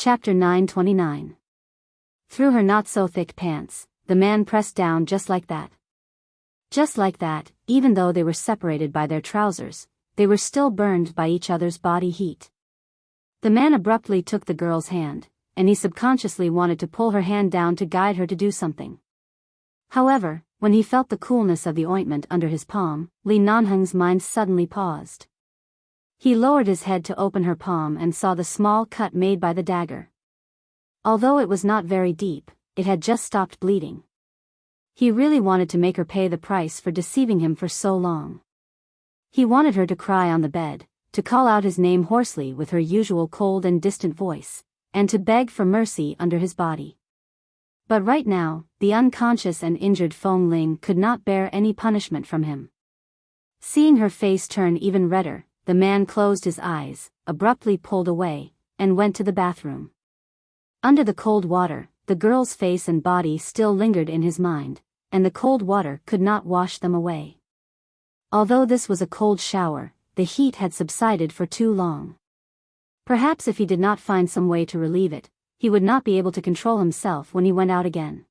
Chapter 929. Through her not-so-thick pants, the man pressed down just like that. Just like that, even though they were separated by their trousers, they were still burned by each other's body heat. The man abruptly took the girl's hand, and he subconsciously wanted to pull her hand down to guide her to do something. However, when he felt the coolness of the ointment under his palm, Li Nanheng's mind suddenly paused. He lowered his head to open her palm and saw the small cut made by the dagger. Although it was not very deep, it had just stopped bleeding. He really wanted to make her pay the price for deceiving him for so long. He wanted her to cry on the bed, to call out his name hoarsely with her usual cold and distant voice, and to beg for mercy under his body. But right now, the unconscious and injured Feng Ling could not bear any punishment from him. Seeing her face turn even redder, the man closed his eyes, abruptly pulled away, and went to the bathroom. Under the cold water, the girl's face and body still lingered in his mind, and the cold water could not wash them away. Although this was a cold shower, the heat had subsided for too long. Perhaps if he did not find some way to relieve it, he would not be able to control himself when he went out again.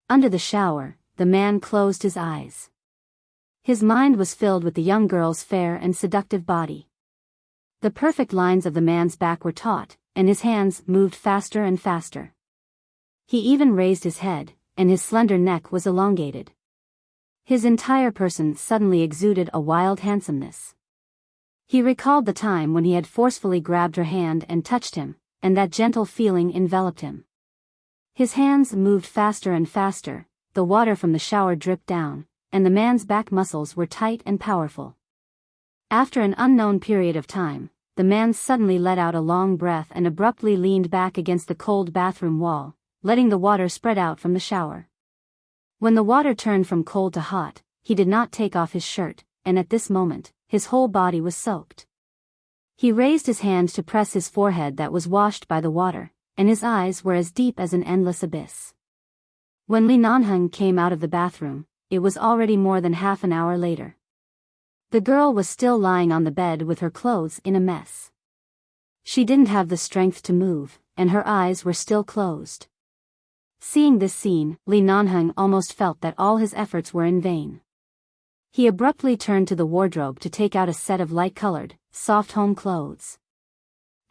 Under the shower, the man closed his eyes. His mind was filled with the young girl's fair and seductive body. The perfect lines of the man's back were taut, and his hands moved faster and faster. He even raised his head, and his slender neck was elongated. His entire person suddenly exuded a wild handsomeness. He recalled the time when he had forcefully grabbed her hand and touched him, and that gentle feeling enveloped him. His hands moved faster and faster, the water from the shower dripped down, and the man's back muscles were tight and powerful. After an unknown period of time, the man suddenly let out a long breath and abruptly leaned back against the cold bathroom wall, letting the water spread out from the shower. When the water turned from cold to hot, he did not take off his shirt, and at this moment, his whole body was soaked. He raised his hand to press his forehead that was washed by the water, and his eyes were as deep as an endless abyss. When Li Nanheng came out of the bathroom, it was already more than half an hour later. The girl was still lying on the bed with her clothes in a mess. She didn't have the strength to move, and her eyes were still closed. Seeing this scene, Li Nanheng almost felt that all his efforts were in vain. He abruptly turned to the wardrobe to take out a set of light-colored, soft home clothes.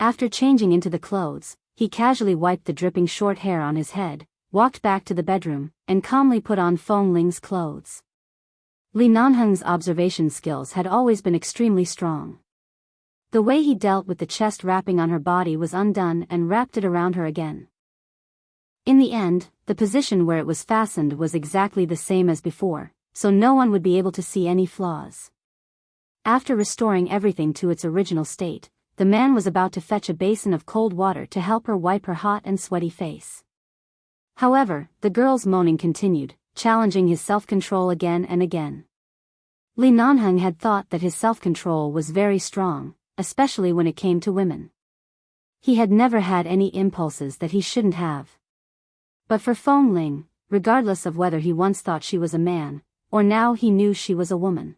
After changing into the clothes, he casually wiped the dripping short hair on his head, walked back to the bedroom, and calmly put on Feng Ling's clothes. Li Nanheng's observation skills had always been extremely strong. The way he dealt with the chest wrapping on her body was undone and wrapped it around her again. In the end, the position where it was fastened was exactly the same as before, so no one would be able to see any flaws. After restoring everything to its original state, the man was about to fetch a basin of cold water to help her wipe her hot and sweaty face. However, the girl's moaning continued, challenging his self-control again and again. Li Nanheng had thought that his self-control was very strong, especially when it came to women. He had never had any impulses that he shouldn't have. But for Feng Ling, regardless of whether he once thought she was a man, or now he knew she was a woman,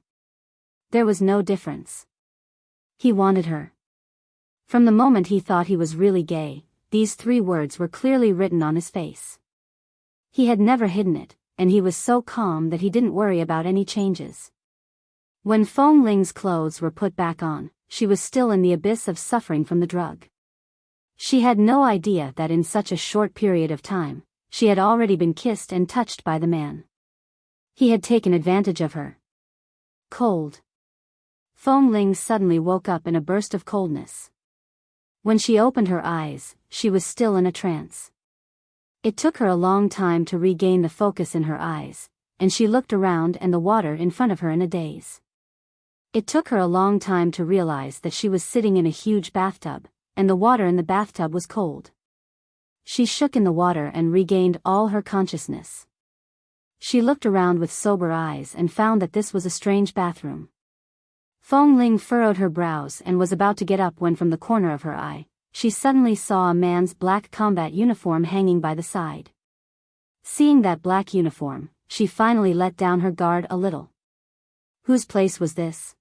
there was no difference. He wanted her. From the moment he thought he was really gay, these 3 words were clearly written on his face. He had never hidden it, and he was so calm that he didn't worry about any changes. When Feng Ling's clothes were put back on, she was still in the abyss of suffering from the drug. She had no idea that in such a short period of time, she had already been kissed and touched by the man. He had taken advantage of her. Cold. Feng Ling suddenly woke up in a burst of coldness. When she opened her eyes, she was still in a trance. It took her a long time to regain the focus in her eyes, and she looked around and the water in front of her in a daze. It took her a long time to realize that she was sitting in a huge bathtub, and the water in the bathtub was cold. She shook in the water and regained all her consciousness. She looked around with sober eyes and found that this was a strange bathroom. Feng Ling furrowed her brows and was about to get up when from the corner of her eye, she suddenly saw a man's black combat uniform hanging by the side. Seeing that black uniform, she finally let down her guard a little. Whose place was this?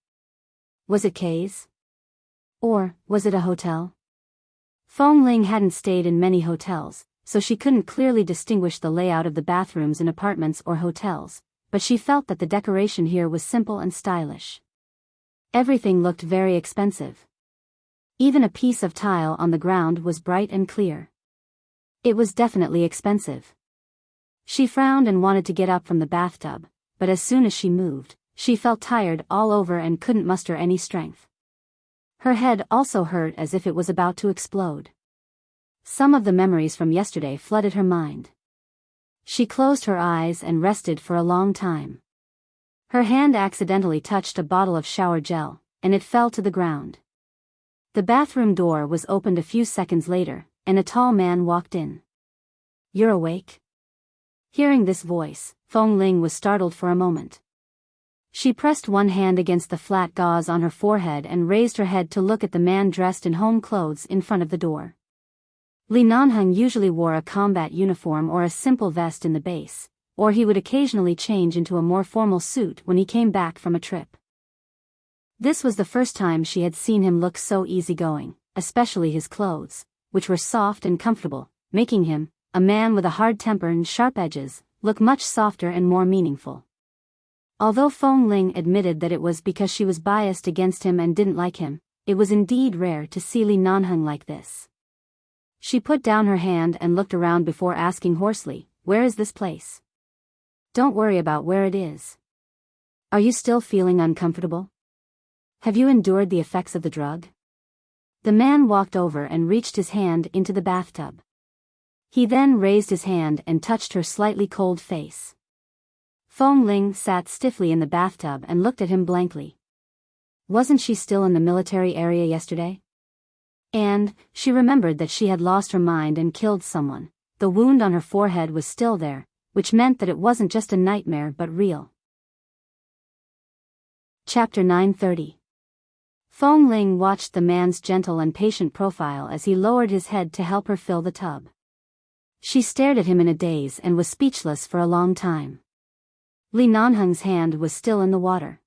Was it Kay's? Or was it a hotel? Fong Ling hadn't stayed in many hotels, so she couldn't clearly distinguish the layout of the bathrooms in apartments or hotels, but she felt that the decoration here was simple and stylish. Everything looked very expensive. Even a piece of tile on the ground was bright and clear. It was definitely expensive. She frowned and wanted to get up from the bathtub, but as soon as she moved, she felt tired all over and couldn't muster any strength. Her head also hurt as if it was about to explode. Some of the memories from yesterday flooded her mind. She closed her eyes and rested for a long time. Her hand accidentally touched a bottle of shower gel, and it fell to the ground. The bathroom door was opened a few seconds later, and a tall man walked in. "You're awake?" Hearing this voice, Fong Ling was startled for a moment. She pressed one hand against the flat gauze on her forehead and raised her head to look at the man dressed in home clothes in front of the door. Li Nanheng usually wore a combat uniform or a simple vest in the base, or he would occasionally change into a more formal suit when he came back from a trip. This was the first time she had seen him look so easygoing, especially his clothes, which were soft and comfortable, making him, a man with a hard temper and sharp edges, look much softer and more meaningful. Although Fong Ling admitted that it was because she was biased against him and didn't like him, it was indeed rare to see Li Nanheng like this. She put down her hand and looked around before asking hoarsely, "Where is this place?" "Don't worry about where it is. Are you still feeling uncomfortable? Have you endured the effects of the drug?" The man walked over and reached his hand into the bathtub. He then raised his hand and touched her slightly cold face. Fong Ling sat stiffly in the bathtub and looked at him blankly. Wasn't she still in the military area yesterday? And she remembered that she had lost her mind and killed someone. The wound on her forehead was still there, which meant that it wasn't just a nightmare but real. Chapter 930. Fong Ling watched the man's gentle and patient profile as he lowered his head to help her fill the tub. She stared at him in a daze and was speechless for a long time. Li Nanheng's hand was still in the water.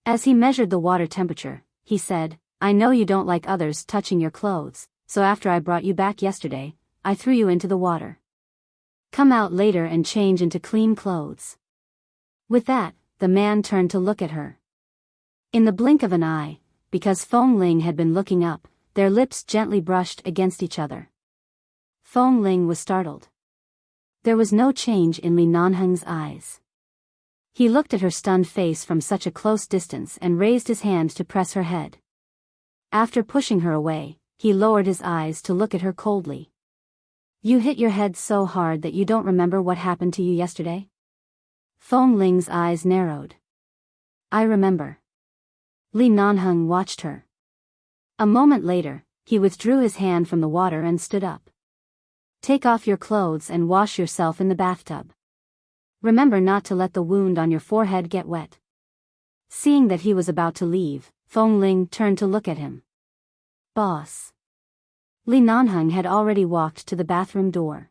As he measured the water temperature, he said, "I know you don't like others touching your clothes, so after I brought you back yesterday, I threw you into the water. Come out later and change into clean clothes." With that, the man turned to look at her. In the blink of an eye, because Fong Ling had been looking up, their lips gently brushed against each other. Fong Ling was startled. There was no change in Li Nanheng's eyes. He looked at her stunned face from such a close distance and raised his hand to press her head. After pushing her away, he lowered his eyes to look at her coldly. "You hit your head so hard that you don't remember what happened to you yesterday?" Fong Ling's eyes narrowed. "I remember." Li Nanheng watched her. A moment later, he withdrew his hand from the water and stood up. "Take off your clothes and wash yourself in the bathtub. Remember not to let the wound on your forehead get wet." Seeing that he was about to leave, Fong Ling turned to look at him. "Boss." Li Nanheng had already walked to the bathroom door.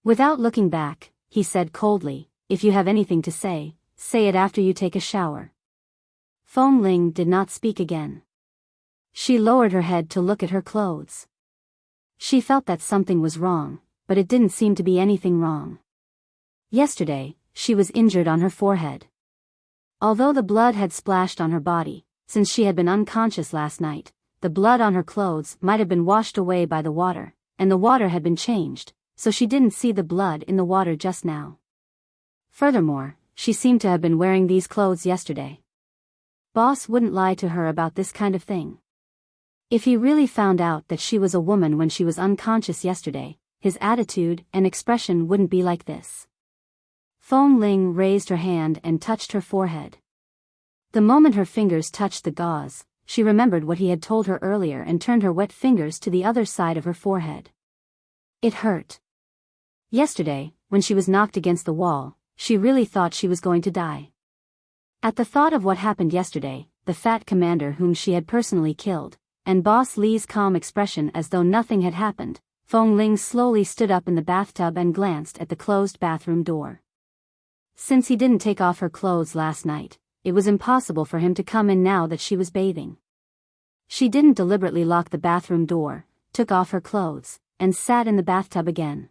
Without looking back, he said coldly, "If you have anything to say, say it after you take a shower." Fong Ling did not speak again. She lowered her head to look at her clothes. She felt that something was wrong, but it didn't seem to be anything wrong. Yesterday, she was injured on her forehead. Although the blood had splashed on her body, since she had been unconscious last night, the blood on her clothes might have been washed away by the water, and the water had been changed, so she didn't see the blood in the water just now. Furthermore, she seemed to have been wearing these clothes yesterday. Boss wouldn't lie to her about this kind of thing. If he really found out that she was a woman when she was unconscious yesterday, his attitude and expression wouldn't be like this. Fong Ling raised her hand and touched her forehead. The moment her fingers touched the gauze, she remembered what he had told her earlier and turned her wet fingers to the other side of her forehead. It hurt. Yesterday, when she was knocked against the wall, she really thought she was going to die. At the thought of what happened yesterday, the fat commander whom she had personally killed, and Boss Li's calm expression as though nothing had happened, Fong Ling slowly stood up in the bathtub and glanced at the closed bathroom door. Since he didn't take off her clothes last night, it was impossible for him to come in now that she was bathing. She didn't deliberately lock the bathroom door, took off her clothes, and sat in the bathtub again.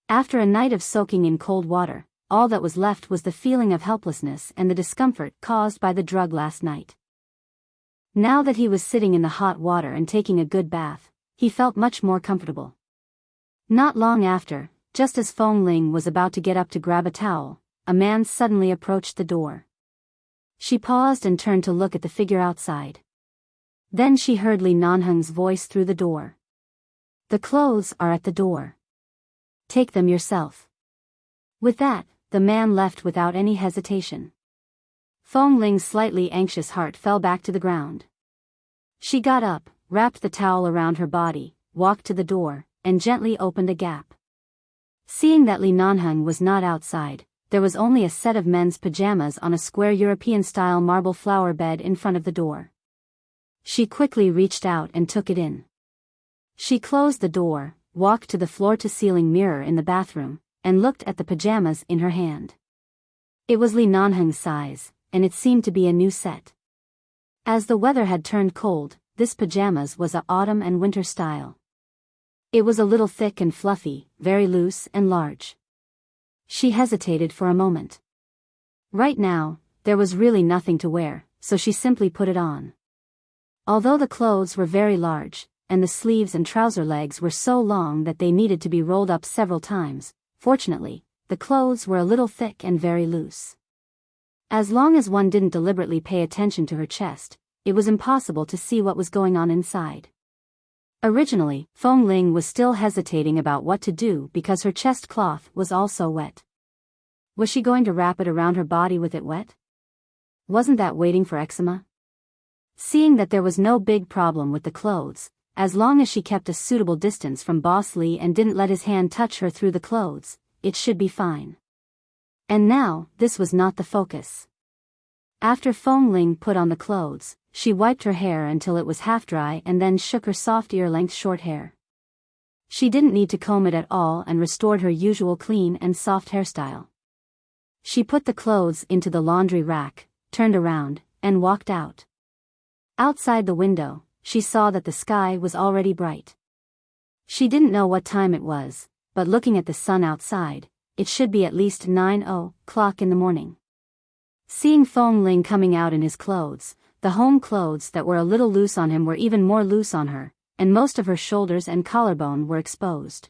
After a night of soaking in cold water, all that was left was the feeling of helplessness and the discomfort caused by the drug last night. Now that he was sitting in the hot water and taking a good bath, he felt much more comfortable. Not long after, just as Fong Ling was about to get up to grab a towel, a man suddenly approached the door. She paused and turned to look at the figure outside. Then she heard Li Nanheng's voice through the door. "The clothes are at the door. Take them yourself." With that, the man left without any hesitation. Fong Ling's slightly anxious heart fell back to the ground. She got up, wrapped the towel around her body, walked to the door, and gently opened a gap. Seeing that Li Nanheng was not outside, there was only a set of men's pajamas on a square European-style marble flower bed in front of the door. She quickly reached out and took it in. She closed the door, walked to the floor-to-ceiling mirror in the bathroom, and looked at the pajamas in her hand. It was Li Nanheng's size, and it seemed to be a new set. As the weather had turned cold, this pajamas was a autumn and winter style. It was a little thick and fluffy, very loose and large. She hesitated for a moment. Right now, there was really nothing to wear, so she simply put it on. Although the clothes were very large, and the sleeves and trouser legs were so long that they needed to be rolled up several times, fortunately, the clothes were a little thick and very loose. As long as one didn't deliberately pay attention to her chest, it was impossible to see what was going on inside. Originally, Fong Ling was still hesitating about what to do because her chest cloth was also wet. Was she going to wrap it around her body with it wet? Wasn't that waiting for eczema? Seeing that there was no big problem with the clothes, as long as she kept a suitable distance from Boss Lee and didn't let his hand touch her through the clothes, it should be fine. And now, this was not the focus. After Fong Ling put on the clothes, she wiped her hair until it was half dry and then shook her soft ear-length short hair. She didn't need to comb it at all and restored her usual clean and soft hairstyle. She put the clothes into the laundry rack, turned around, and walked out. Outside the window, she saw that the sky was already bright. She didn't know what time it was, but looking at the sun outside, it should be at least 9:00 in the morning. Seeing Fong Ling coming out in his clothes, the home clothes that were a little loose on him were even more loose on her, and most of her shoulders and collarbone were exposed.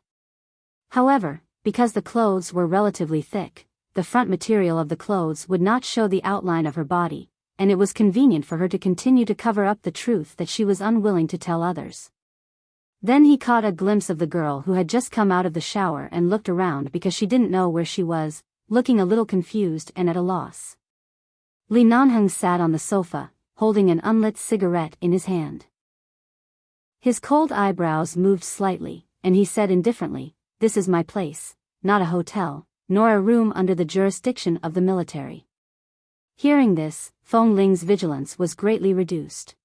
However, because the clothes were relatively thick, the front material of the clothes would not show the outline of her body, and it was convenient for her to continue to cover up the truth that she was unwilling to tell others. Then he caught a glimpse of the girl who had just come out of the shower and looked around because she didn't know where she was, looking a little confused and at a loss. Li Nanheng sat on the sofa, holding an unlit cigarette in his hand. His cold eyebrows moved slightly, and he said indifferently, "This is my place, not a hotel, nor a room under the jurisdiction of the military." Hearing this, Fong Ling's vigilance was greatly reduced.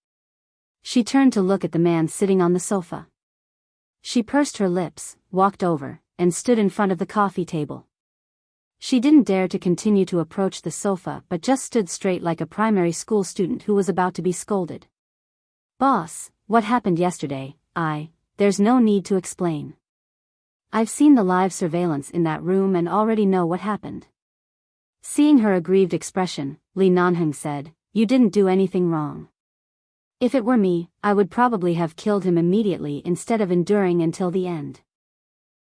She turned to look at the man sitting on the sofa. She pursed her lips, walked over, and stood in front of the coffee table. She didn't dare to continue to approach the sofa but just stood straight like a primary school student who was about to be scolded. "Boss, what happened yesterday? There's no need to explain. I've seen the live surveillance in that room and already know what happened." Seeing her aggrieved expression, Li Nanheng said, "You didn't do anything wrong. If it were me, I would probably have killed him immediately instead of enduring until the end."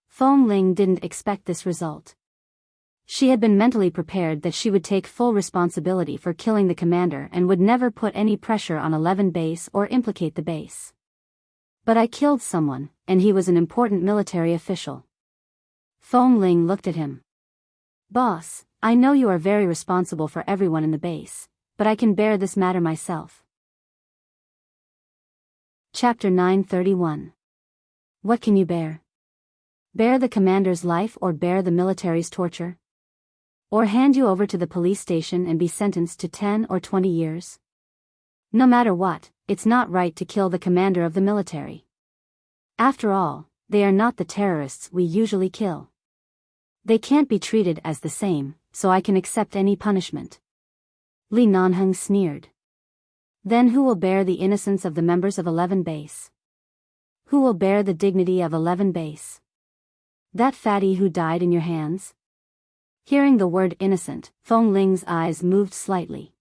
Fong Ling didn't expect this result. She had been mentally prepared that she would take full responsibility for killing the commander and would never put any pressure on 11 Base or implicate the base. "But I killed someone, and he was an important military official." Fong Ling looked at him. "Boss, I know you are very responsible for everyone in the base, but I can bear this matter myself." Chapter 931. What can you bear? Bear the commander's life or bear the military's torture? Or hand you over to the police station and be sentenced to 10 or 20 years? No matter what, it's not right to kill the commander of the military. After all, they are not the terrorists we usually kill. They can't be treated as the same, so I can accept any punishment. Li Nanheng sneered. Then who will bear the innocence of the members of 11 Base? Who will bear the dignity of 11 base? That fatty who died in your hands? Hearing the word innocent, Feng Ling's eyes moved slightly.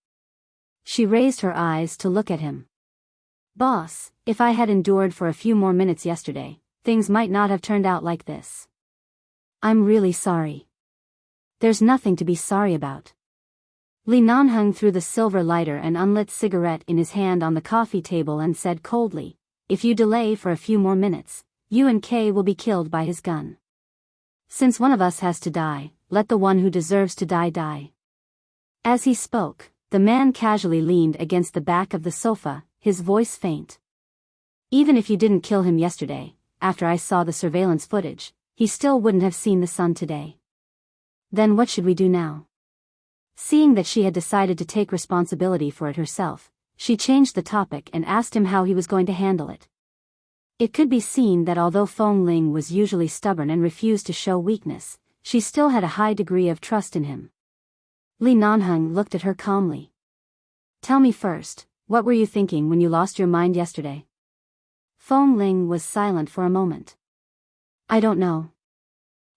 She raised her eyes to look at him. Boss, if I had endured for a few more minutes yesterday, things might not have turned out like this. I'm really sorry. There's nothing to be sorry about. Li Nanheng threw the silver lighter and unlit cigarette in his hand on the coffee table and said coldly, if you delay for a few more minutes, you and Kay will be killed by his gun. Since one of us has to die, let the one who deserves to die die. As he spoke, the man casually leaned against the back of the sofa, his voice faint. Even if you didn't kill him yesterday, after I saw the surveillance footage, he still wouldn't have seen the sun today. Then what should we do now? Seeing that she had decided to take responsibility for it herself, she changed the topic and asked him how he was going to handle it. It could be seen that although Feng Ling was usually stubborn and refused to show weakness, she still had a high degree of trust in him. Li Nanheng looked at her calmly. Tell me first, what were you thinking when you lost your mind yesterday? Feng Ling was silent for a moment. I don't know.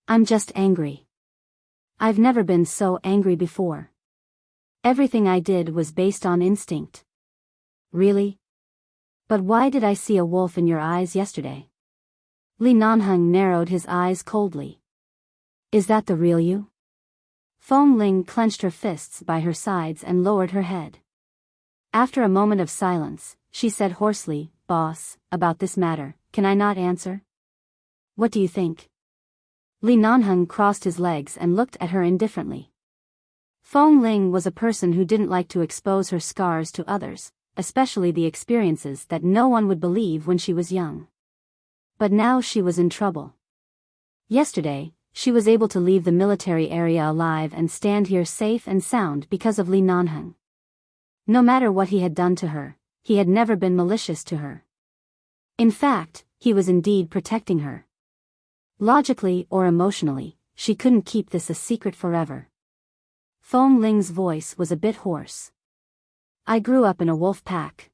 I'm just angry. I've never been so angry before. Everything I did was based on instinct. Really? But why did I see a wolf in your eyes yesterday? Li Nanheng narrowed his eyes coldly. Is that the real you? Feng Ling clenched her fists by her sides and lowered her head. After a moment of silence, she said hoarsely, Boss, about this matter, can I not answer? What do you think? Li Nanheng crossed his legs and looked at her indifferently. Feng Ling was a person who didn't like to expose her scars to others, especially the experiences that no one would believe when she was young. But now she was in trouble. Yesterday, she was able to leave the military area alive and stand here safe and sound because of Li Nanheng. No matter what he had done to her, he had never been malicious to her. In fact, he was indeed protecting her. Logically or emotionally, she couldn't keep this a secret forever. Feng Ling's voice was a bit hoarse. I grew up in a wolf pack.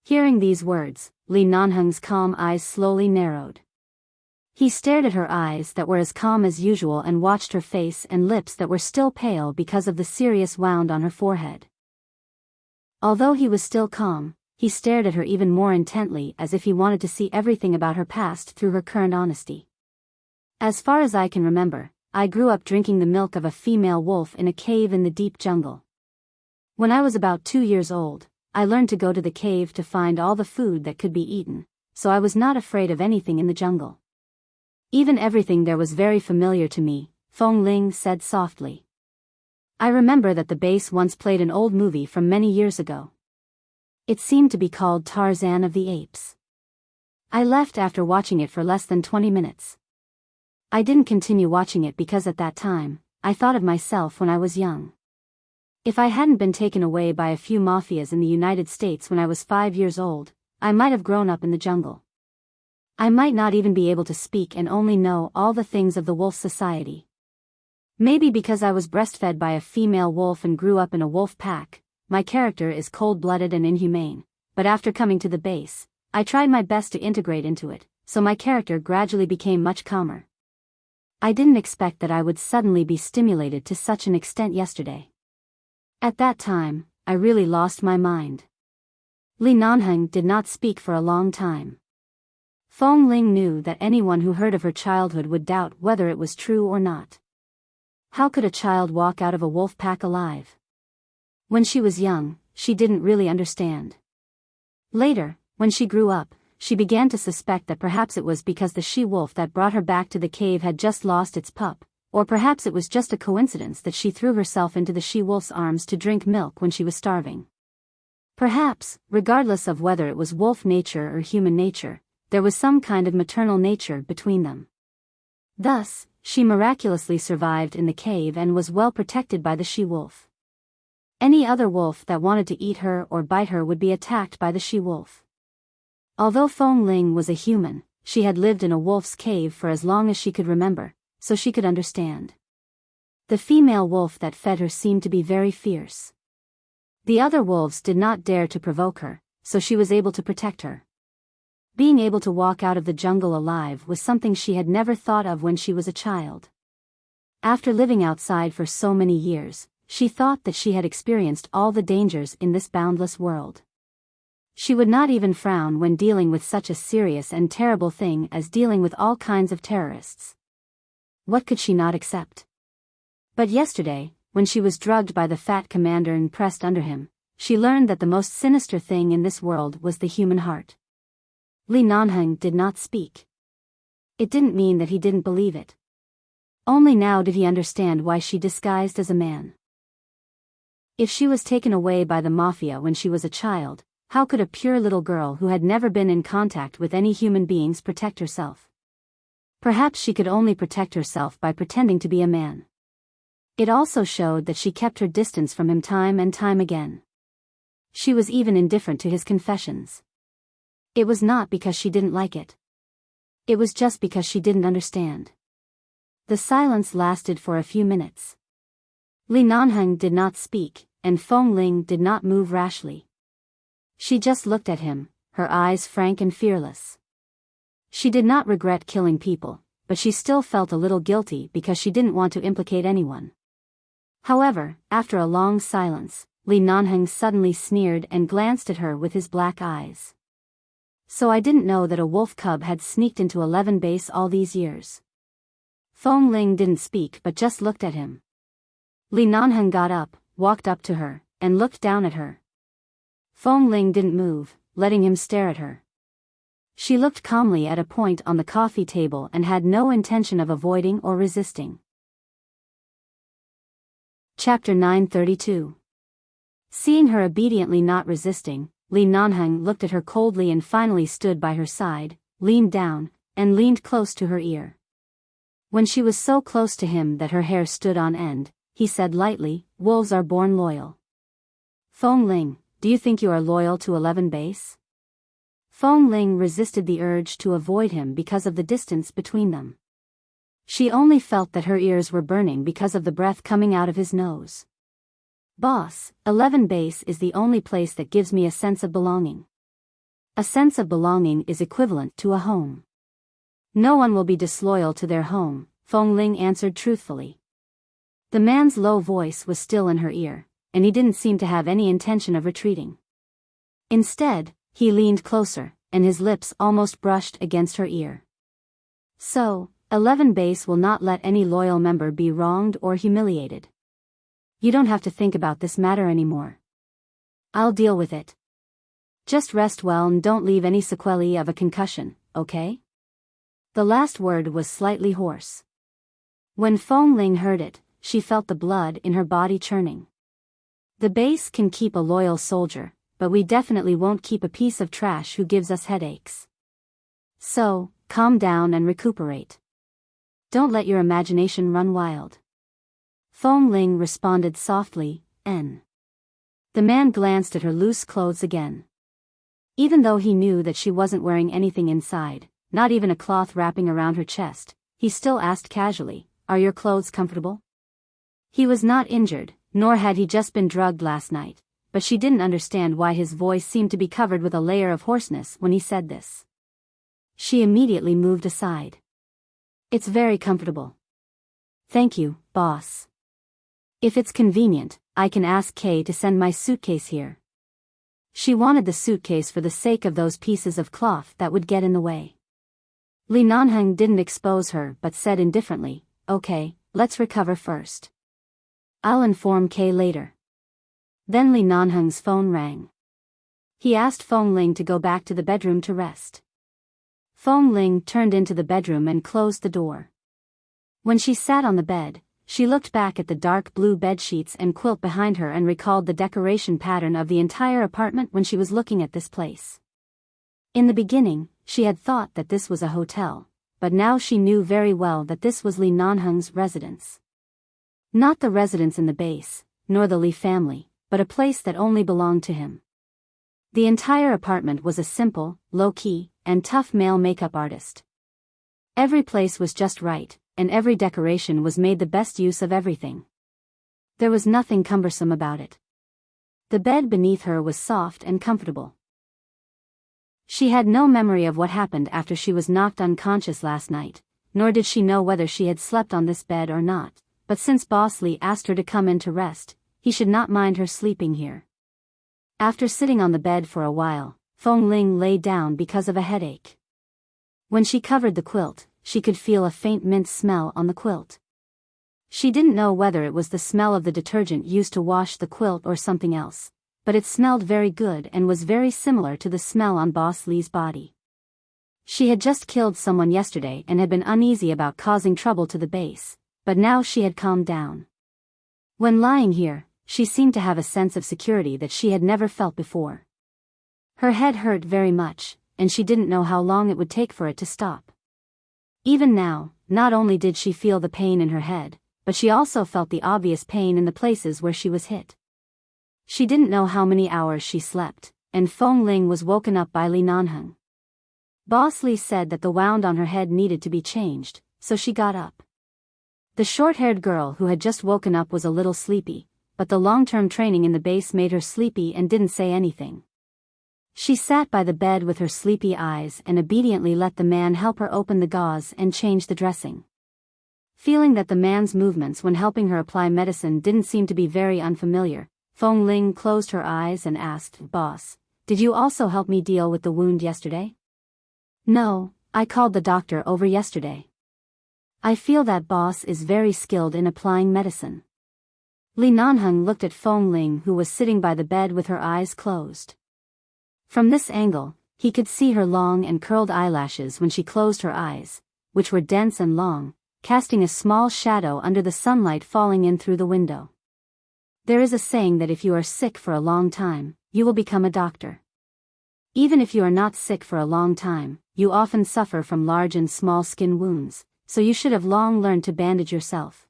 Hearing these words, Li Nanheng's calm eyes slowly narrowed. He stared at her eyes that were as calm as usual and watched her face and lips that were still pale because of the serious wound on her forehead. Although he was still calm, he stared at her even more intently as if he wanted to see everything about her past through her current honesty. As far as I can remember, I grew up drinking the milk of a female wolf in a cave in the deep jungle. When I was about 2 years old, I learned to go to the cave to find all the food that could be eaten, so I was not afraid of anything in the jungle. Even everything there was very familiar to me, Feng Ling said softly. I remember that the base once played an old movie from many years ago. It seemed to be called Tarzan of the Apes. I left after watching it for less than 20 minutes. I didn't continue watching it because at that time, I thought of myself when I was young. If I hadn't been taken away by a few mafias in the United States when I was 5 years old, I might have grown up in the jungle. I might not even be able to speak and only know all the things of the wolf society. Maybe because I was breastfed by a female wolf and grew up in a wolf pack, my character is cold-blooded and inhumane, but after coming to the base, I tried my best to integrate into it, so my character gradually became much calmer. I didn't expect that I would suddenly be stimulated to such an extent yesterday. At that time, I really lost my mind. Li Nanheng did not speak for a long time. Feng Ling knew that anyone who heard of her childhood would doubt whether it was true or not. How could a child walk out of a wolf pack alive? When she was young, she didn't really understand. Later, when she grew up, she began to suspect that perhaps it was because the she-wolf that brought her back to the cave had just lost its pup, or perhaps it was just a coincidence that she threw herself into the she-wolf's arms to drink milk when she was starving. Perhaps, regardless of whether it was wolf nature or human nature, there was some kind of maternal nature between them. Thus, she miraculously survived in the cave and was well protected by the she-wolf. Any other wolf that wanted to eat her or bite her would be attacked by the she-wolf. Although Feng Ling was a human, she had lived in a wolf's cave for as long as she could remember, so she could understand. The female wolf that fed her seemed to be very fierce. The other wolves did not dare to provoke her, so she was able to protect her. Being able to walk out of the jungle alive was something she had never thought of when she was a child. After living outside for so many years, she thought that she had experienced all the dangers in this boundless world. She would not even frown when dealing with such a serious and terrible thing as dealing with all kinds of terrorists. What could she not accept? But yesterday, when she was drugged by the fat commander and pressed under him, she learned that the most sinister thing in this world was the human heart. Li Nanheng did not speak. It didn't mean that he didn't believe it. Only now did he understand why she disguised as a man. If she was taken away by the mafia when she was a child, how could a pure little girl who had never been in contact with any human beings protect herself? Perhaps she could only protect herself by pretending to be a man. It also showed that she kept her distance from him time and time again. She was even indifferent to his confessions. It was not because she didn't like it. It was just because she didn't understand. The silence lasted for a few minutes. Li Nanheng did not speak, and Feng Ling did not move rashly. She just looked at him, her eyes frank and fearless. She did not regret killing people, but she still felt a little guilty because she didn't want to implicate anyone. However, after a long silence, Li Nanheng suddenly sneered and glanced at her with his black eyes. So I didn't know that a wolf cub had sneaked into 11 base all these years. Feng Ling didn't speak but just looked at him. Li Nanheng got up, walked up to her, and looked down at her. Feng Ling didn't move, letting him stare at her. She looked calmly at a point on the coffee table and had no intention of avoiding or resisting. Chapter 932. Seeing her obediently not resisting, Li Nanheng looked at her coldly and finally stood by her side, leaned down, and leaned close to her ear. When she was so close to him that her hair stood on end, he said lightly, "Wolves are born loyal." Feng Ling, do you think you are loyal to 11 base? Feng Ling resisted the urge to avoid him because of the distance between them. She only felt that her ears were burning because of the breath coming out of his nose. Boss, 11 base is the only place that gives me a sense of belonging. A sense of belonging is equivalent to a home. No one will be disloyal to their home, Feng Ling answered truthfully. The man's low voice was still in her ear, and he didn't seem to have any intention of retreating. Instead, he leaned closer, and his lips almost brushed against her ear. So, 11 base will not let any loyal member be wronged or humiliated. You don't have to think about this matter anymore. I'll deal with it. Just rest well and don't leave any sequelae of a concussion, okay? The last word was slightly hoarse. When Feng Ling heard it, she felt the blood in her body churning. The base can keep a loyal soldier, but we definitely won't keep a piece of trash who gives us headaches. So, calm down and recuperate. Don't let your imagination run wild. Feng Ling responded softly, "N." The man glanced at her loose clothes again. Even though he knew that she wasn't wearing anything inside, not even a cloth wrapping around her chest, he still asked casually, "Are your clothes comfortable?" He was not injured, nor had he just been drugged last night, but she didn't understand why his voice seemed to be covered with a layer of hoarseness when he said this. She immediately moved aside. "It's very comfortable. Thank you, boss. If it's convenient, I can ask Kay to send my suitcase here." She wanted the suitcase for the sake of those pieces of cloth that would get in the way. Li Nanheng didn't expose her but said indifferently, "Okay, let's recover first. I'll inform Kay later." Then Li Nanheng's phone rang. He asked Feng Ling to go back to the bedroom to rest. Feng Ling turned into the bedroom and closed the door. When she sat on the bed, she looked back at the dark blue bedsheets and quilt behind her and recalled the decoration pattern of the entire apartment when she was looking at this place. In the beginning, she had thought that this was a hotel, but now she knew very well that this was Li Nanheng's residence. Not the residence in the base, nor the Li family, but a place that only belonged to him. The entire apartment was a simple, low-key, and tough male makeup artist. Every place was just right, and every decoration was made the best use of everything. There was nothing cumbersome about it. The bed beneath her was soft and comfortable. She had no memory of what happened after she was knocked unconscious last night, nor did she know whether she had slept on this bed or not, but since Boss Lee asked her to come in to rest, he should not mind her sleeping here. After sitting on the bed for a while, Fong Ling lay down because of a headache. When she covered the quilt, she could feel a faint mint smell on the quilt. She didn't know whether it was the smell of the detergent used to wash the quilt or something else, but it smelled very good and was very similar to the smell on Boss Lee's body. She had just killed someone yesterday and had been uneasy about causing trouble to the base, but now she had calmed down. When lying here, she seemed to have a sense of security that she had never felt before. Her head hurt very much, and she didn't know how long it would take for it to stop. Even now, not only did she feel the pain in her head, but she also felt the obvious pain in the places where she was hit. She didn't know how many hours she slept, and Fong Ling was woken up by Li Nanheng. Boss Lee said that the wound on her head needed to be changed, so she got up. The short-haired girl who had just woken up was a little sleepy, but the long-term training in the base made her sleepy and didn't say anything. She sat by the bed with her sleepy eyes and obediently let the man help her open the gauze and change the dressing. Feeling that the man's movements when helping her apply medicine didn't seem to be very unfamiliar, Fong Ling closed her eyes and asked, "Boss, did you also help me deal with the wound yesterday?" "No, I called the doctor over yesterday. I feel that Boss is very skilled in applying medicine." Li Nanheng looked at Fong Ling, who was sitting by the bed with her eyes closed. From this angle, he could see her long and curled eyelashes when she closed her eyes, which were dense and long, casting a small shadow under the sunlight falling in through the window. There is a saying that if you are sick for a long time, you will become a doctor. Even if you are not sick for a long time, you often suffer from large and small skin wounds, so you should have long learned to bandage yourself.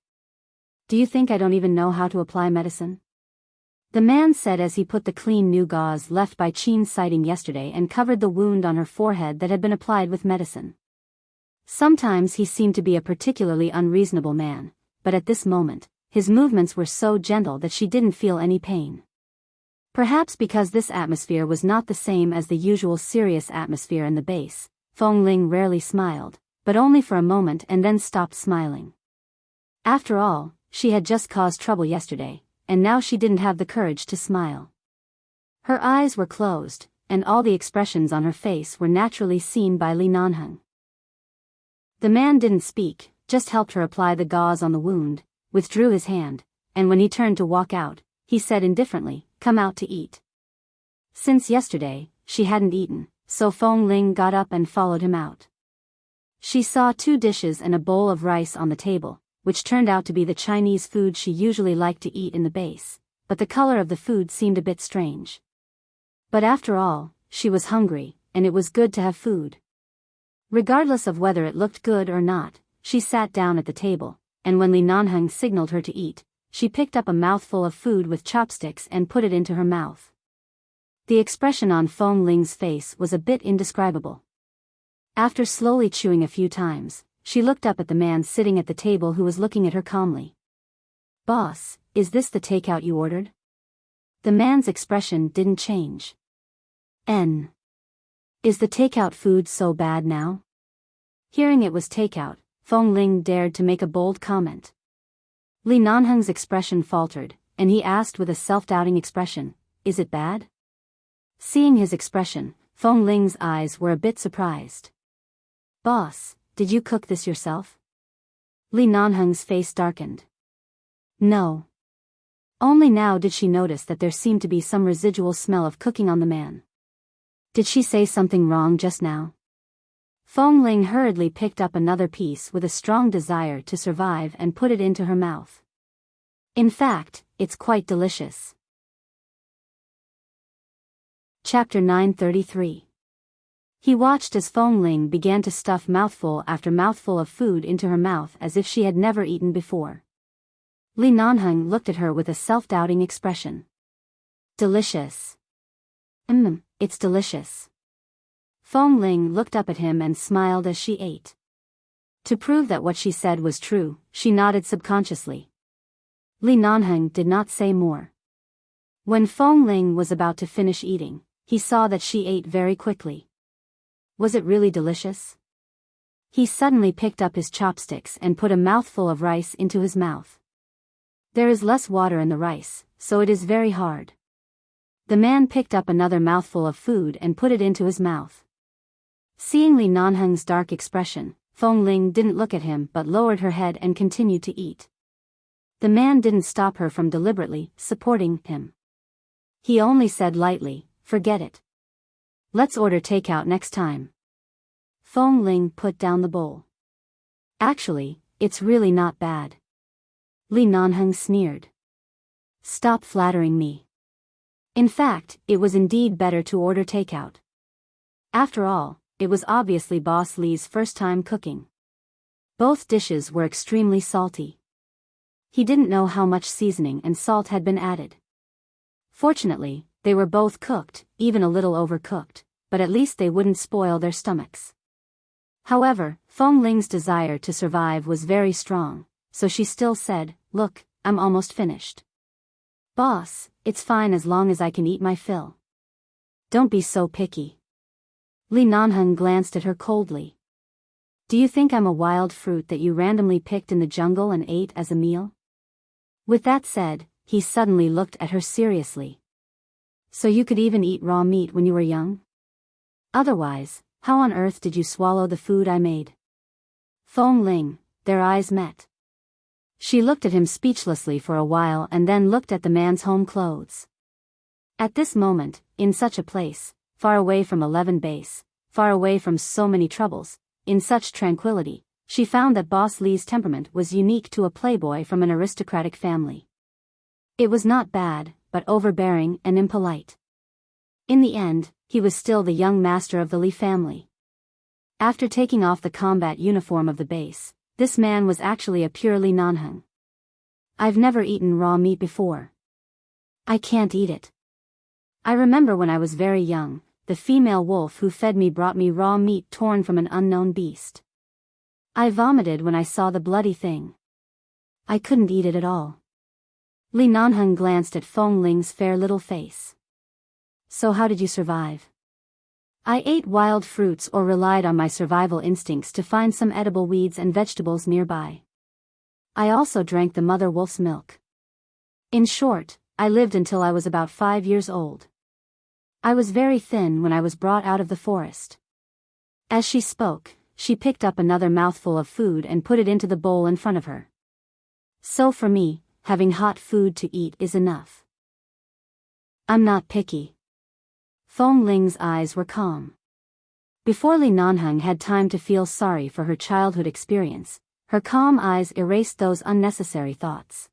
Do you think I don't even know how to apply medicine? The man said as he put the clean new gauze left by Qin's sighting yesterday and covered the wound on her forehead that had been applied with medicine. Sometimes he seemed to be a particularly unreasonable man, but at this moment, his movements were so gentle that she didn't feel any pain. Perhaps because this atmosphere was not the same as the usual serious atmosphere in the base, Fong Ling rarely smiled, but only for a moment and then stopped smiling. After all, she had just caused trouble yesterday, and now she didn't have the courage to smile. Her eyes were closed, and all the expressions on her face were naturally seen by Li Nanheng. The man didn't speak, just helped her apply the gauze on the wound, withdrew his hand, and when he turned to walk out, he said indifferently, "Come out to eat." Since yesterday, she hadn't eaten, so Fong Ling got up and followed him out. She saw 2 dishes and a bowl of rice on the table, which turned out to be the Chinese food she usually liked to eat in the base, but the color of the food seemed a bit strange. But after all, she was hungry, and it was good to have food. Regardless of whether it looked good or not, she sat down at the table, and when Li Nanheng signaled her to eat, she picked up a mouthful of food with chopsticks and put it into her mouth. The expression on Fong Ling's face was a bit indescribable. After slowly chewing a few times, she looked up at the man sitting at the table who was looking at her calmly. "Boss, is this the takeout you ordered?" The man's expression didn't change. Is the takeout food so bad now?" Hearing it was takeout, Fong Ling dared to make a bold comment. Li Nanheng's expression faltered, and he asked with a self-doubting expression, "Is it bad?" Seeing his expression, Fong Ling's eyes were a bit surprised. "Boss, did you cook this yourself?" Li Nanheng's face darkened. "No." Only now did she notice that there seemed to be some residual smell of cooking on the man. Did she say something wrong just now? Fong Ling hurriedly picked up another piece with a strong desire to survive and put it into her mouth. "In fact, it's quite delicious." Chapter 933. He watched as Fong Ling began to stuff mouthful after mouthful of food into her mouth as if she had never eaten before. Li Nanheng looked at her with a self-doubting expression. "Delicious." It's delicious." Fong Ling looked up at him and smiled as she ate. To prove that what she said was true, she nodded subconsciously. Li Nanheng did not say more. When Fong Ling was about to finish eating, he saw that she ate very quickly. Was it really delicious? He suddenly picked up his chopsticks and put a mouthful of rice into his mouth. There is less water in the rice, so it is very hard. The man picked up another mouthful of food and put it into his mouth. Seeing Li Nanheng's dark expression, Feng Ling didn't look at him but lowered her head and continued to eat. The man didn't stop her from deliberately supporting him. He only said lightly, "Forget it. Let's order takeout next time." Feng Ling put down the bowl. "Actually, it's really not bad." Li Nanheng sneered. "Stop flattering me. In fact, it was indeed better to order takeout. After all, it was obviously Boss Li's first time cooking. Both dishes were extremely salty. He didn't know how much seasoning and salt had been added. Fortunately, they were both cooked, even a little overcooked, but at least they wouldn't spoil their stomachs. However, Feng Ling's desire to survive was very strong, so she still said, "Look, I'm almost finished." "Boss, it's fine as long as I can eat my fill. Don't be so picky." Li Nanheng glanced at her coldly. "Do you think I'm a wild fruit that you randomly picked in the jungle and ate as a meal?" With that said, he suddenly looked at her seriously. "So you could even eat raw meat when you were young? Otherwise, how on earth did you swallow the food I made?" Feng Ling, their eyes met. She looked at him speechlessly for a while and then looked at the man's home clothes. At this moment, in such a place, far away from 11 Base, far away from so many troubles, in such tranquility, she found that Boss Li's temperament was unique to a playboy from an aristocratic family. It was not bad, but overbearing and impolite. In the end, he was still the young master of the Li family. After taking off the combat uniform of the base, this man was actually a pure Li Nanheng. "I've never eaten raw meat before. I can't eat it. I remember when I was very young, the female wolf who fed me brought me raw meat torn from an unknown beast. I vomited when I saw the bloody thing. I couldn't eat it at all." Li Nanheng glanced at Feng Ling's fair little face. "So how did you survive?" "I ate wild fruits or relied on my survival instincts to find some edible weeds and vegetables nearby. I also drank the mother wolf's milk. In short, I lived until I was about 5 years old. I was very thin when I was brought out of the forest." As she spoke, she picked up another mouthful of food and put it into the bowl in front of her. "So for me, having hot food to eat is enough. I'm not picky." Feng Ling's eyes were calm. Before Li Nanheng had time to feel sorry for her childhood experience, her calm eyes erased those unnecessary thoughts.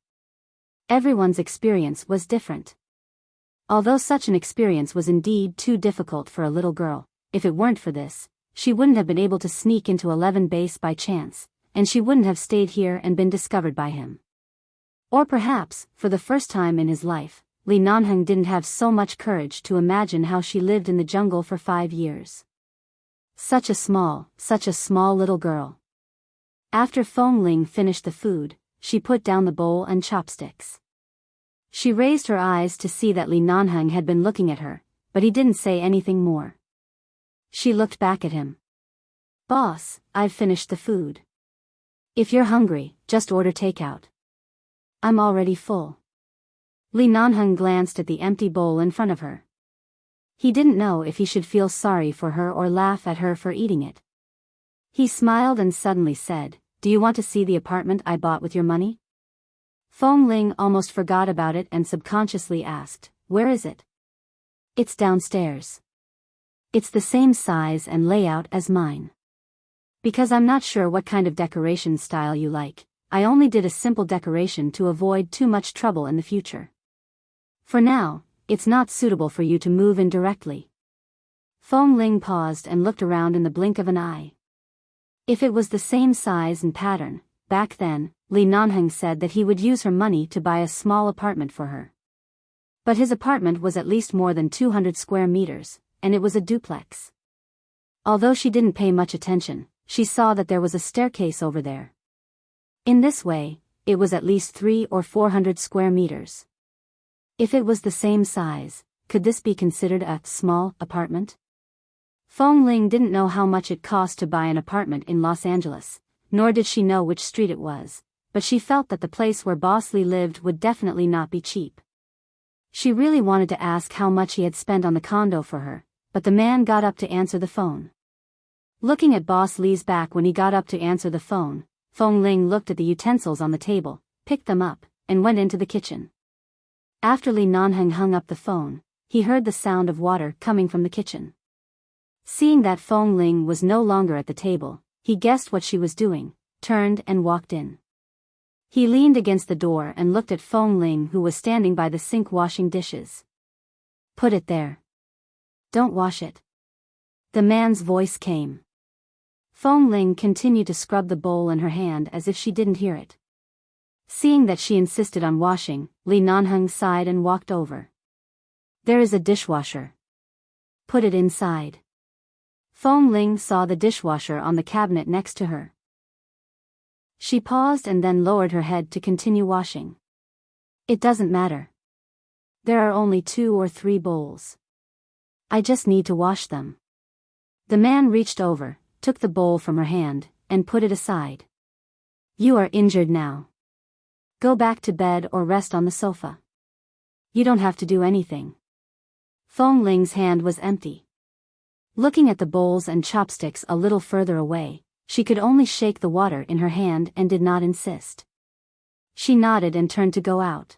Everyone's experience was different. Although such an experience was indeed too difficult for a little girl, if it weren't for this, she wouldn't have been able to sneak into 11 Base by chance, and she wouldn't have stayed here and been discovered by him. Or perhaps, for the first time in his life, Li Nanheng didn't have so much courage to imagine how she lived in the jungle for 5 years. Such a small little girl. After Feng Ling finished the food, she put down the bowl and chopsticks. She raised her eyes to see that Li Nanheng had been looking at her, but he didn't say anything more. She looked back at him. "Boss, I've finished the food. If you're hungry, just order takeout. I'm already full." Li Nanheng glanced at the empty bowl in front of her. He didn't know if he should feel sorry for her or laugh at her for eating it. He smiled and suddenly said, "Do you want to see the apartment I bought with your money?" Feng Ling almost forgot about it and subconsciously asked, "Where is it?" "It's downstairs. It's the same size and layout as mine. Because I'm not sure what kind of decoration style you like, I only did a simple decoration to avoid too much trouble in the future. For now, it's not suitable for you to move in directly." Feng Ling paused and looked around in the blink of an eye. If it was the same size and pattern, back then, Li Nanheng said that he would use her money to buy a small apartment for her. But his apartment was at least more than 200 square meters, and it was a duplex. Although she didn't pay much attention, she saw that there was a staircase over there. In this way, it was at least 300 or 400 square meters. If it was the same size, could this be considered a small apartment? Fong Ling didn't know how much it cost to buy an apartment in Los Angeles, nor did she know which street it was, but she felt that the place where Boss Lee lived would definitely not be cheap. She really wanted to ask how much he had spent on the condo for her, but the man got up to answer the phone. Looking at Boss Lee's back when he got up to answer the phone, Fong Ling looked at the utensils on the table, picked them up, and went into the kitchen. After Li Nanheng hung up the phone, he heard the sound of water coming from the kitchen. Seeing that Fong Ling was no longer at the table, he guessed what she was doing, turned and walked in. He leaned against the door and looked at Fong Ling, who was standing by the sink washing dishes. "Put it there. Don't wash it." The man's voice came. Fong Ling continued to scrub the bowl in her hand as if she didn't hear it. Seeing that she insisted on washing, Li Nanheng sighed and walked over. "There is a dishwasher. Put it inside." Fong Ling saw the dishwasher on the cabinet next to her. She paused and then lowered her head to continue washing. "It doesn't matter. There are only 2 or 3 bowls. I just need to wash them." The man reached over, took the bowl from her hand, and put it aside. "You are injured now. Go back to bed or rest on the sofa. You don't have to do anything." Fong Ling's hand was empty. Looking at the bowls and chopsticks a little further away, she could only shake the water in her hand and did not insist. She nodded and turned to go out.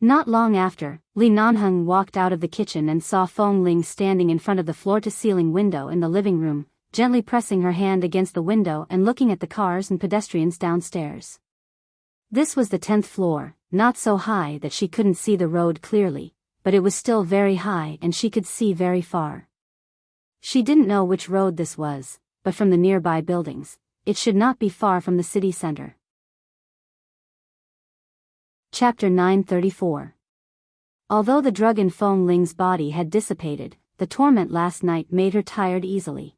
Not long after, Li Nanheng walked out of the kitchen and saw Fong Ling standing in front of the floor-to-ceiling window in the living room, gently pressing her hand against the window and looking at the cars and pedestrians downstairs. This was the 10th floor, not so high that she couldn't see the road clearly, but it was still very high and she could see very far. She didn't know which road this was, but from the nearby buildings, it should not be far from the city center. Chapter 934. Although the drug in Fong Ling's body had dissipated, the torment last night made her tired easily.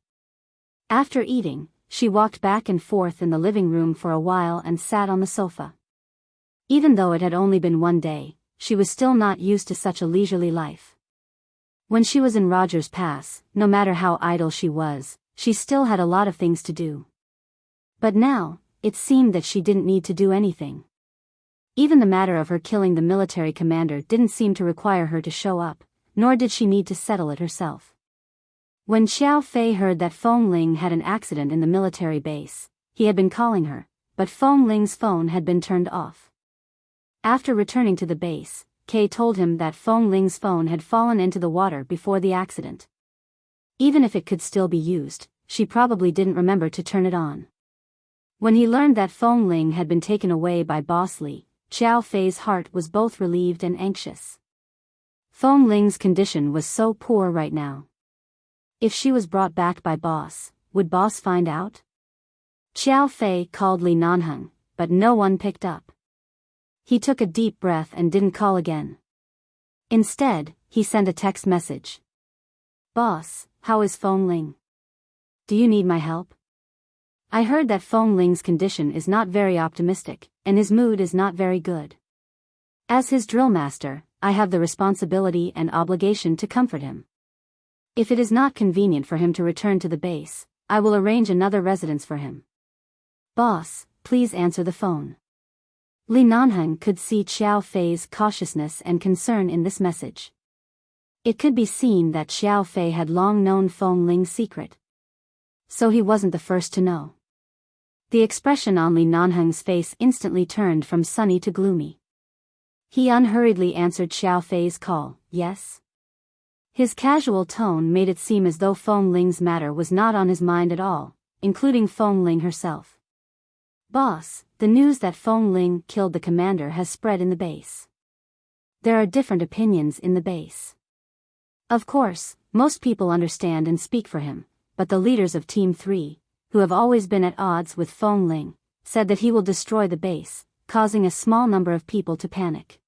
After eating, she walked back and forth in the living room for a while and sat on the sofa. Even though it had only been one day, she was still not used to such a leisurely life. When she was in Rogers Pass, no matter how idle she was, she still had a lot of things to do. But now, it seemed that she didn't need to do anything. Even the matter of her killing the military commander didn't seem to require her to show up, nor did she need to settle it herself. When Xiao Fei heard that Fong Ling had an accident in the military base, he had been calling her, but Fong Ling's phone had been turned off. After returning to the base, Kay told him that Fong Ling's phone had fallen into the water before the accident. Even if it could still be used, she probably didn't remember to turn it on. When he learned that Fong Ling had been taken away by Boss Lee, Xiao Fei's heart was both relieved and anxious. Fong Ling's condition was so poor right now. If she was brought back by Boss, would Boss find out? Xiao Fei called Li Nanheng, but no one picked up. He took a deep breath and didn't call again. Instead, he sent a text message. "Boss, how is Fong Ling? Do you need my help? I heard that Fong Ling's condition is not very optimistic, and his mood is not very good. As his drill master, I have the responsibility and obligation to comfort him. If it is not convenient for him to return to the base, I will arrange another residence for him. Boss, please answer the phone." Li Nanheng could see Xiao Fei's cautiousness and concern in this message. It could be seen that Xiao Fei had long known Fong Ling's secret. So he wasn't the first to know. The expression on Li Nanheng's face instantly turned from sunny to gloomy. He unhurriedly answered Xiao Fei's call, "Yes?" His casual tone made it seem as though Fong Ling's matter was not on his mind at all, including Fong Ling herself. "Boss, the news that Fong Ling killed the commander has spread in the base. There are different opinions in the base. Of course, most people understand and speak for him, but the leaders of Team 3, who have always been at odds with Fong Ling, said that he will destroy the base, causing a small number of people to panic.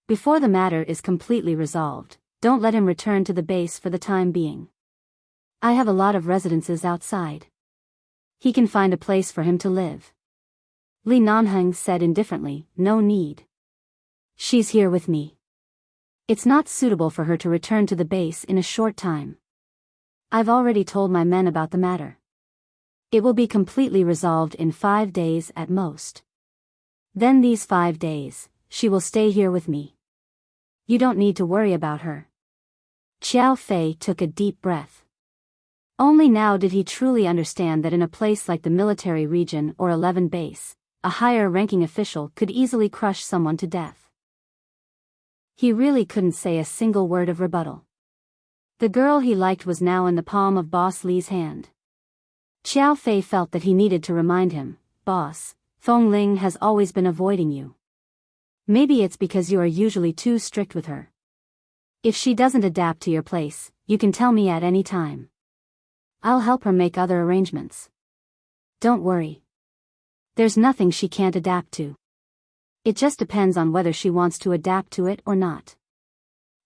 Before the matter is completely resolved, don't let him return to the base for the time being. I have a lot of residences outside. He can find a place for him to live." Li Nanheng said indifferently, "No need. She's here with me. It's not suitable for her to return to the base in a short time. I've already told my men about the matter. It will be completely resolved in 5 days at most. Then these 5 days, she will stay here with me. You don't need to worry about her. Xiao Fei took a deep breath. Only now did he truly understand that in a place like the military region or 11 base, a higher-ranking official could easily crush someone to death. He really couldn't say a single word of rebuttal. The girl he liked was now in the palm of Boss Li's hand. Xiao Fei felt that he needed to remind him, "Boss, Feng Ling has always been avoiding you. Maybe it's because you are usually too strict with her. If she doesn't adapt to your place, you can tell me at any time. I'll help her make other arrangements. Don't worry. There's nothing she can't adapt to. It just depends on whether she wants to adapt to it or not."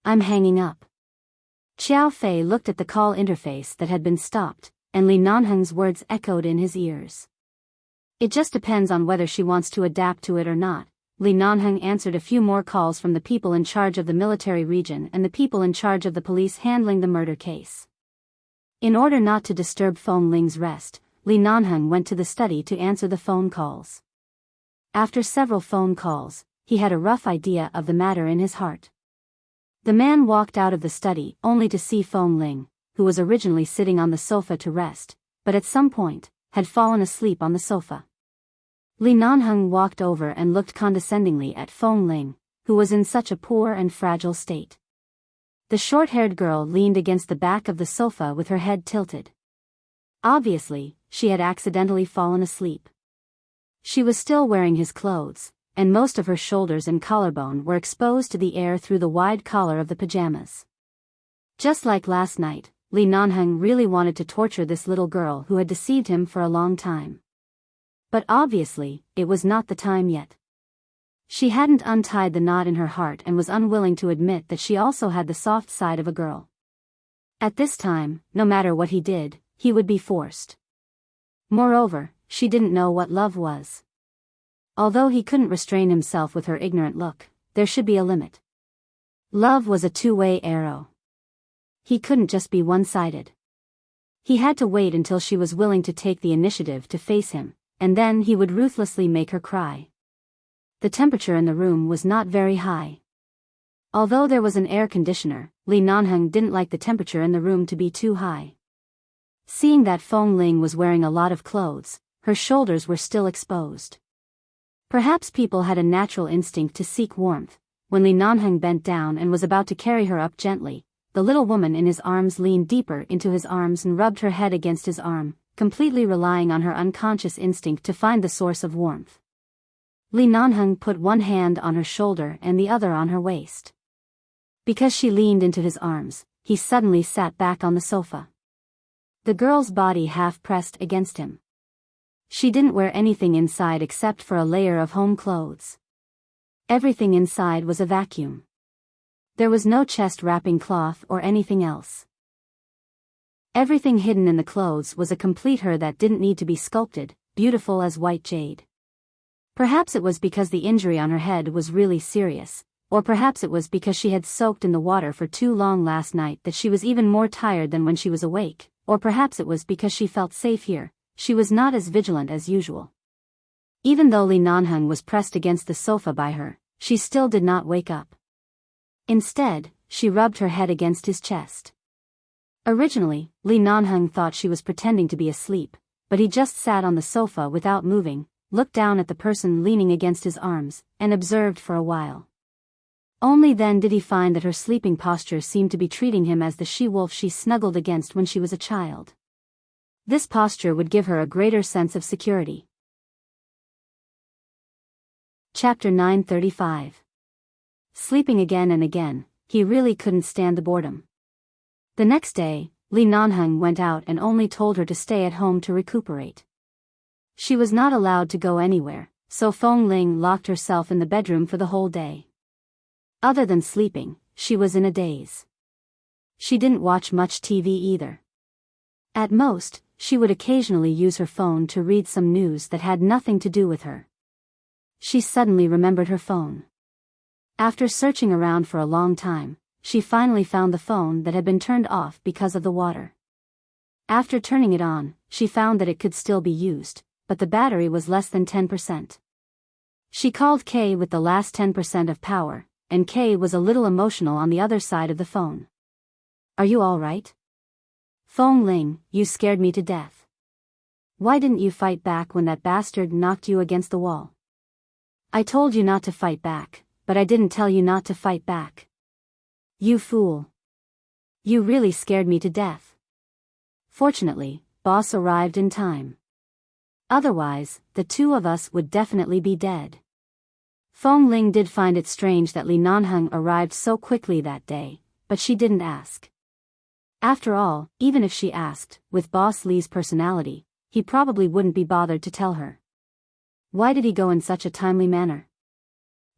I'm hanging up. Xiao Fei looked at the call interface that had been stopped, and Li Nanheng's words echoed in his ears. It just depends on whether she wants to adapt to it or not. Li Nanheng answered a few more calls from the people in charge of the military region and the people in charge of the police handling the murder case. In order not to disturb Feng Ling's rest, Li Nanheng went to the study to answer the phone calls. After several phone calls, he had a rough idea of the matter in his heart. The man walked out of the study only to see Feng Ling, who was originally sitting on the sofa to rest, but at some point, had fallen asleep on the sofa. Li Nanheng walked over and looked condescendingly at Feng Ling, who was in such a poor and fragile state. The short-haired girl leaned against the back of the sofa with her head tilted. Obviously, she had accidentally fallen asleep. She was still wearing his clothes, and most of her shoulders and collarbone were exposed to the air through the wide collar of the pajamas. Just like last night, Li Nanheng really wanted to torture this little girl who had deceived him for a long time. But obviously, it was not the time yet. She hadn't untied the knot in her heart and was unwilling to admit that she also had the soft side of a girl. At this time, no matter what he did, he would be forced. Moreover, she didn't know what love was. Although he couldn't restrain himself with her ignorant look, there should be a limit. Love was a two-way arrow. He couldn't just be one-sided. He had to wait until she was willing to take the initiative to face him, and then he would ruthlessly make her cry. The temperature in the room was not very high. Although there was an air conditioner, Li Nanheng didn't like the temperature in the room to be too high. Seeing that Feng Ling was wearing a lot of clothes, her shoulders were still exposed. Perhaps people had a natural instinct to seek warmth. When Li Nanheng bent down and was about to carry her up gently, the little woman in his arms leaned deeper into his arms and rubbed her head against his arm, completely relying on her unconscious instinct to find the source of warmth. Li Nanheng put one hand on her shoulder and the other on her waist. Because she leaned into his arms, he suddenly sat back on the sofa. The girl's body half pressed against him. She didn't wear anything inside except for a layer of home clothes. Everything inside was a vacuum. There was no chest wrapping cloth or anything else. Everything hidden in the clothes was a complete her that didn't need to be sculpted, beautiful as white jade. Perhaps it was because the injury on her head was really serious, or perhaps it was because she had soaked in the water for too long last night that she was even more tired than when she was awake, or perhaps it was because she felt safe here. She was not as vigilant as usual. Even though Li Nanheng was pressed against the sofa by her, she still did not wake up. Instead, she rubbed her head against his chest. Originally, Li Nanheng thought she was pretending to be asleep, but he just sat on the sofa without moving, looked down at the person leaning against his arms, and observed for a while. Only then did he find that her sleeping posture seemed to be treating him as the she-wolf she snuggled against when she was a child. This posture would give her a greater sense of security. Chapter 935. Sleeping again and again, he really couldn't stand the boredom. The next day, Li Nanheng went out and only told her to stay at home to recuperate. She was not allowed to go anywhere, so Feng Ling locked herself in the bedroom for the whole day. Other than sleeping, she was in a daze. She didn't watch much TV either. At most, she would occasionally use her phone to read some news that had nothing to do with her. She suddenly remembered her phone. After searching around for a long time, she finally found the phone that had been turned off because of the water. After turning it on, she found that it could still be used, but the battery was less than 10%. She called Kay with the last 10% of power, and Kay was a little emotional on the other side of the phone. "Are you all right?" "Fong Ling, you scared me to death. Why didn't you fight back when that bastard knocked you against the wall?" "I told you not to fight back, but I didn't tell you not to fight back." "You fool. You really scared me to death." Fortunately, boss arrived in time. Otherwise, the two of us would definitely be dead. Fong Ling did find it strange that Li Nanheng arrived so quickly that day, but she didn't ask. After all, even if she asked, with Boss Li's personality, he probably wouldn't be bothered to tell her. Why did he go in such a timely manner?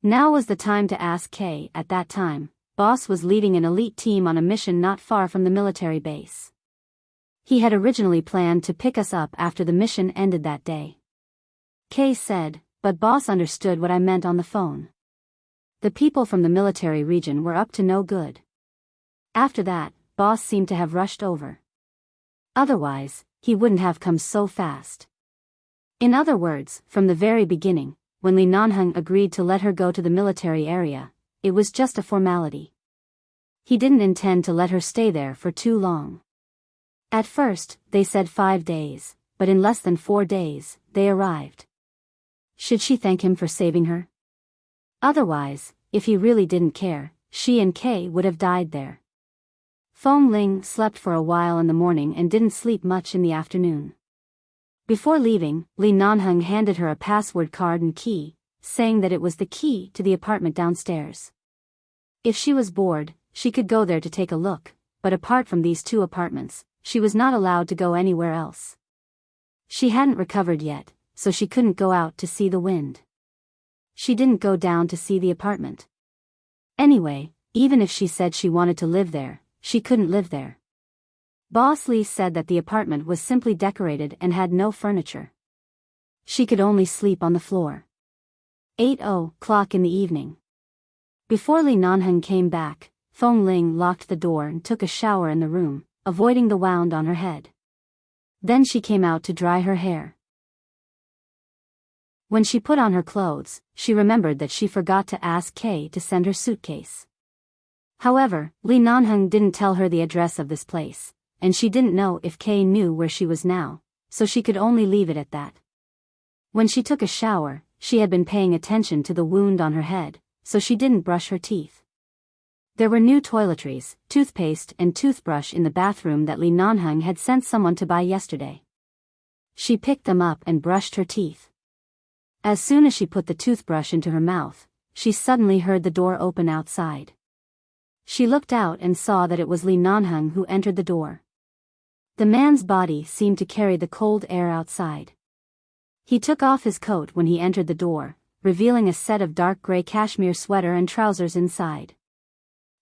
Now was the time to ask Kay. At that time, Boss was leading an elite team on a mission not far from the military base. He had originally planned to pick us up after the mission ended that day. Kay said, but Boss understood what I meant on the phone. The people from the military region were up to no good. After that, Boss seemed to have rushed over. Otherwise, he wouldn't have come so fast. In other words, from the very beginning, when Li Nanheng agreed to let her go to the military area, it was just a formality. He didn't intend to let her stay there for too long. At first, they said 5 days, but in less than 4 days, they arrived. Should she thank him for saving her? Otherwise, if he really didn't care, she and Kay would have died there. Fong Ling slept for a while in the morning and didn't sleep much in the afternoon. Before leaving, Li Nanheng handed her a password card and key, saying that it was the key to the apartment downstairs. If she was bored, she could go there to take a look, but apart from these 2 apartments, she was not allowed to go anywhere else. She hadn't recovered yet, so she couldn't go out to see the wind. She didn't go down to see the apartment. Anyway, even if she said she wanted to live there, she couldn't live there. Boss Li said that the apartment was simply decorated and had no furniture. She could only sleep on the floor. 8:00 in the evening. Before Li Nanheng came back, Fong Ling locked the door and took a shower in the room, avoiding the wound on her head. Then she came out to dry her hair. When she put on her clothes, she remembered that she forgot to ask Kay to send her suitcase. However, Li Nanheng didn't tell her the address of this place, and she didn't know if Kay knew where she was now, so she could only leave it at that. When she took a shower, she had been paying attention to the wound on her head, so she didn't brush her teeth. There were new toiletries, toothpaste and toothbrush in the bathroom that Li Nanheng had sent someone to buy yesterday. She picked them up and brushed her teeth. As soon as she put the toothbrush into her mouth, she suddenly heard the door open outside. She looked out and saw that it was Li Nanheng who entered the door. The man's body seemed to carry the cold air outside. He took off his coat when he entered the door, revealing a set of dark gray cashmere sweater and trousers inside.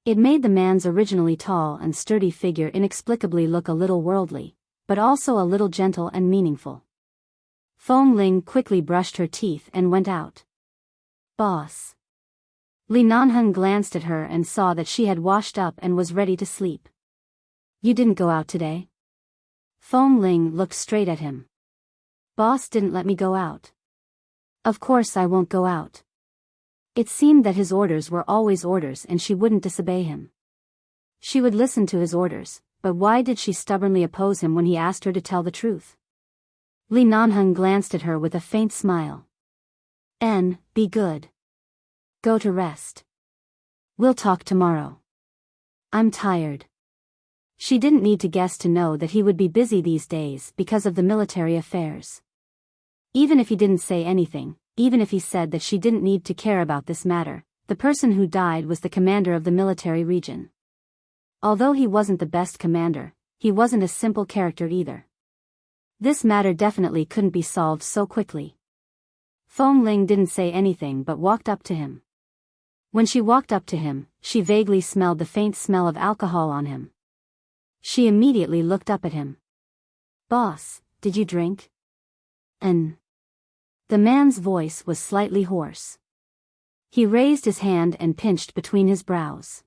It made the man's originally tall and sturdy figure inexplicably look a little worldly, but also a little gentle and meaningful. Fong Ling quickly brushed her teeth and went out. "Boss." Li Nanheng glanced at her and saw that she had washed up and was ready to sleep. "You didn't go out today?" Fong Ling looked straight at him. "Boss didn't let me go out." "Of course I won't go out." It seemed that his orders were always orders and she wouldn't disobey him. She would listen to his orders, but why did she stubbornly oppose him when he asked her to tell the truth? Li Nanheng glanced at her with a faint smile. Be good. Go to rest. We'll talk tomorrow. I'm tired." She didn't need to guess to know that he would be busy these days because of the military affairs. Even if he didn't say anything, even if he said that she didn't need to care about this matter, the person who died was the commander of the military region. Although he wasn't the best commander, he wasn't a simple character either. This matter definitely couldn't be solved so quickly. Fong Ling didn't say anything but walked up to him. When she walked up to him, she vaguely smelled the faint smell of alcohol on him. She immediately looked up at him. "Boss, did you drink?" The man's voice was slightly hoarse. He raised his hand and pinched between his brows.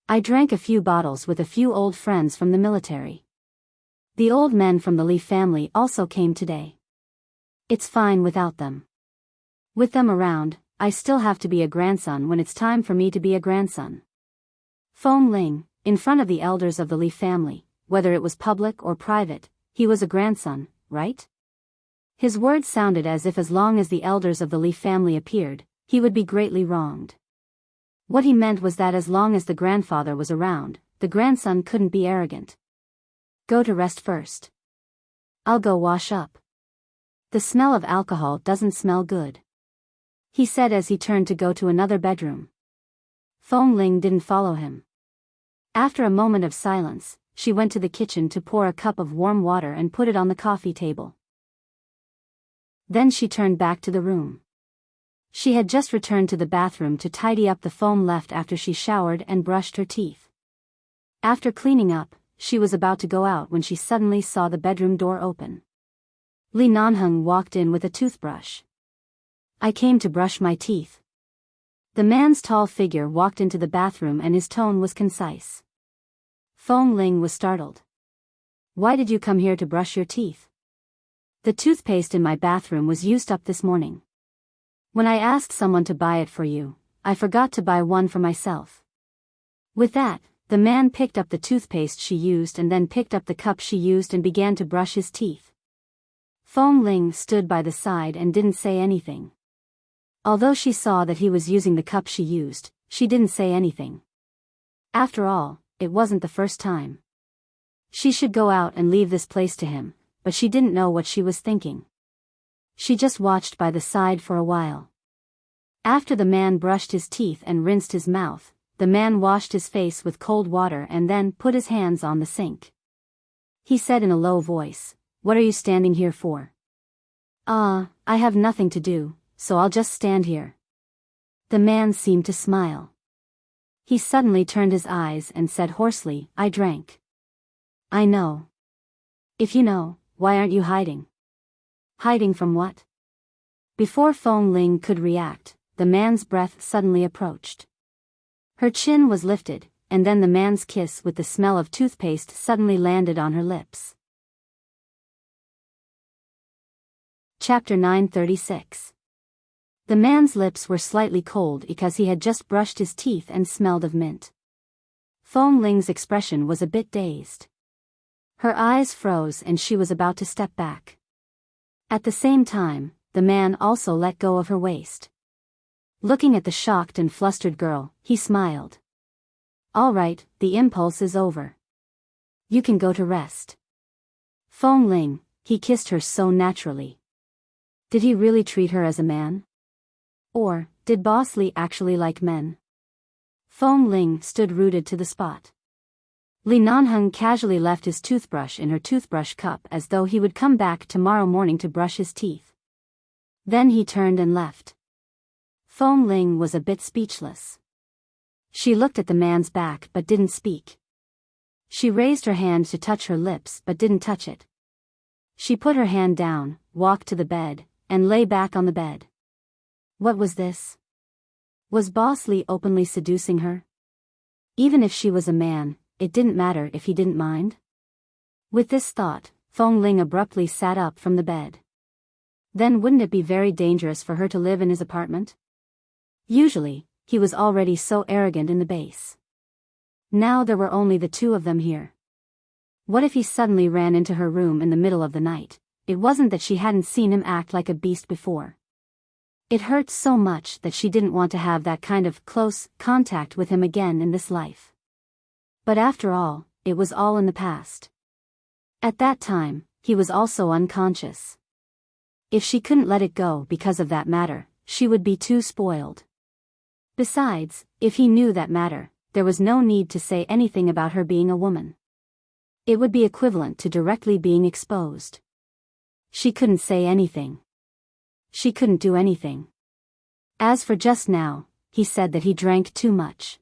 "I drank a few bottles with a few old friends from the military." The old men from the Lee family also came today. It's fine without them. With them around, I still have to be a grandson when it's time for me to be a grandson. Fong Ling, in front of the elders of the Lee family, whether it was public or private, he was a grandson, right? His words sounded as if as long as the elders of the Lee family appeared, he would be greatly wronged. What he meant was that as long as the grandfather was around, the grandson couldn't be arrogant. Go to rest first. I'll go wash up. The smell of alcohol doesn't smell good, he said as he turned to go to another bedroom. Fong Ling didn't follow him. After a moment of silence, she went to the kitchen to pour a cup of warm water and put it on the coffee table. Then she turned back to the room. She had just returned to the bathroom to tidy up the foam left after she showered and brushed her teeth. After cleaning up, she was about to go out when she suddenly saw the bedroom door open. Lee Nanheng walked in with a toothbrush. I came to brush my teeth. The man's tall figure walked into the bathroom and his tone was concise. Fong Ling was startled. Why did you come here to brush your teeth? The toothpaste in my bathroom was used up this morning. When I asked someone to buy it for you, I forgot to buy one for myself. With that, the man picked up the toothpaste she used and then picked up the cup she used and began to brush his teeth. Fong Ling stood by the side and didn't say anything. Although she saw that he was using the cup she used, she didn't say anything. After all, it wasn't the first time. She should go out and leave this place to him, but she didn't know what she was thinking. She just watched by the side for a while. After the man brushed his teeth and rinsed his mouth, the man washed his face with cold water and then put his hands on the sink. He said in a low voice, "What are you standing here for?" I have nothing to do, so I'll just stand here." The man seemed to smile. He suddenly turned his eyes and said hoarsely, "I drank." "I know. If you know, why aren't you hiding?" "Hiding from what?" Before Fong Ling could react, the man's breath suddenly approached. Her chin was lifted, and then the man's kiss with the smell of toothpaste suddenly landed on her lips. Chapter 936. The man's lips were slightly cold because he had just brushed his teeth and smelled of mint. Fong Ling's expression was a bit dazed. Her eyes froze and she was about to step back. At the same time, the man also let go of her waist. Looking at the shocked and flustered girl, he smiled. "All right, the impulse is over. You can go to rest." Fong Ling, he kissed her so naturally. Did he really treat her as a man? Or, did Boss Lee actually like men? Fong Ling stood rooted to the spot. Lee Nanheng casually left his toothbrush in her toothbrush cup as though he would come back tomorrow morning to brush his teeth. Then he turned and left. Fong Ling was a bit speechless. She looked at the man's back but didn't speak. She raised her hand to touch her lips but didn't touch it. She put her hand down, walked to the bed, and lay back on the bed. What was this? Was Boss Lee openly seducing her? Even if she was a man, it didn't matter if he didn't mind. With this thought, Fong Ling abruptly sat up from the bed. Then wouldn't it be very dangerous for her to live in his apartment? Usually, he was already so arrogant in the base. Now there were only the two of them here. What if he suddenly ran into her room in the middle of the night? It wasn't that she hadn't seen him act like a beast before. It hurt so much that she didn't want to have that kind of close contact with him again in this life. But after all, it was all in the past. At that time, he was also unconscious. If she couldn't let it go because of that matter, she would be too spoiled. Besides, if he knew that matter, there was no need to say anything about her being a woman. It would be equivalent to directly being exposed. She couldn't say anything. She couldn't do anything. As for just now, he said that he drank too much.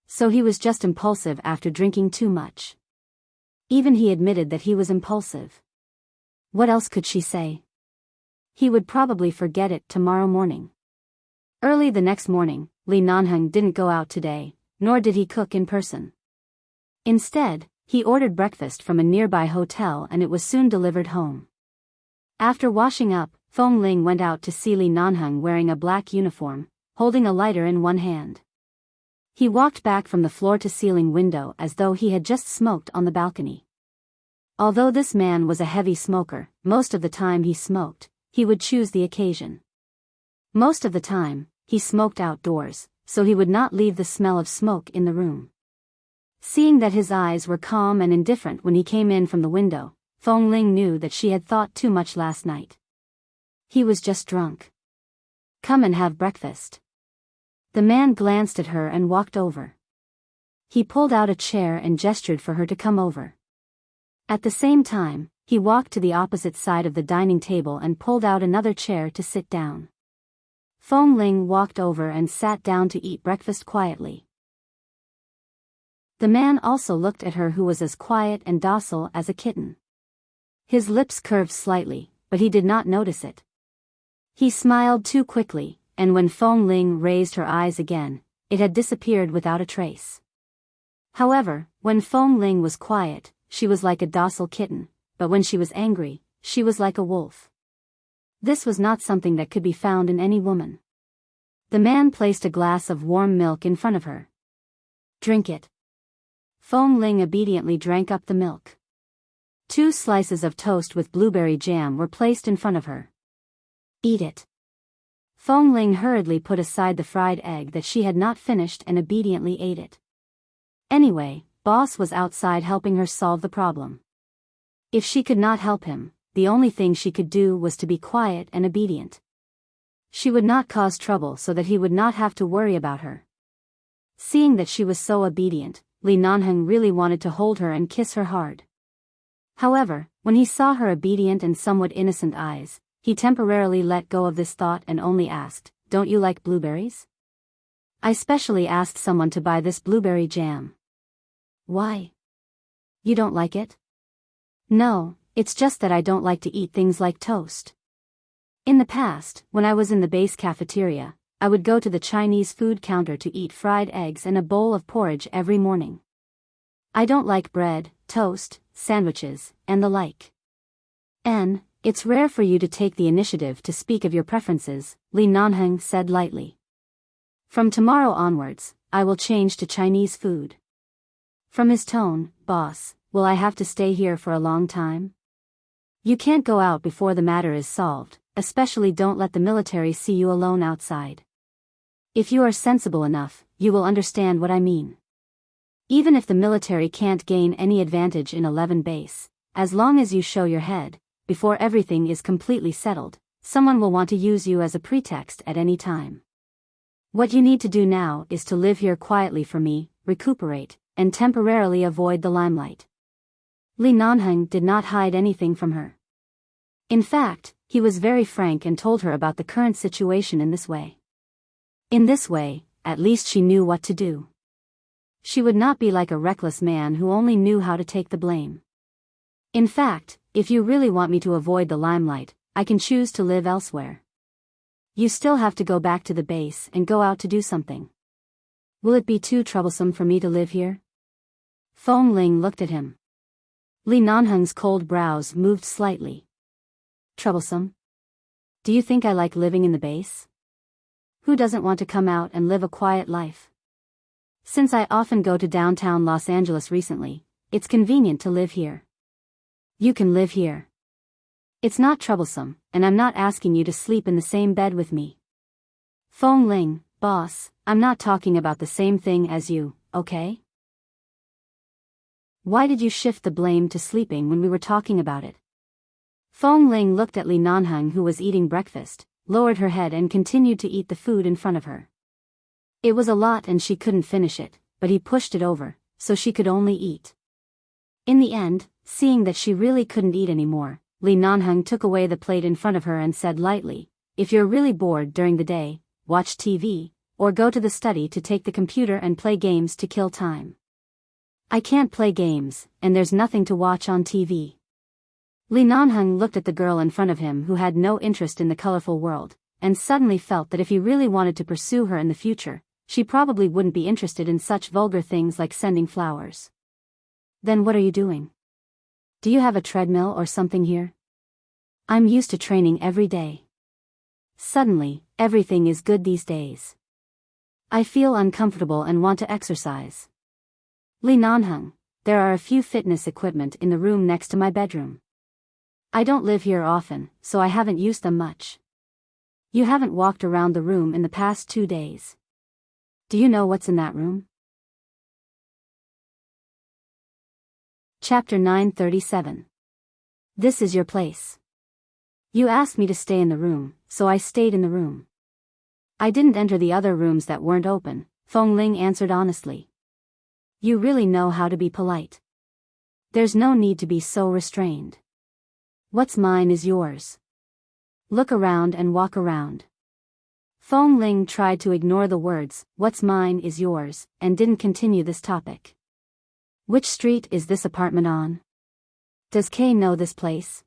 So he was just impulsive after drinking too much. Even he admitted that he was impulsive. What else could she say? He would probably forget it tomorrow morning. Early the next morning, Lee Nanheng didn't go out today, nor did he cook in person. Instead, he ordered breakfast from a nearby hotel and it was soon delivered home. After washing up, Fong Ling went out to see Li Nanheng wearing a black uniform, holding a lighter in one hand. He walked back from the floor-to-ceiling window as though he had just smoked on the balcony. Although this man was a heavy smoker, most of the time he smoked, he would choose the occasion. Most of the time, he smoked outdoors, so he would not leave the smell of smoke in the room. Seeing that his eyes were calm and indifferent when he came in from the window, Fong Ling knew that she had thought too much last night. He was just drunk. Come and have breakfast. The man glanced at her and walked over. He pulled out a chair and gestured for her to come over. At the same time, he walked to the opposite side of the dining table and pulled out another chair to sit down. Fong Ling walked over and sat down to eat breakfast quietly. The man also looked at her, who was as quiet and docile as a kitten. His lips curved slightly, but he did not notice it. He smiled too quickly, and when Fong Ling raised her eyes again, it had disappeared without a trace. However, when Fong Ling was quiet, she was like a docile kitten, but when she was angry, she was like a wolf. This was not something that could be found in any woman. The man placed a glass of warm milk in front of her. Drink it. Fong Ling obediently drank up the milk. 2 slices of toast with blueberry jam were placed in front of her. Eat it. Fong Ling hurriedly put aside the fried egg that she had not finished and obediently ate it. Anyway, Boss was outside helping her solve the problem. If she could not help him, the only thing she could do was to be quiet and obedient. She would not cause trouble so that he would not have to worry about her. Seeing that she was so obedient, Li Nanheng really wanted to hold her and kiss her hard. However, when he saw her obedient and somewhat innocent eyes, he temporarily let go of this thought and only asked, "Don't you like blueberries? I specially asked someone to buy this blueberry jam." Why? You don't like it? No, it's just that I don't like to eat things like toast. In the past, when I was in the base cafeteria, I would go to the Chinese food counter to eat fried eggs and a bowl of porridge every morning. I don't like bread, toast, sandwiches, and the like. It's rare for you to take the initiative to speak of your preferences, Li Nanheng said lightly. From tomorrow onwards, I will change to Chinese food. From his tone, "Boss, will I have to stay here for a long time? You can't go out before the matter is solved, especially don't let the military see you alone outside. If you are sensible enough, you will understand what I mean. Even if the military can't gain any advantage in 11 base, as long as you show your head, before everything is completely settled, someone will want to use you as a pretext at any time. What you need to do now is to live here quietly for me, recuperate, and temporarily avoid the limelight." Li Nanheng did not hide anything from her. In fact, he was very frank and told her about the current situation in this way. In this way, at least she knew what to do. She would not be like a reckless man who only knew how to take the blame. In fact, if you really want me to avoid the limelight, I can choose to live elsewhere. You still have to go back to the base and go out to do something. Will it be too troublesome for me to live here? Fong Ling looked at him. Li Nanheng's cold brows moved slightly. Troublesome? Do you think I like living in the base? Who doesn't want to come out and live a quiet life? Since I often go to downtown Los Angeles recently, it's convenient to live here. You can live here. It's not troublesome, and I'm not asking you to sleep in the same bed with me. Fong Ling, boss, I'm not talking about the same thing as you, okay? Why did you shift the blame to sleeping when we were talking about it? Fong Ling looked at Li Nanheng, who was eating breakfast, lowered her head and continued to eat the food in front of her. It was a lot and she couldn't finish it, but he pushed it over, so she could only eat. In the end, seeing that she really couldn't eat anymore, Li Nanheng took away the plate in front of her and said lightly, "If you're really bored during the day, watch TV, or go to the study to take the computer and play games to kill time." "I can't play games, and there's nothing to watch on TV." Li Nanheng looked at the girl in front of him who had no interest in the colorful world, and suddenly felt that if he really wanted to pursue her in the future, she probably wouldn't be interested in such vulgar things like sending flowers. Then what are you doing? Do you have a treadmill or something here? I'm used to training every day. Suddenly, everything is good these days. I feel uncomfortable and want to exercise. Li Nanheng, there are a few fitness equipment in the room next to my bedroom. I don't live here often, so I haven't used them much. You haven't walked around the room in the past 2 days. Do you know what's in that room? Chapter 937. This is your place. You asked me to stay in the room, so I stayed in the room. I didn't enter the other rooms that weren't open, Fengling answered honestly. You really know how to be polite. There's no need to be so restrained. What's mine is yours. Look around and walk around. Fengling tried to ignore the words, what's mine is yours, and didn't continue this topic. Which street is this apartment on? Does Kay know this place?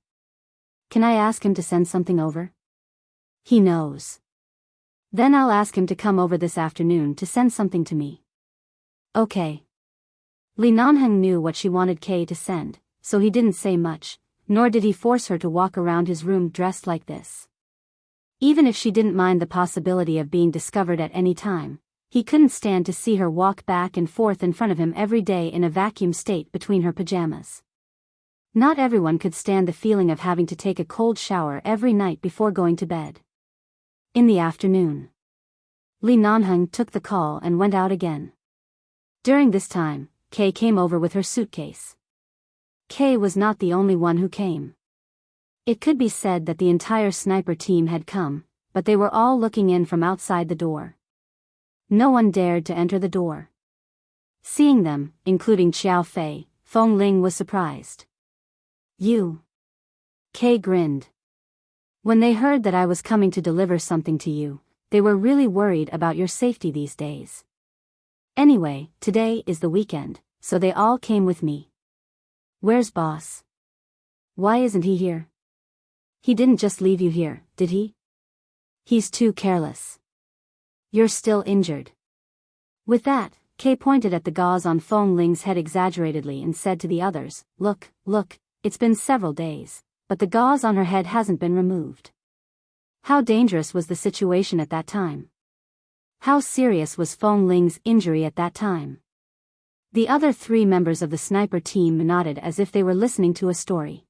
Can I ask him to send something over? He knows. Then I'll ask him to come over this afternoon to send something to me. Okay. Li Nanheng knew what she wanted Kay to send, so he didn't say much, nor did he force her to walk around his room dressed like this. Even if she didn't mind the possibility of being discovered at any time, he couldn't stand to see her walk back and forth in front of him every day in a vacuum state between her pajamas. Not everyone could stand the feeling of having to take a cold shower every night before going to bed. In the afternoon, Li Nanheng took the call and went out again. During this time, Kay came over with her suitcase. Kay was not the only one who came. It could be said that the entire sniper team had come, but they were all looking in from outside the door. No one dared to enter the door. Seeing them, including Xiao Fei, Fengling was surprised. You? Kay grinned. When they heard that I was coming to deliver something to you, they were really worried about your safety these days. Anyway, today is the weekend, so they all came with me. Where's boss? Why isn't he here? He didn't just leave you here, did he? He's too careless. You're still injured. With that, Kay pointed at the gauze on Fengling's head exaggeratedly and said to the others, Look, it's been several days, but the gauze on her head hasn't been removed. How dangerous was the situation at that time? How serious was Fengling's injury at that time? The other 3 members of the sniper team nodded as if they were listening to a story.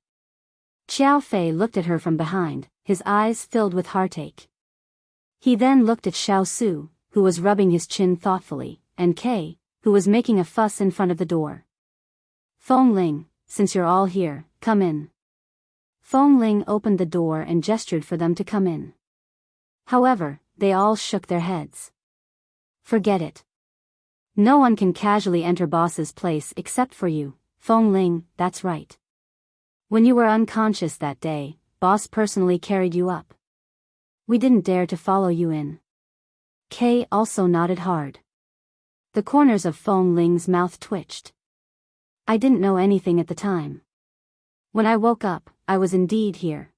Xiao Fei looked at her from behind, his eyes filled with heartache. He then looked at Xiao Su, who was rubbing his chin thoughtfully, and Kay, who was making a fuss in front of the door. Fengling, since you're all here, come in. Fengling opened the door and gestured for them to come in. However, they all shook their heads. Forget it. No one can casually enter boss's place except for you, Fengling, that's right. When you were unconscious that day, boss personally carried you up. We didn't dare to follow you in. Kay also nodded hard. The corners of Fengling's mouth twitched. I didn't know anything at the time. When I woke up, I was indeed here.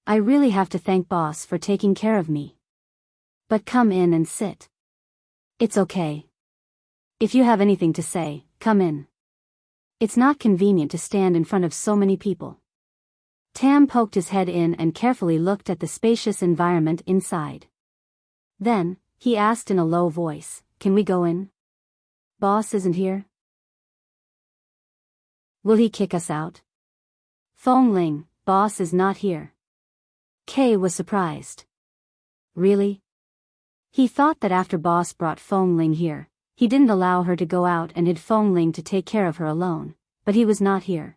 I really have to thank boss for taking care of me. But come in and sit. It's okay. If you have anything to say, come in. It's not convenient to stand in front of so many people. Tam poked his head in and carefully looked at the spacious environment inside. Then, he asked in a low voice, Can we go in? Boss isn't here? Will he kick us out? Fengling, boss is not here. Kay was surprised. Really? He thought that after boss brought Fengling here, he didn't allow her to go out and had Fengling to take care of her alone, but he was not here.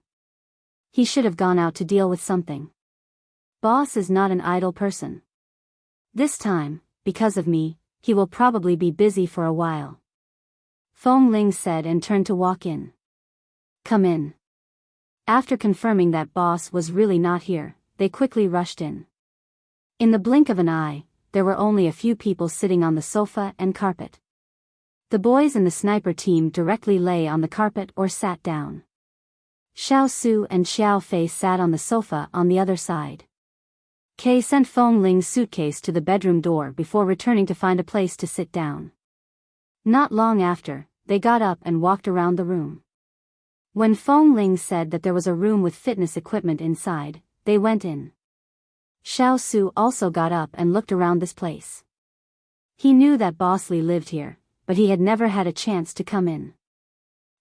He should have gone out to deal with something. Boss is not an idle person. This time, because of me, he will probably be busy for a while. Fengling said and turned to walk in. Come in. After confirming that boss was really not here, they quickly rushed in. In the blink of an eye, there were only a few people sitting on the sofa and carpet. The boys in the sniper team directly lay on the carpet or sat down. Xiao Su and Xiao Fei sat on the sofa on the other side. Kay sent Fengling's suitcase to the bedroom door before returning to find a place to sit down. Not long after, they got up and walked around the room. When Feng Ling said that there was a room with fitness equipment inside, they went in. Xiao Su also got up and looked around this place. He knew that Boss Li lived here, but he had never had a chance to come in.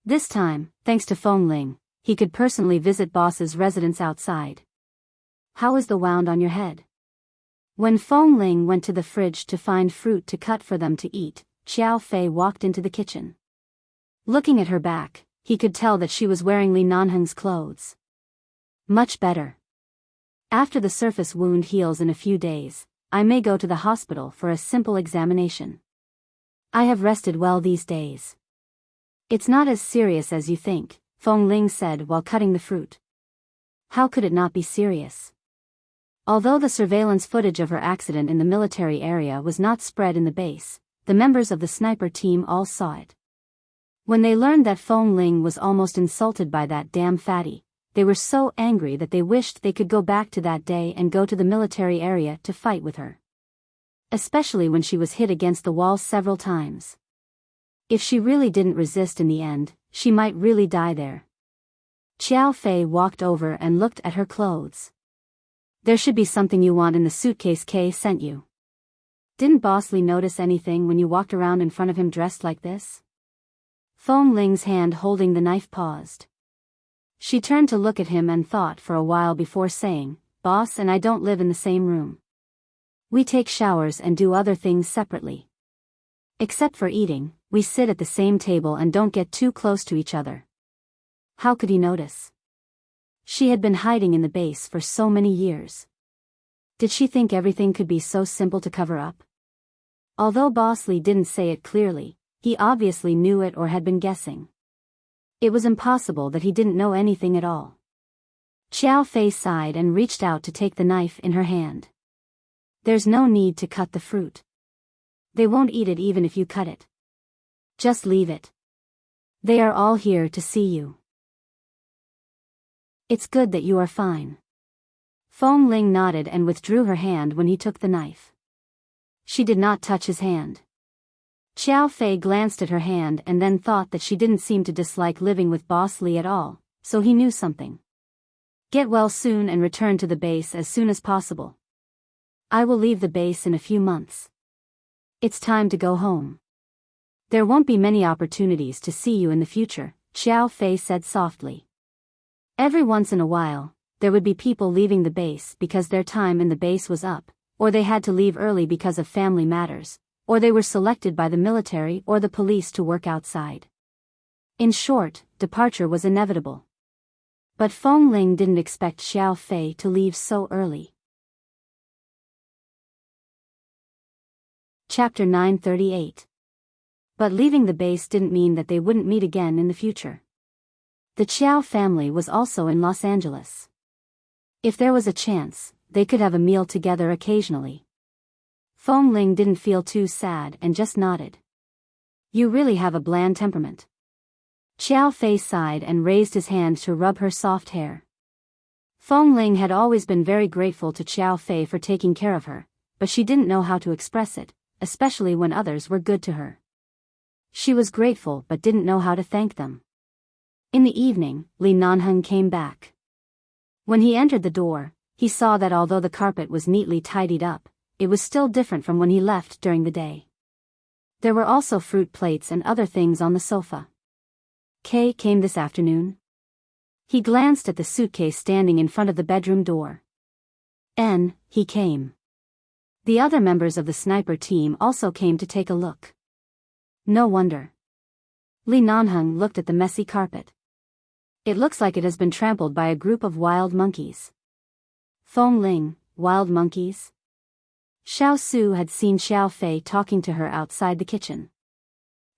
This time, thanks to Feng Ling, he could personally visit Boss's residence outside. How is the wound on your head? When Feng Ling went to the fridge to find fruit to cut for them to eat, Xiao Fei walked into the kitchen. Looking at her back, he could tell that she was wearing Li Nanheng's clothes. Much better. After the surface wound heals in a few days, I may go to the hospital for a simple examination. I have rested well these days. It's not as serious as you think, Feng Ling said while cutting the fruit. How could it not be serious? Although the surveillance footage of her accident in the military area was not spread in the base, the members of the sniper team all saw it. When they learned that Feng Ling was almost insulted by that damn fatty, they were so angry that they wished they could go back to that day and go to the military area to fight with her. Especially when she was hit against the wall several times. If she really didn't resist in the end, she might really die there. Xiao Fei walked over and looked at her clothes. There should be something you want in the suitcase Kay sent you. Didn't Boss Li notice anything when you walked around in front of him dressed like this? Feng Ling's hand holding the knife paused. She turned to look at him and thought for a while before saying, Boss and I don't live in the same room. We take showers and do other things separately. Except for eating, we sit at the same table and don't get too close to each other. How could he notice? She had been hiding in the base for so many years. Did she think everything could be so simple to cover up? Although Boss Li didn't say it clearly, he obviously knew it or had been guessing. It was impossible that he didn't know anything at all. Xiao Fei sighed and reached out to take the knife in her hand. There's no need to cut the fruit. They won't eat it even if you cut it. Just leave it. They are all here to see you. It's good that you are fine. Feng Ling nodded and withdrew her hand when he took the knife. She did not touch his hand. Xiao Fei glanced at her hand and then thought that she didn't seem to dislike living with Boss Li at all, so he knew something. Get well soon and return to the base as soon as possible. I will leave the base in a few months. It's time to go home. There won't be many opportunities to see you in the future, Xiao Fei said softly. Every once in a while, there would be people leaving the base because their time in the base was up, or they had to leave early because of family matters, or they were selected by the military or the police to work outside. In short, departure was inevitable. But Feng Ling didn't expect Xiao Fei to leave so early. Chapter 938. But leaving the base didn't mean that they wouldn't meet again in the future. The Chiao family was also in Los Angeles. If there was a chance, they could have a meal together occasionally. Feng Ling didn't feel too sad and just nodded. You really have a bland temperament. Xiao Fei sighed and raised his hand to rub her soft hair. Feng Ling had always been very grateful to Xiao Fei for taking care of her, but she didn't know how to express it, especially when others were good to her. She was grateful but didn't know how to thank them. In the evening, Li Nanheng came back. When he entered the door, he saw that although the carpet was neatly tidied up, it was still different from when he left during the day. There were also fruit plates and other things on the sofa. Kay came this afternoon. He glanced at the suitcase standing in front of the bedroom door. He came. The other members of the sniper team also came to take a look. No wonder. Li Nanheng looked at the messy carpet. It looks like it has been trampled by a group of wild monkeys. Feng Ling, wild monkeys? Xiao Su had seen Xiao Fei talking to her outside the kitchen.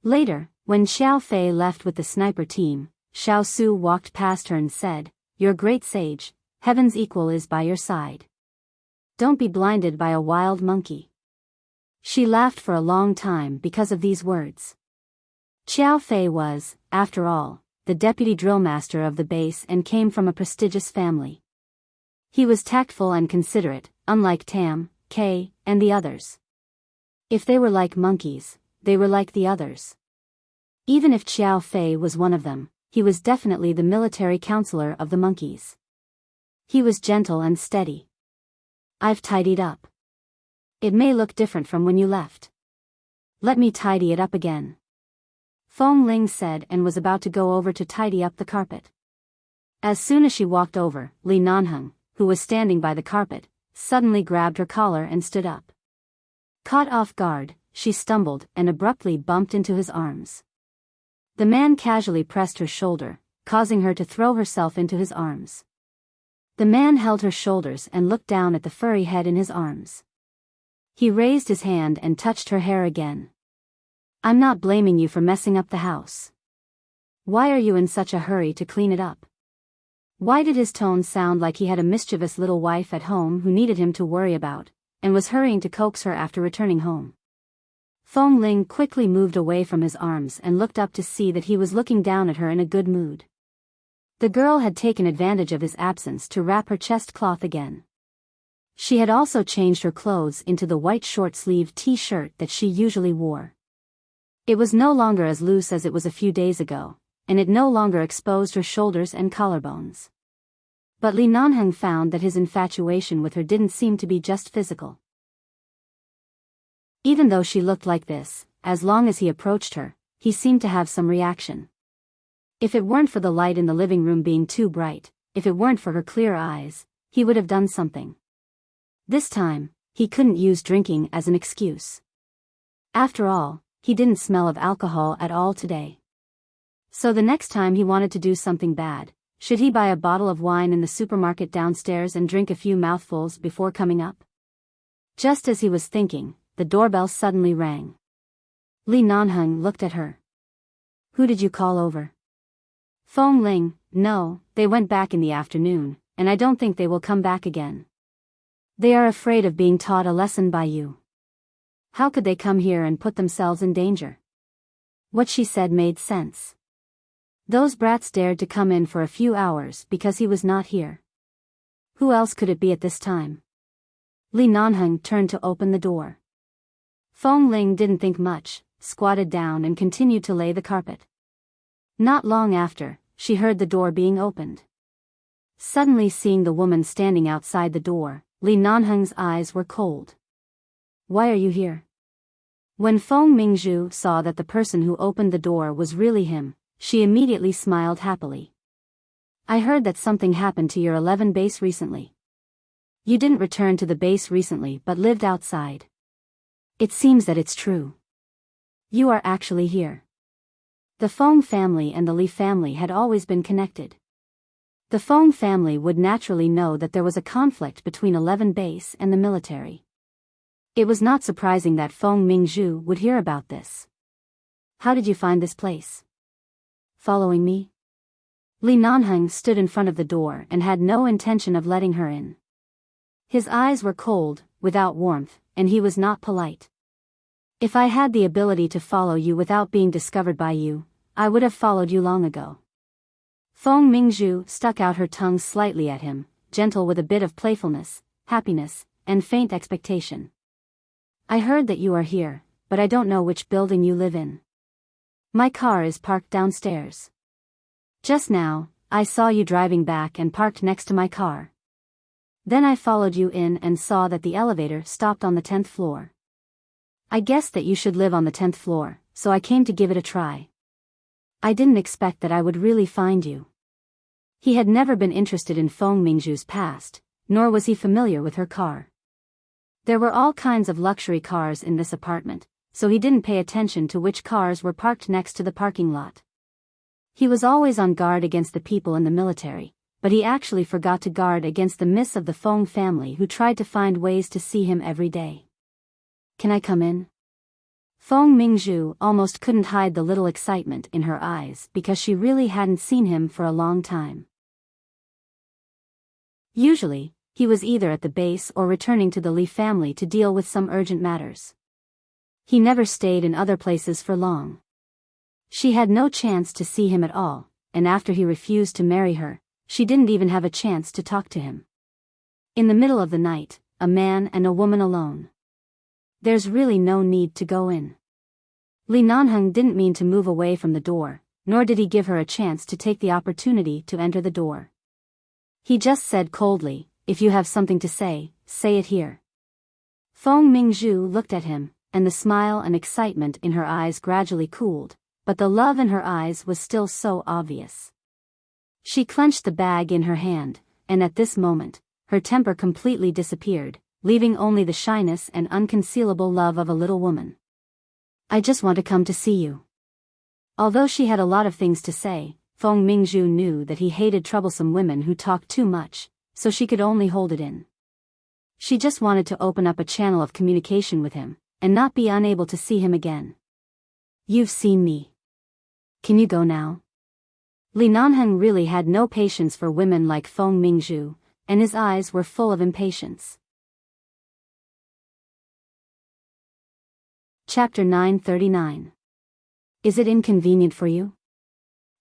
Later, when Xiao Fei left with the sniper team, Xiao Su walked past her and said, "Your great sage, heaven's equal is by your side. Don't be blinded by a wild monkey." She laughed for a long time because of these words. Xiao Fei was, after all, the deputy drill master of the base and came from a prestigious family. He was tactful and considerate, unlike Tam, Kay, and the others. If they were like monkeys, they were like the others. Even if Xiao Fei was one of them, he was definitely the military counselor of the monkeys. He was gentle and steady. "I've tidied up. It may look different from when you left. Let me tidy it up again," Fong Ling said, and was about to go over to tidy up the carpet. As soon as she walked over, Li Nanheng, who was standing by the carpet, suddenly grabbed her collar and stood up. Caught off guard, she stumbled and abruptly bumped into his arms. The man casually pressed her shoulder, causing her to throw herself into his arms. The man held her shoulders and looked down at the furry head in his arms. He raised his hand and touched her hair again. "I'm not blaming you for messing up the house. Why are you in such a hurry to clean it up?" Why did his tone sound like he had a mischievous little wife at home who needed him to worry about, and was hurrying to coax her after returning home? Fong Ling quickly moved away from his arms and looked up to see that he was looking down at her in a good mood. The girl had taken advantage of his absence to wrap her chest cloth again. She had also changed her clothes into the white short-sleeved t-shirt that she usually wore. It was no longer as loose as it was a few days ago, and it no longer exposed her shoulders and collarbones. But Li Nanheng found that his infatuation with her didn't seem to be just physical. Even though she looked like this, as long as he approached her, he seemed to have some reaction. If it weren't for the light in the living room being too bright, if it weren't for her clear eyes, he would have done something. This time, he couldn't use drinking as an excuse. After all, he didn't smell of alcohol at all today. So the next time he wanted to do something bad, should he buy a bottle of wine in the supermarket downstairs and drink a few mouthfuls before coming up? Just as he was thinking, the doorbell suddenly rang. Li Nanheng looked at her. "Who did you call over?" "Fong Ling." "No, they went back in the afternoon, and I don't think they will come back again. They are afraid of being taught a lesson by you. How could they come here and put themselves in danger?" What she said made sense. Those brats dared to come in for a few hours because he was not here. Who else could it be at this time? Li Nanheng turned to open the door. Fong Ling didn't think much, squatted down and continued to lay the carpet. Not long after, she heard the door being opened. Suddenly seeing the woman standing outside the door, Li Nanheng's eyes were cold. "Why are you here?" When Feng Mingzhu saw that the person who opened the door was really him, she immediately smiled happily. "I heard that something happened to your 11 base recently. You didn't return to the base recently but lived outside. It seems that it's true. You are actually here." The Feng family and the Li family had always been connected. The Feng family would naturally know that there was a conflict between 11 base and the military. It was not surprising that Feng Mingzhu would hear about this. "How did you find this place?" "Following me?" Li Nanheng stood in front of the door and had no intention of letting her in. His eyes were cold, without warmth, and he was not polite. "If I had the ability to follow you without being discovered by you, I would have followed you long ago." Feng Mingzhu stuck out her tongue slightly at him, gentle with a bit of playfulness, happiness, and faint expectation. "I heard that you are here, but I don't know which building you live in. My car is parked downstairs. Just now, I saw you driving back and parked next to my car. Then I followed you in and saw that the elevator stopped on the 10th floor. I guessed that you should live on the 10th floor, so I came to give it a try. I didn't expect that I would really find you." He had never been interested in Feng Mingzhu's past, nor was he familiar with her car. There were all kinds of luxury cars in this apartment, so he didn't pay attention to which cars were parked next to the parking lot. He was always on guard against the people in the military, but he actually forgot to guard against the miss of the Feng family who tried to find ways to see him every day. "Can I come in?" Feng Mingzhu almost couldn't hide the little excitement in her eyes because she really hadn't seen him for a long time. Usually, he was either at the base or returning to the Li family to deal with some urgent matters. He never stayed in other places for long. She had no chance to see him at all, and after he refused to marry her, she didn't even have a chance to talk to him. In the middle of the night, a man and a woman alone. There's really no need to go in. Li Nanheng didn't mean to move away from the door, nor did he give her a chance to take the opportunity to enter the door. He just said coldly, "If you have something to say, say it here." Feng Mingzhu looked at him, and the smile and excitement in her eyes gradually cooled, but the love in her eyes was still so obvious. She clenched the bag in her hand, and at this moment, her temper completely disappeared, leaving only the shyness and unconcealable love of a little woman. "I just want to come to see you." Although she had a lot of things to say, Feng Mingzhu knew that he hated troublesome women who talked too much, so she could only hold it in. She just wanted to open up a channel of communication with him, and not be unable to see him again. "You've seen me. Can you go now?" Li Nanheng really had no patience for women like Feng Mingzhu, and his eyes were full of impatience. Chapter 939. Is it inconvenient for you?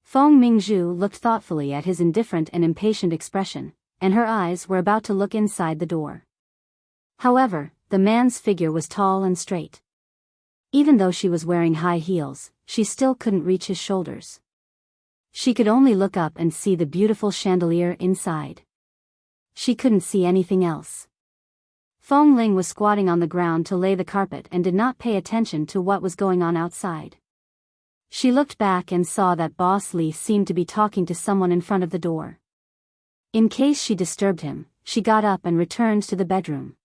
Feng Mingzhu looked thoughtfully at his indifferent and impatient expression, and her eyes were about to look inside the door. However, the man's figure was tall and straight. Even though she was wearing high heels, she still couldn't reach his shoulders. She could only look up and see the beautiful chandelier inside. She couldn't see anything else. Feng Ling was squatting on the ground to lay the carpet and did not pay attention to what was going on outside. She looked back and saw that Boss Li seemed to be talking to someone in front of the door. In case she disturbed him, she got up and returned to the bedroom.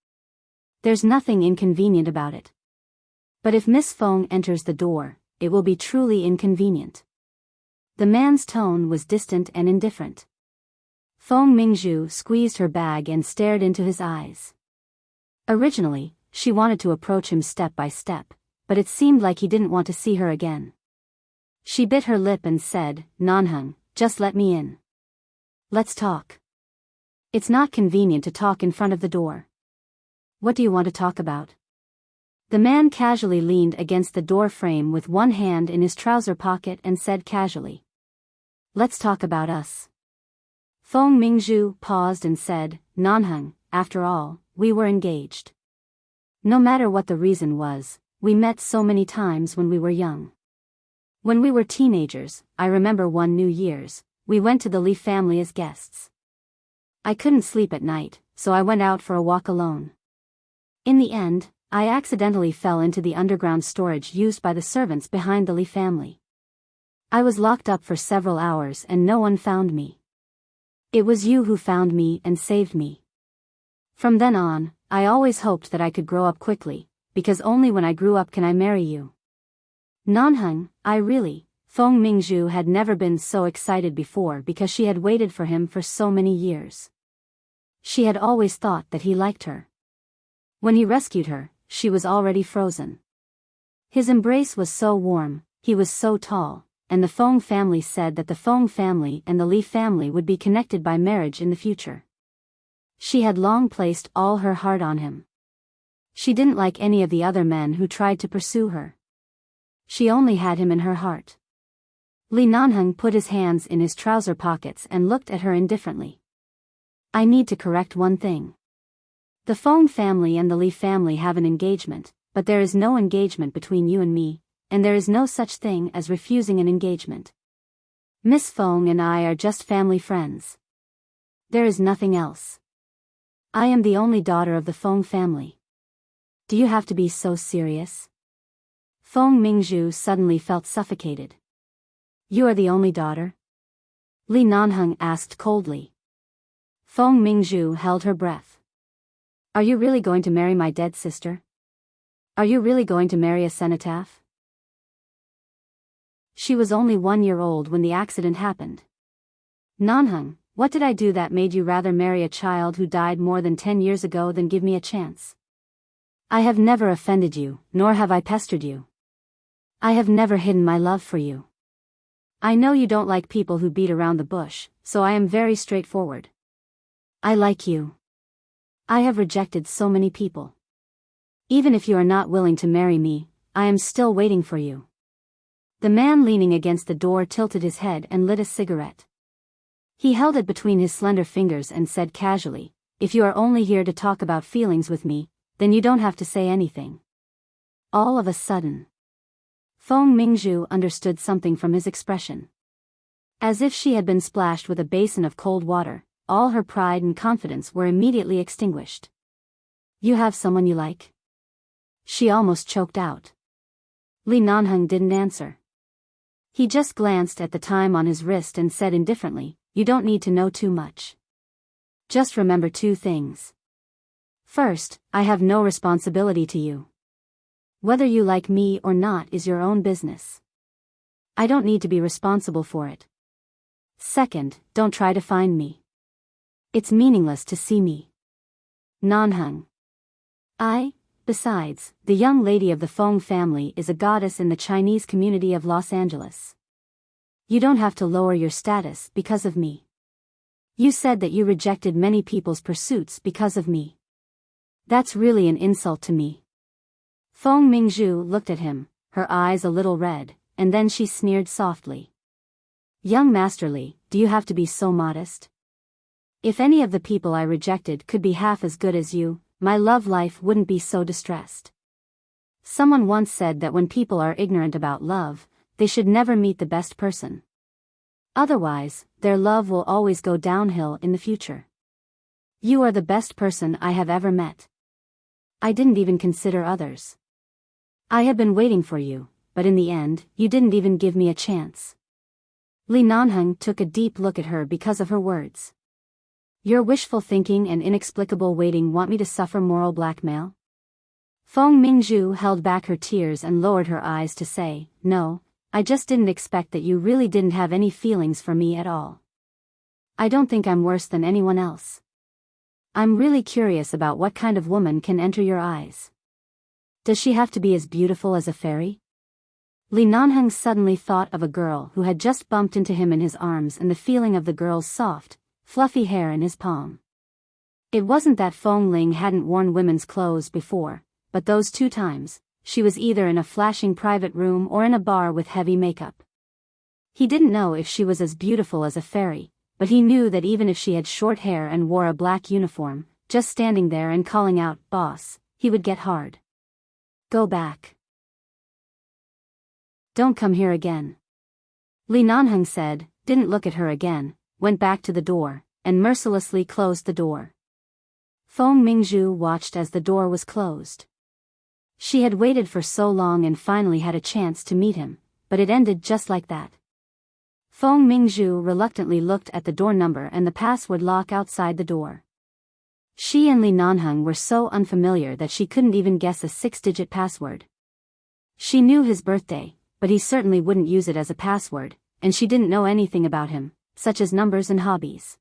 There's nothing inconvenient about it. But if Miss Feng enters the door, it will be truly inconvenient. The man's tone was distant and indifferent. Feng Mingzhu squeezed her bag and stared into his eyes. Originally, she wanted to approach him step by step, but it seemed like he didn't want to see her again. She bit her lip and said, "Nanheng, just let me in. Let's talk." "It's not convenient to talk in front of the door." "What do you want to talk about?" The man casually leaned against the door frame with one hand in his trouser pocket and said casually, "Let's talk about us." Feng Mingzhu paused and said, "Nanheng, after all, we were engaged. No matter what the reason was, we met so many times when we were young. When we were teenagers, I remember one New Year's, we went to the Li family as guests. I couldn't sleep at night, so I went out for a walk alone. In the end, I accidentally fell into the underground storage used by the servants behind the Li family. I was locked up for several hours and no one found me. It was you who found me and saved me. From then on, I always hoped that I could grow up quickly, because only when I grew up can I marry you. Nanheng, Feng Mingzhu had never been so excited before because she had waited for him for so many years. She had always thought that he liked her. When he rescued her, she was already frozen. His embrace was so warm, he was so tall, and the Feng family said that the Feng family and the Li family would be connected by marriage in the future. She had long placed all her heart on him. She didn't like any of the other men who tried to pursue her. She only had him in her heart. Li Nanheng put his hands in his trouser pockets and looked at her indifferently. "I need to correct one thing. The Feng family and the Li family have an engagement, but there is no engagement between you and me, and there is no such thing as refusing an engagement. Miss Feng and I are just family friends. There is nothing else. I am the only daughter of the Feng family. Do you have to be so serious?" Feng Mingzhu suddenly felt suffocated. "You are the only daughter?" Li Nanheng asked coldly. Feng Mingzhu held her breath. "Are you really going to marry my dead sister? Are you really going to marry a cenotaph?" She was only 1 year old when the accident happened. "Nanheng, what did I do that made you rather marry a child who died more than 10 years ago than give me a chance? I have never offended you, nor have I pestered you. I have never hidden my love for you. I know you don't like people who beat around the bush, so I am very straightforward. I like you. I have rejected so many people. Even if you are not willing to marry me, I am still waiting for you." The man leaning against the door tilted his head and lit a cigarette. He held it between his slender fingers and said casually, "If you are only here to talk about feelings with me, then you don't have to say anything." All of a sudden, Feng Mingzhu understood something from his expression. As if she had been splashed with a basin of cold water, all her pride and confidence were immediately extinguished. You have someone you like? She almost choked out. Li Nanheng didn't answer. He just glanced at the time on his wrist and said indifferently, you don't need to know too much. Just remember two things. First, I have no responsibility to you. Whether you like me or not is your own business. I don't need to be responsible for it. Second, don't try to find me. It's meaningless to see me. Nanheng. Besides, the young lady of the Feng family is a goddess in the Chinese community of Los Angeles. You don't have to lower your status because of me. You said that you rejected many people's pursuits because of me. That's really an insult to me. Feng Mingzhu looked at him, her eyes a little red, and then she sneered softly. Young Master Li, do you have to be so modest? If any of the people I rejected could be half as good as you, my love life wouldn't be so distressed. Someone once said that when people are ignorant about love, they should never meet the best person. Otherwise, their love will always go downhill in the future. You are the best person I have ever met. I didn't even consider others. I have been waiting for you, but in the end, you didn't even give me a chance. Li Nanheng took a deep look at her because of her words. Your wishful thinking and inexplicable waiting want me to suffer moral blackmail? Feng Mingzhu held back her tears and lowered her eyes to say, no, I just didn't expect that you really didn't have any feelings for me at all. I don't think I'm worse than anyone else. I'm really curious about what kind of woman can enter your eyes. Does she have to be as beautiful as a fairy? Li Nanheng suddenly thought of a girl who had just bumped into him in his arms and the feeling of the girl's soft, fluffy hair in his palm. It wasn't that Feng Ling hadn't worn women's clothes before, but those 2 times, she was either in a flashing private room or in a bar with heavy makeup. He didn't know if she was as beautiful as a fairy, but he knew that even if she had short hair and wore a black uniform, just standing there and calling out, boss, he would get hard. Go back. Don't come here again. Li Nanheng said, didn't look at her again, went back to the door, and mercilessly closed the door. Feng Mingzhu watched as the door was closed. She had waited for so long and finally had a chance to meet him, but it ended just like that. Feng Mingzhu reluctantly looked at the door number and the password lock outside the door. She and Li Nanheng were so unfamiliar that she couldn't even guess a 6-digit password. She knew his birthday, but he certainly wouldn't use it as a password, and she didn't know anything about him, such as numbers and hobbies.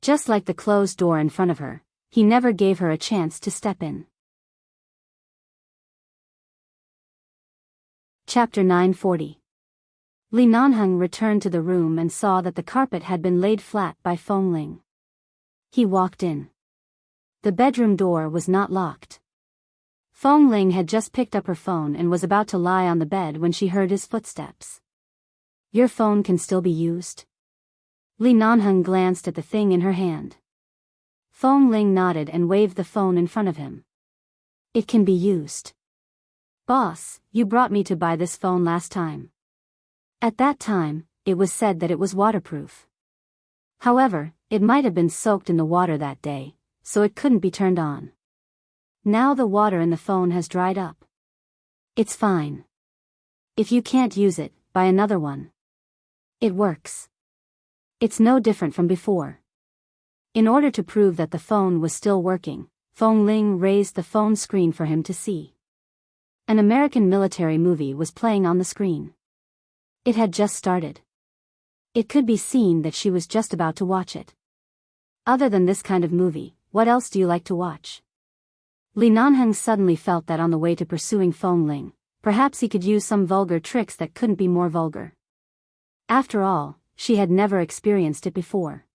Just like the closed door in front of her, he never gave her a chance to step in. Chapter 940. Li Nanheng returned to the room and saw that the carpet had been laid flat by Feng Ling. He walked in. The bedroom door was not locked. Feng Ling had just picked up her phone and was about to lie on the bed when she heard his footsteps. Your phone can still be used? Li Nanheng glanced at the thing in her hand. Feng Ling nodded and waved the phone in front of him. It can be used. Boss, you brought me to buy this phone last time. At that time, it was said that it was waterproof. However, it might have been soaked in the water that day, so it couldn't be turned on. Now the water in the phone has dried up. It's fine. If you can't use it, buy another one. It works. It's no different from before. In order to prove that the phone was still working, Feng Ling raised the phone screen for him to see. An American military movie was playing on the screen. It had just started. It could be seen that she was just about to watch it. Other than this kind of movie, what else do you like to watch? Li Nanheng suddenly felt that on the way to pursuing Feng Ling, perhaps he could use some vulgar tricks that couldn't be more vulgar. After all, she had never experienced it before.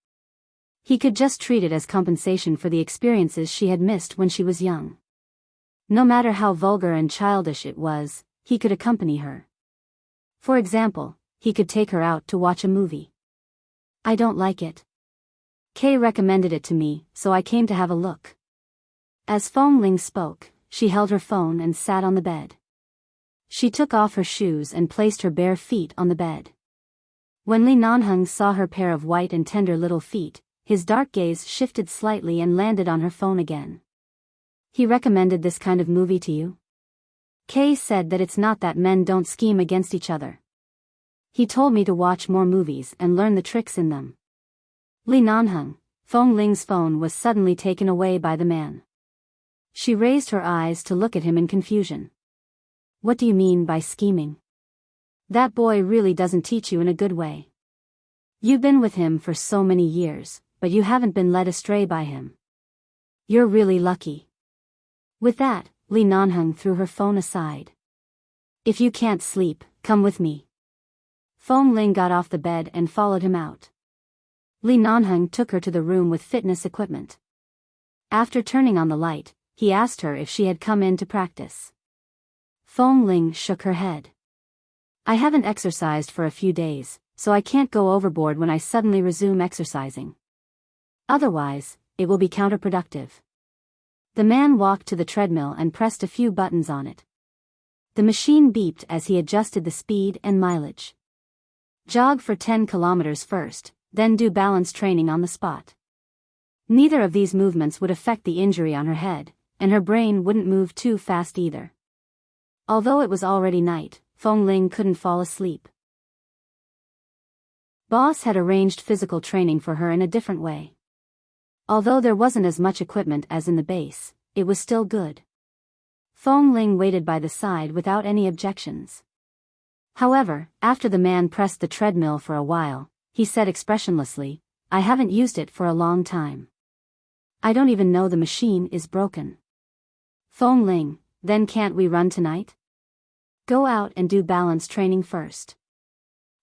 He could just treat it as compensation for the experiences she had missed when she was young. No matter how vulgar and childish it was, he could accompany her. For example, he could take her out to watch a movie. I don't like it. Kay recommended it to me, so I came to have a look. As Feng Ling spoke, she held her phone and sat on the bed. She took off her shoes and placed her bare feet on the bed. When Li Nanheng saw her pair of white and tender little feet, his dark gaze shifted slightly and landed on her phone again. He recommended this kind of movie to you? Kay said that it's not that men don't scheme against each other. He told me to watch more movies and learn the tricks in them. Li Nanheng, Feng Ling's phone was suddenly taken away by the man. She raised her eyes to look at him in confusion. What do you mean by scheming? That boy really doesn't teach you in a good way. You've been with him for so many years, but you haven't been led astray by him. You're really lucky. With that, Li Nanheng threw her phone aside. If you can't sleep, come with me. Feng Ling got off the bed and followed him out. Li Nanheng took her to the room with fitness equipment. After turning on the light, he asked her if she had come in to practice. Feng Ling shook her head. I haven't exercised for a few days, so I can't go overboard when I suddenly resume exercising. Otherwise, it will be counterproductive. The man walked to the treadmill and pressed a few buttons on it. The machine beeped as he adjusted the speed and mileage. Jog for 10 kilometers first, then do balance training on the spot. Neither of these movements would affect the injury on her head, and her brain wouldn't move too fast either. Although it was already night, Feng Ling couldn't fall asleep. Boss had arranged physical training for her in a different way. Although there wasn't as much equipment as in the base, it was still good. Feng Ling waited by the side without any objections. However, after the man pressed the treadmill for a while, he said expressionlessly, I haven't used it for a long time. I don't even know the machine is broken. Feng Ling, then can't we run tonight? Go out and do balance training first.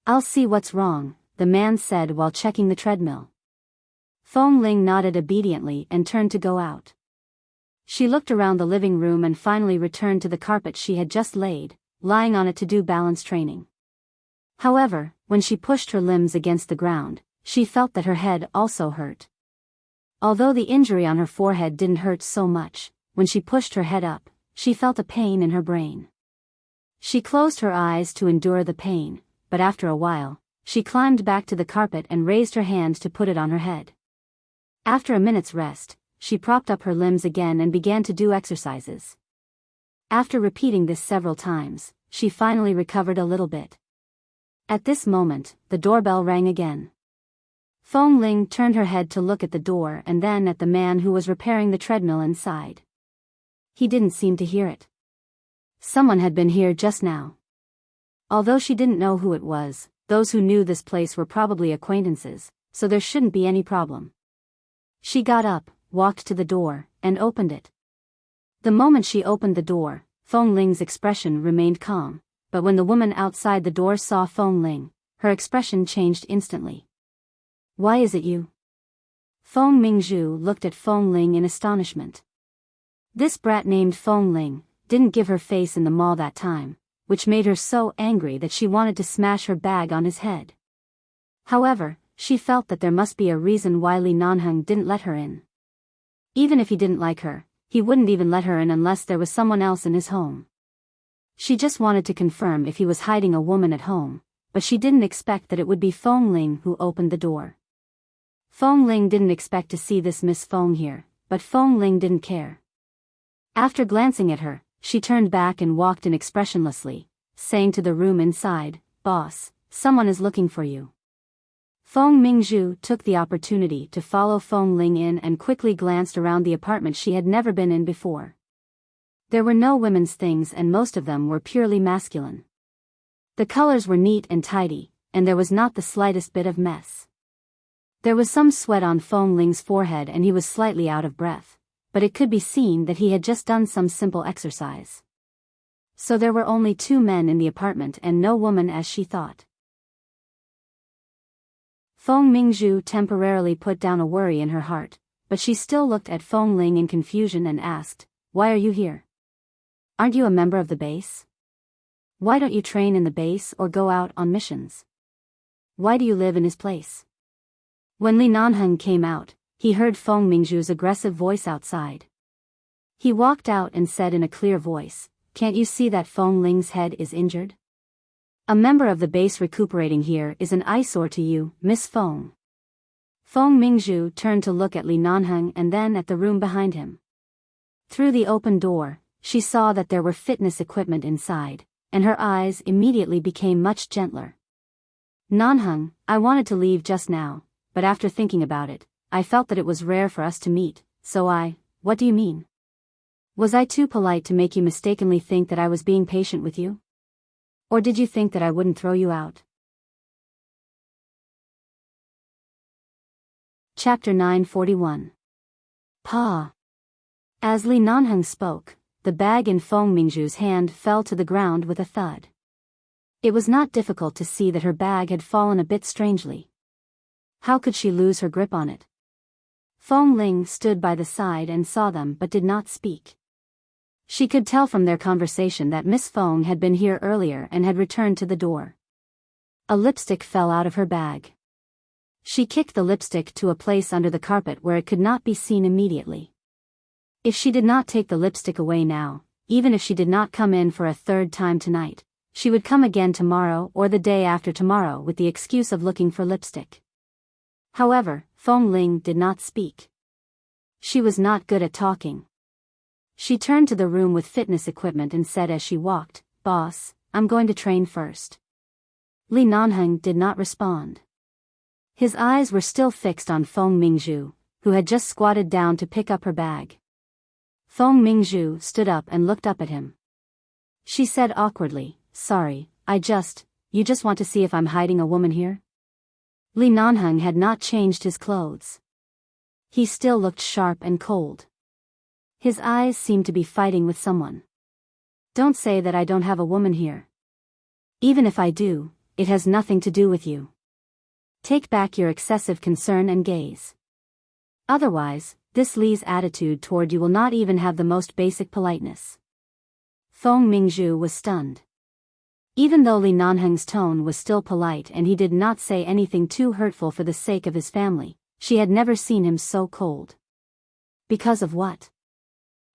I'll see what's wrong, the man said while checking the treadmill. Feng Ling nodded obediently and turned to go out. She looked around the living room and finally returned to the carpet she had just laid, lying on it to do balance training. However, when she pushed her limbs against the ground, she felt that her head also hurt. Although the injury on her forehead didn't hurt so much, when she pushed her head up, she felt a pain in her brain. She closed her eyes to endure the pain, but after a while, she climbed back to the carpet and raised her hand to put it on her head. After a minute's rest, she propped up her limbs again and began to do exercises. After repeating this several times, she finally recovered a little bit. At this moment, the doorbell rang again. Feng Ling turned her head to look at the door and then at the man who was repairing the treadmill inside. He didn't seem to hear it. Someone had been here just now. Although she didn't know who it was, those who knew this place were probably acquaintances, so there shouldn't be any problem. She got up, walked to the door, and opened it. The moment she opened the door, Feng Ling's expression remained calm, but when the woman outside the door saw Feng Ling, her expression changed instantly. Why is it you? Feng Mingzhu looked at Feng Ling in astonishment. This brat named Feng Ling didn't give her face in the mall that time, which made her so angry that she wanted to smash her bag on his head. However, she felt that there must be a reason why Li Nanheng didn't let her in. Even if he didn't like her, he wouldn't even let her in unless there was someone else in his home. She just wanted to confirm if he was hiding a woman at home, but she didn't expect that it would be Feng Ling who opened the door. Feng Ling didn't expect to see this Miss Feng here, but Feng Ling didn't care. After glancing at her, she turned back and walked in expressionlessly, saying to the room inside, Boss, someone is looking for you. Feng Mingzhu took the opportunity to follow Feng Ling in and quickly glanced around the apartment she had never been in before. There were no women's things and most of them were purely masculine. The colors were neat and tidy, and there was not the slightest bit of mess. There was some sweat on Feng Ling's forehead and he was slightly out of breath, but it could be seen that he had just done some simple exercise. So there were only 2 men in the apartment and no woman as she thought. Feng Mingzhu temporarily put down a worry in her heart, but she still looked at Feng Ling in confusion and asked, Why are you here? Aren't you a member of the base? Why don't you train in the base or go out on missions? Why do you live in his place? When Li Nanheng came out, he heard Feng Mingzhu's aggressive voice outside. He walked out and said in a clear voice, Can't you see that Feng Ling's head is injured? A member of the base recuperating here is an eyesore to you, Miss Feng. Feng Mingzhu turned to look at Li Nanheng and then at the room behind him. Through the open door, she saw that there were fitness equipment inside, and her eyes immediately became much gentler. Nanheng, I wanted to leave just now, but after thinking about it, I felt that it was rare for us to meet, so what do you mean? Was I too polite to make you mistakenly think that I was being patient with you? Or did you think that I wouldn't throw you out? Chapter 941. Pa. As Li Nanheng spoke, the bag in Feng Mingzhu's hand fell to the ground with a thud. It was not difficult to see that her bag had fallen a bit strangely. How could she lose her grip on it? Feng Ling stood by the side and saw them but did not speak. She could tell from their conversation that Miss Feng had been here earlier and had returned to the door. A lipstick fell out of her bag. She kicked the lipstick to a place under the carpet where it could not be seen immediately. If she did not take the lipstick away now, even if she did not come in for a third time tonight, she would come again tomorrow or the day after tomorrow with the excuse of looking for lipstick. However, Feng Ling did not speak. She was not good at talking. She turned to the room with fitness equipment and said as she walked, "Boss, I'm going to train first." Li Nanheng did not respond. His eyes were still fixed on Feng Mingzhu, who had just squatted down to pick up her bag. Feng Mingzhu stood up and looked up at him. She said awkwardly, "Sorry, you just want to see if I'm hiding a woman here?" Li Nanheng had not changed his clothes. He still looked sharp and cold. His eyes seemed to be fighting with someone. "Don't say that I don't have a woman here. Even if I do, it has nothing to do with you. Take back your excessive concern and gaze. Otherwise, this Li's attitude toward you will not even have the most basic politeness." Feng Mingzhu was stunned. Even though Li Nanheng's tone was still polite and he did not say anything too hurtful for the sake of his family, she had never seen him so cold. Because of what?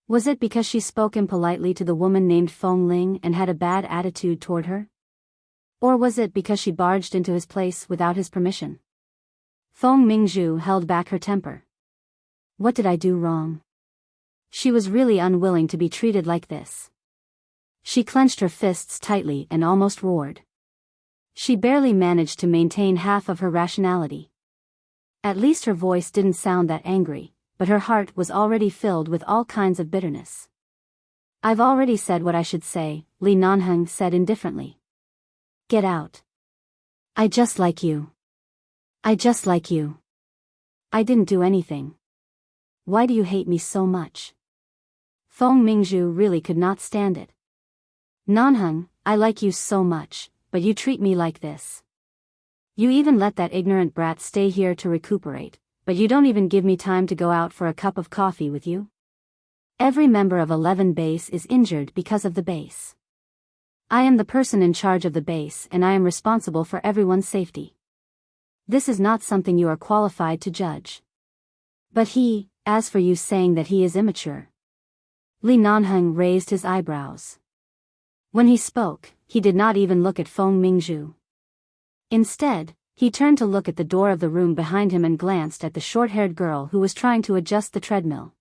Was it because she spoke impolitely to the woman named Feng Ling and had a bad attitude toward her? Or was it because she barged into his place without his permission? Feng Mingzhu held back her temper. What did I do wrong? She was really unwilling to be treated like this. She clenched her fists tightly and almost roared. She barely managed to maintain half of her rationality. At least her voice didn't sound that angry, but her heart was already filled with all kinds of bitterness. "I've already said what I should say," Li Nanheng said indifferently. "Get out. I just like you. I just like you. I didn't do anything. Why do you hate me so much?" Feng Mingzhu really could not stand it. "Nanheng, I like you so much, but you treat me like this. You even let that ignorant brat stay here to recuperate, but you don't even give me time to go out for a cup of coffee with you. Every member of 11 base is injured because of the base. I am the person in charge of the base and I am responsible for everyone's safety. This is not something you are qualified to judge. But as for you saying that he is immature." Li Nanheng raised his eyebrows. When he spoke, he did not even look at Feng Mingzhu. Instead, he turned to look at the door of the room behind him and glanced at the short-haired girl who was trying to adjust the treadmill.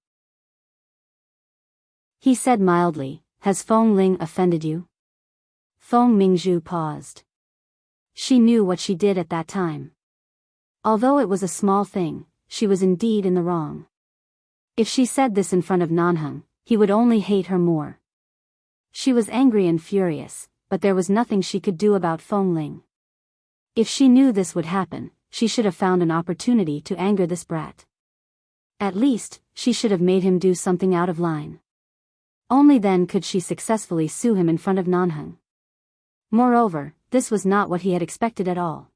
He said mildly, "Has Feng Ling offended you?" Feng Mingzhu paused. She knew what she did at that time. Although it was a small thing, she was indeed in the wrong. If she said this in front of Nanheng, he would only hate her more. She was angry and furious, but there was nothing she could do about Feng Ling. If she knew this would happen, she should have found an opportunity to anger this brat. At least, she should have made him do something out of line. Only then could she successfully sue him in front of Nanheng. Moreover, this was not what he had expected at all.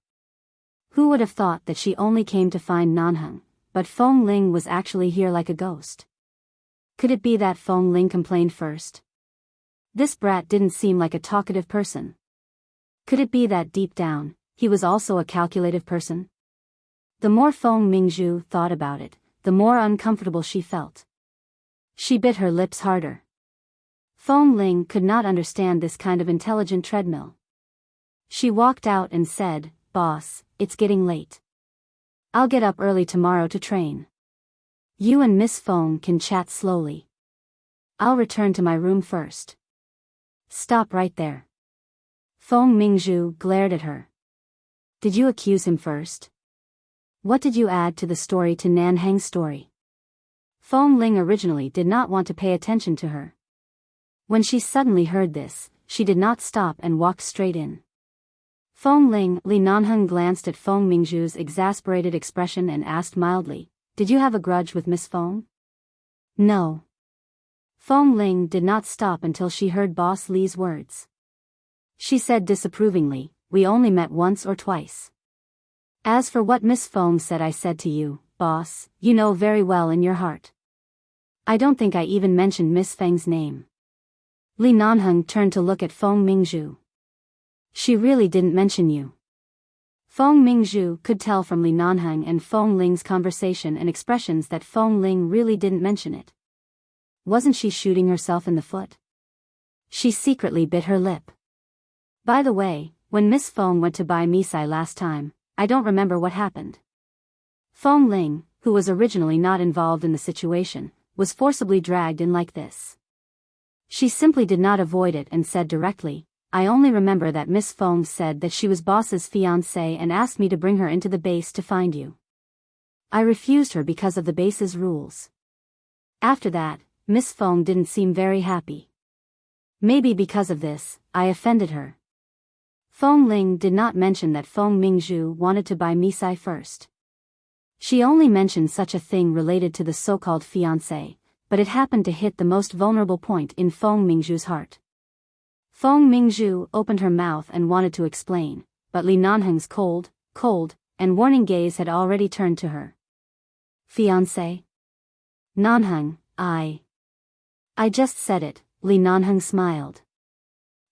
Who would have thought that she only came to find Nanheng, but Feng Ling was actually here like a ghost? Could it be that Feng Ling complained first? This brat didn't seem like a talkative person. Could it be that deep down, he was also a calculative person? The more Feng Mingzhu thought about it, the more uncomfortable she felt. She bit her lips harder. Feng Ling could not understand this kind of intelligent treadmill. She walked out and said, "Boss, it's getting late. I'll get up early tomorrow to train. You and Miss Fong can chat slowly. I'll return to my room first." "Stop right there." Fong Mingzhu glared at her. "Did you accuse him first? What did you add to the story to Nanhang's story?" Fong Ling originally did not want to pay attention to her. When she suddenly heard this, she did not stop and walked straight in. Fong Ling, Li Nanheng glanced at Fong Mingzhu's exasperated expression and asked mildly, "Did you have a grudge with Miss Fong?" "No." Fong Ling did not stop until she heard Boss Li's words. She said disapprovingly, "We only met once or twice. As for what Miss Fong said I said to you, boss, you know very well in your heart. I don't think I even mentioned Miss Feng's name." Li Nanheng turned to look at Fong Mingzhu. "She really didn't mention you." Fong Mingzhu could tell from Li Nanheng and Fong Ling's conversation and expressions that Fong Ling really didn't mention it. Wasn't she shooting herself in the foot? She secretly bit her lip. "By the way, when Miss Fong went to buy misai last time, I don't remember what happened." Fong Ling, who was originally not involved in the situation, was forcibly dragged in like this. She simply did not avoid it and said directly, "I only remember that Miss Fong said that she was boss's fiancée and asked me to bring her into the base to find you. I refused her because of the base's rules. After that, Miss Fong didn't seem very happy. Maybe because of this, I offended her." Fong Ling did not mention that Fong Mingzhu wanted to buy misai first. She only mentioned such a thing related to the so-called fiancé, but it happened to hit the most vulnerable point in Fong Mingzhu's heart. Fong Mingzhu opened her mouth and wanted to explain, but Li Nanheng's cold, and warning gaze had already turned to her. "Fiancé? Nanheng, I just said it," Li Nanheng smiled.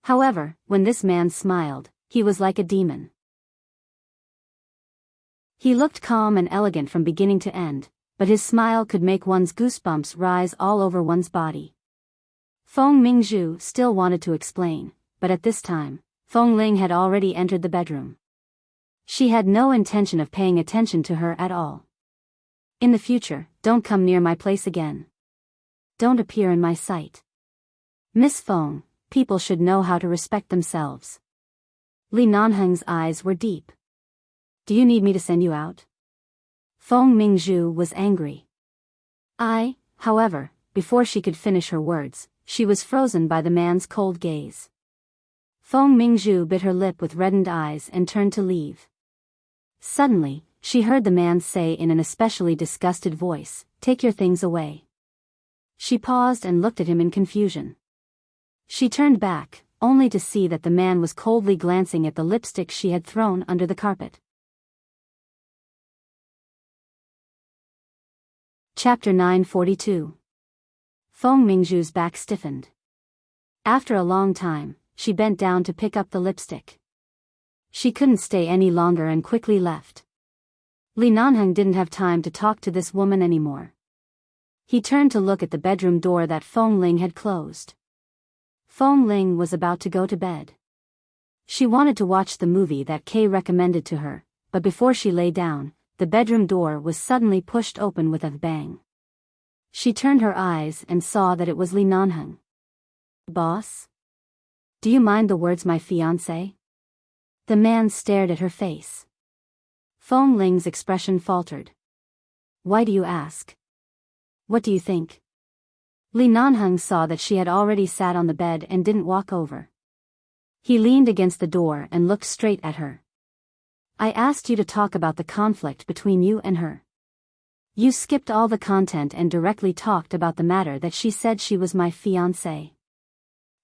However, when this man smiled, he was like a demon. He looked calm and elegant from beginning to end, but his smile could make one's goosebumps rise all over one's body. Fong Mingzhu still wanted to explain, but at this time, Fong Ling had already entered the bedroom. She had no intention of paying attention to her at all. "In the future, don't come near my place again. Don't appear in my sight. Miss Fong, people should know how to respect themselves." Li Nanheng's eyes were deep. "Do you need me to send you out?" Fong Mingzhu was angry. However, before she could finish her words, she was frozen by the man's cold gaze. Fong Mingzhu bit her lip with reddened eyes and turned to leave. Suddenly, she heard the man say in an especially disgusted voice, "Take your things away." She paused and looked at him in confusion. She turned back, only to see that the man was coldly glancing at the lipstick she had thrown under the carpet. Chapter 942. Fong Mingzhu's back stiffened. After a long time, she bent down to pick up the lipstick. She couldn't stay any longer and quickly left. Li Nanheng didn't have time to talk to this woman anymore. He turned to look at the bedroom door that Fong Ling had closed. Fong Ling was about to go to bed. She wanted to watch the movie that Kay recommended to her, but before she lay down, the bedroom door was suddenly pushed open with a bang. She turned her eyes and saw that it was Li Nanheng. "Boss? Do you mind the words my fiancé?" The man stared at her face. Fong Ling's expression faltered. "Why do you ask? What do you think?" Li Nanheng saw that she had already sat on the bed and didn't walk over. He leaned against the door and looked straight at her. "I asked you to talk about the conflict between you and her. You skipped all the content and directly talked about the matter that she said she was my fiancé.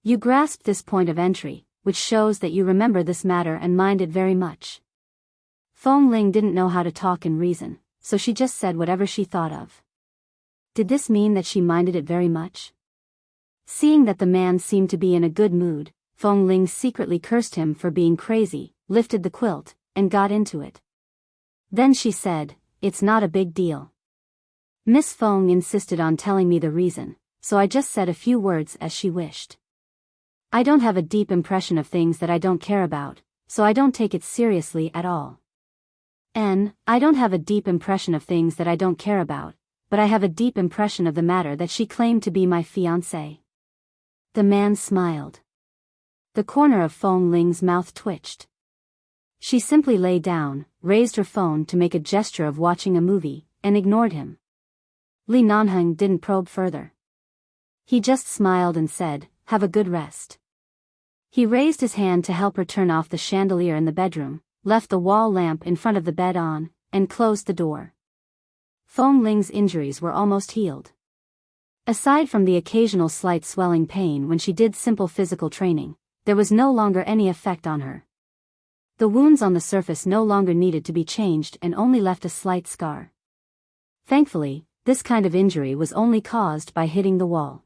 You grasped this point of entry, which shows that you remember this matter and mind it very much." Fong Ling didn't know how to talk and reason, so she just said whatever she thought of. Did this mean that she minded it very much? Seeing that the man seemed to be in a good mood, Fong Ling secretly cursed him for being crazy, lifted the quilt, and got into it. Then she said, "It's not a big deal. Miss Fong insisted on telling me the reason, so I just said a few words as she wished. I don't have a deep impression of things that I don't care about, so I don't take it seriously at all. I don't have a deep impression of things that I don't care about, but I have a deep impression of the matter that she claimed to be my fiancé." The man smiled. The corner of Fong Ling's mouth twitched. She simply lay down, raised her phone to make a gesture of watching a movie, and ignored him. Li Nanheng didn't probe further. He just smiled and said, "Have a good rest." He raised his hand to help her turn off the chandelier in the bedroom, left the wall lamp in front of the bed on, and closed the door. Fong Ling's injuries were almost healed. Aside from the occasional slight swelling pain when she did simple physical training, there was no longer any effect on her. The wounds on the surface no longer needed to be changed and only left a slight scar. Thankfully, this kind of injury was only caused by hitting the wall.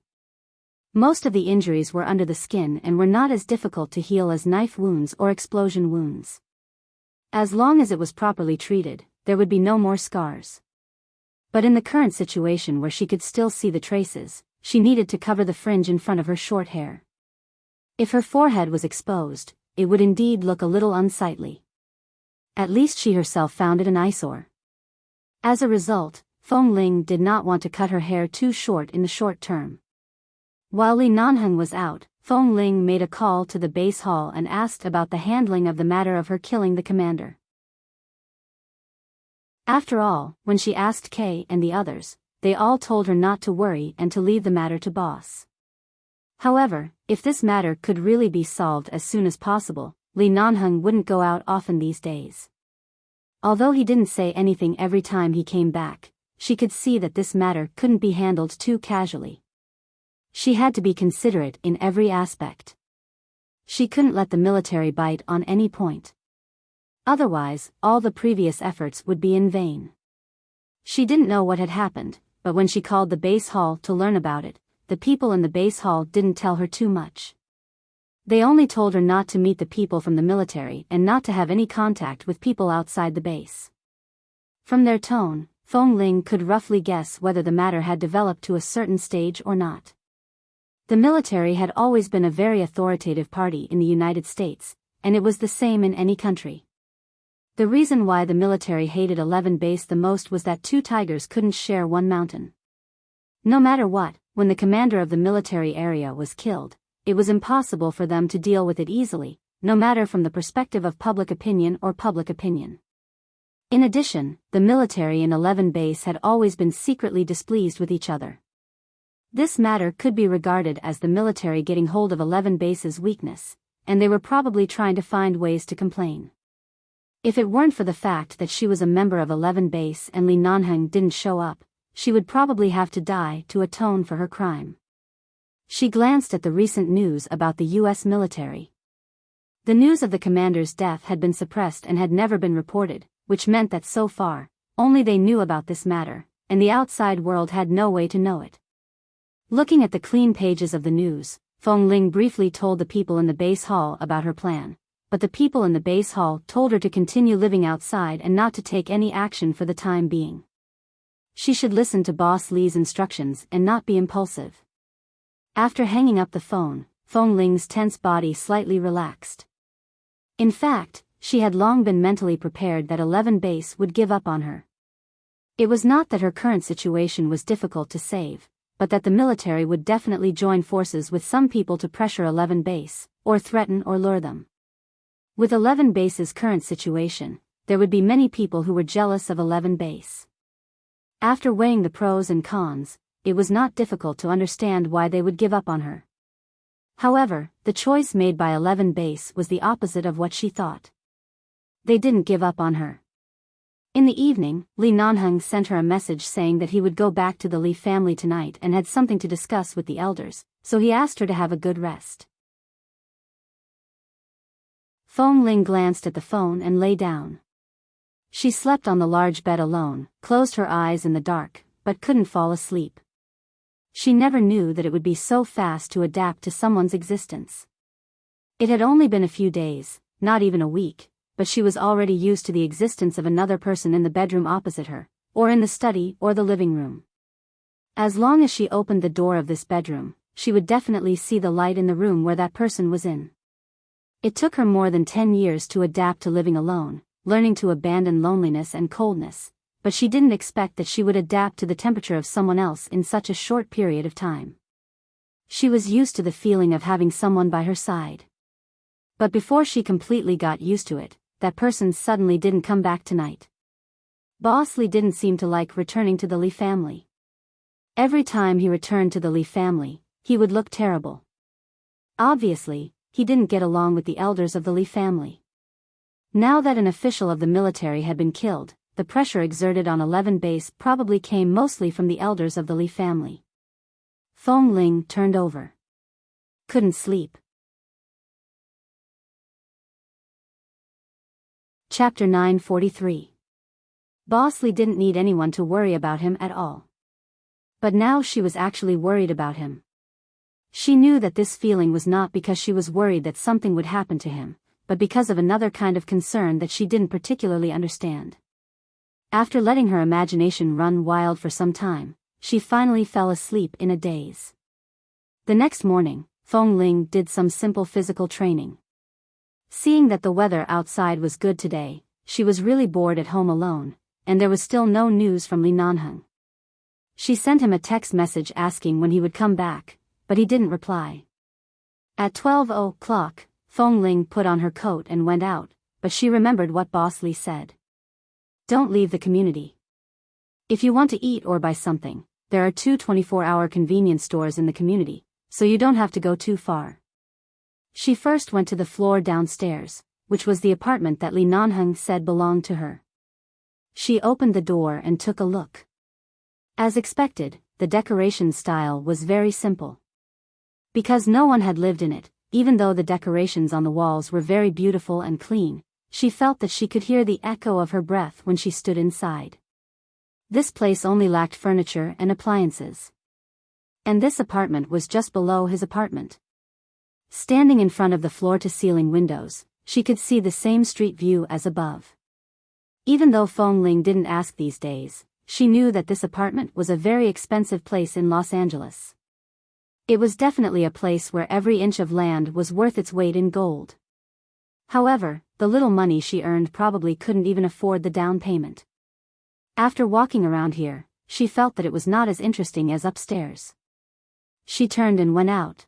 Most of the injuries were under the skin and were not as difficult to heal as knife wounds or explosion wounds. As long as it was properly treated, there would be no more scars. But in the current situation where she could still see the traces, she needed to cover the fringe in front of her short hair. If her forehead was exposed, it would indeed look a little unsightly. At least she herself found it an eyesore. As a result, Fong Ling did not want to cut her hair too short in the short term. While Li Nanheng was out, Fong Ling made a call to the base hall and asked about the handling of the matter of her killing the commander. After all, when she asked Kay and the others, they all told her not to worry and to leave the matter to boss. However, if this matter could really be solved as soon as possible, Li Nanheng wouldn't go out often these days. Although he didn't say anything every time he came back, she could see that this matter couldn't be handled too casually. She had to be considerate in every aspect. She couldn't let the military bite on any point. Otherwise, all the previous efforts would be in vain. She didn't know what had happened, but when she called the base hall to learn about it, the people in the base hall didn't tell her too much. They only told her not to meet the people from the military and not to have any contact with people outside the base. From their tone, Fong Ling could roughly guess whether the matter had developed to a certain stage or not. The military had always been a very authoritative party in the United States, and it was the same in any country. The reason why the military hated 11 Base the most was that two tigers couldn't share one mountain. No matter what, when the commander of the military area was killed, it was impossible for them to deal with it easily, no matter from the perspective of public opinion or public opinion. In addition, the military and 11 Base had always been secretly displeased with each other. This matter could be regarded as the military getting hold of 11 Base's weakness, and they were probably trying to find ways to complain. If it weren't for the fact that she was a member of 11 Base and Li Nanheng didn't show up, she would probably have to die to atone for her crime. She glanced at the recent news about the U.S. military. The news of the commander's death had been suppressed and had never been reported, which meant that so far, only they knew about this matter, and the outside world had no way to know it. Looking at the clean pages of the news, Fong Ling briefly told the people in the base hall about her plan, but the people in the base hall told her to continue living outside and not to take any action for the time being. She should listen to Boss Li's instructions and not be impulsive. After hanging up the phone, Fong Ling's tense body slightly relaxed. In fact, she had long been mentally prepared that 11 Base would give up on her. It was not that her current situation was difficult to save, but that the military would definitely join forces with some people to pressure 11 Base, or threaten or lure them. With 11 Base's current situation, there would be many people who were jealous of 11 Base. After weighing the pros and cons, it was not difficult to understand why they would give up on her. However, the choice made by 11 Base was the opposite of what she thought. They didn't give up on her. In the evening, Li Nanheng sent her a message saying that he would go back to the Li family tonight and had something to discuss with the elders, so he asked her to have a good rest. Fong Ling glanced at the phone and lay down. She slept on the large bed alone, closed her eyes in the dark, but couldn't fall asleep. She never knew that it would be so fast to adapt to someone's existence. It had only been a few days, not even a week, but she was already used to the existence of another person in the bedroom opposite her, or in the study or the living room. As long as she opened the door of this bedroom, she would definitely see the light in the room where that person was in. It took her more than 10 years to adapt to living alone, learning to abandon loneliness and coldness, but she didn't expect that she would adapt to the temperature of someone else in such a short period of time. She was used to the feeling of having someone by her side. But before she completely got used to it, that person suddenly didn't come back tonight. Boss Lee didn't seem to like returning to the Lee family. Every time he returned to the Lee family, he would look terrible. Obviously, he didn't get along with the elders of the Lee family. Now that an official of the military had been killed, the pressure exerted on 11 Base probably came mostly from the elders of the Lee family. Fong Ling turned over. Couldn't sleep. Chapter 943. Boss Lee didn't need anyone to worry about him at all. But now she was actually worried about him. She knew that this feeling was not because she was worried that something would happen to him, but because of another kind of concern that she didn't particularly understand. After letting her imagination run wild for some time, she finally fell asleep in a daze. The next morning, Fong Ling did some simple physical training. Seeing that the weather outside was good today, she was really bored at home alone, and there was still no news from Li Nanheng. She sent him a text message asking when he would come back, but he didn't reply. At 12 o'clock, Fong Ling put on her coat and went out, but she remembered what Boss Lee said. Don't leave the community. If you want to eat or buy something, there are 2 24-hour convenience stores in the community, so you don't have to go too far. She first went to the floor downstairs, which was the apartment that Li Nanheng said belonged to her. She opened the door and took a look. As expected, the decoration style was very simple. Because no one had lived in it, even though the decorations on the walls were very beautiful and clean, she felt that she could hear the echo of her breath when she stood inside. This place only lacked furniture and appliances. And this apartment was just below his apartment. Standing in front of the floor-to-ceiling windows, she could see the same street view as above. Even though Fong Ling didn't ask these days, she knew that this apartment was a very expensive place in Los Angeles. It was definitely a place where every inch of land was worth its weight in gold. However, the little money she earned probably couldn't even afford the down payment. After walking around here, she felt that it was not as interesting as upstairs. She turned and went out.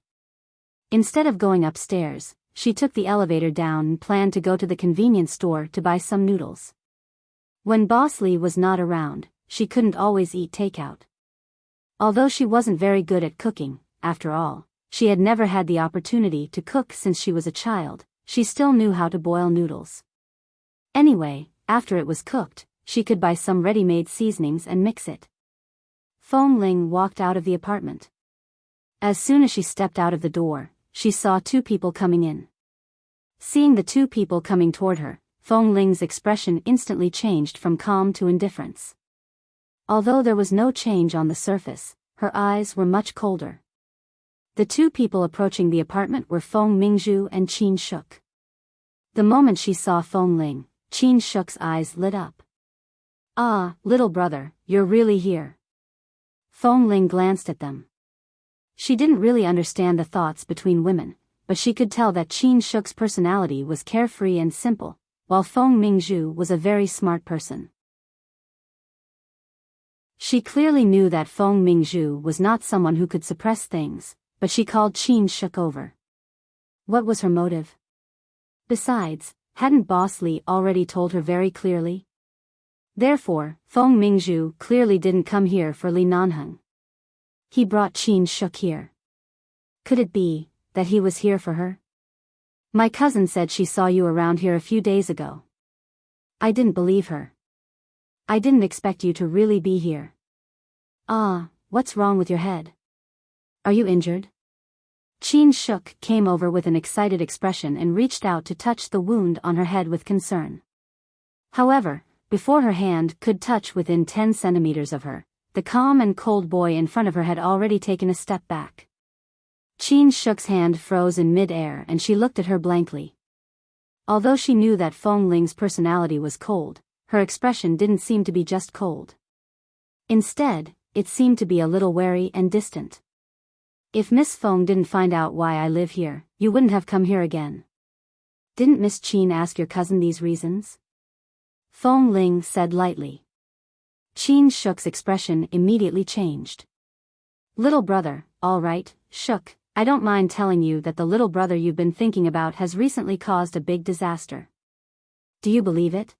Instead of going upstairs, she took the elevator down and planned to go to the convenience store to buy some noodles. When Boss Lee was not around, she couldn't always eat takeout. Although she wasn't very good at cooking, after all, she had never had the opportunity to cook since she was a child, she still knew how to boil noodles. Anyway, after it was cooked, she could buy some ready-made seasonings and mix it. Fong Ling walked out of the apartment. As soon as she stepped out of the door, she saw 2 people coming in. Seeing the 2 people coming toward her, Fong Ling's expression instantly changed from calm to indifference. Although there was no change on the surface, her eyes were much colder. The 2 people approaching the apartment were Fong Mingzhu and Qin Shuk. The moment she saw Fong Ling, Qin Shuk's eyes lit up. Ah, little brother, you're really here. Fong Ling glanced at them. She didn't really understand the thoughts between women, but she could tell that Qin Shuk's personality was carefree and simple, while Fong Mingzhu was a very smart person. She clearly knew that Fong Mingzhu was not someone who could suppress things, but she called Qin Shuk over. What was her motive? Besides, hadn't Boss Lee already told her very clearly? Therefore, Fong Mingzhu clearly didn't come here for Li Nanheng. He brought Qin Shuk here. Could it be that he was here for her? My cousin said she saw you around here a few days ago. I didn't believe her. I didn't expect you to really be here. Ah, what's wrong with your head? Are you injured? Qin Shuk came over with an excited expression and reached out to touch the wound on her head with concern. However, before her hand could touch within 10 centimeters of her, the calm and cold boy in front of her had already taken a step back. Qin Shuk's hand froze in mid-air and she looked at her blankly. Although she knew that Fong Ling's personality was cold, her expression didn't seem to be just cold. Instead, it seemed to be a little wary and distant. If Miss Fong didn't find out why I live here, you wouldn't have come here again. Didn't Miss Qin ask your cousin these reasons? Feng Ling said lightly. Qin Shuk's expression immediately changed. Little brother, all right, Shuk, I don't mind telling you that the little brother you've been thinking about has recently caused a big disaster. Do you believe it?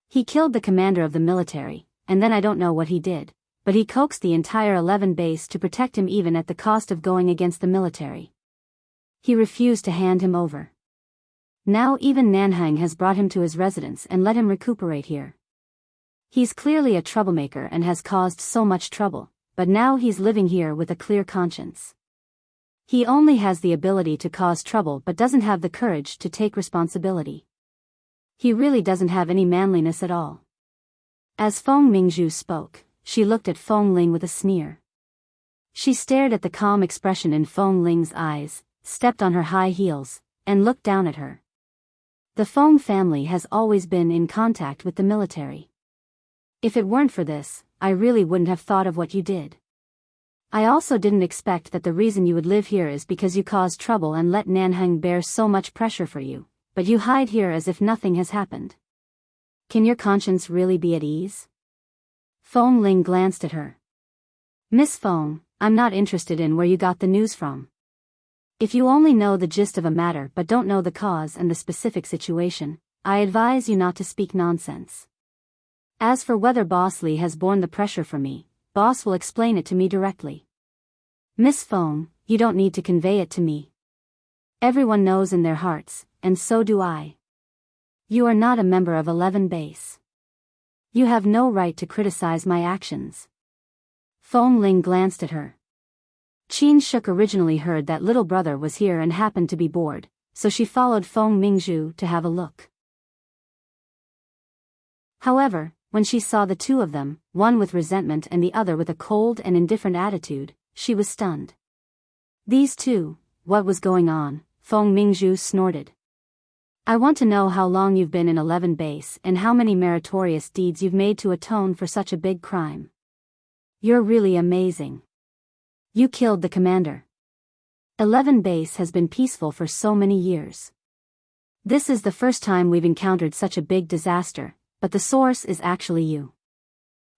He killed the commander of the military, and then I don't know what he did, but he coaxed the entire 11 base to protect him even at the cost of going against the military. He refused to hand him over. Now even Nanhang has brought him to his residence and let him recuperate here. He's clearly a troublemaker and has caused so much trouble, but now he's living here with a clear conscience. He only has the ability to cause trouble but doesn't have the courage to take responsibility. He really doesn't have any manliness at all. As Feng Mingzhu spoke, she looked at Feng Ling with a sneer. She stared at the calm expression in Feng Ling's eyes, stepped on her high heels, and looked down at her. The Feng family has always been in contact with the military. If it weren't for this, I really wouldn't have thought of what you did. I also didn't expect that the reason you would live here is because you caused trouble and let Nanhang bear so much pressure for you, but you hide here as if nothing has happened. Can your conscience really be at ease? Feng Ling glanced at her. Miss Feng, I'm not interested in where you got the news from. If you only know the gist of a matter but don't know the cause and the specific situation, I advise you not to speak nonsense. As for whether Boss Lee has borne the pressure for me, Boss will explain it to me directly. Miss Feng, you don't need to convey it to me. Everyone knows in their hearts, and so do I. You are not a member of 11 Base. You have no right to criticize my actions. Feng Ling glanced at her. Qin Shuk originally heard that little brother was here and happened to be bored, so she followed Feng Mingzhu to have a look. However, when she saw the two of them, one with resentment and the other with a cold and indifferent attitude, she was stunned. These two, what was going on? Feng Mingzhu snorted. I want to know how long you've been in 11 Base and how many meritorious deeds you've made to atone for such a big crime. You're really amazing. You killed the commander. 11 Base has been peaceful for so many years. This is the first time we've encountered such a big disaster, but the source is actually you.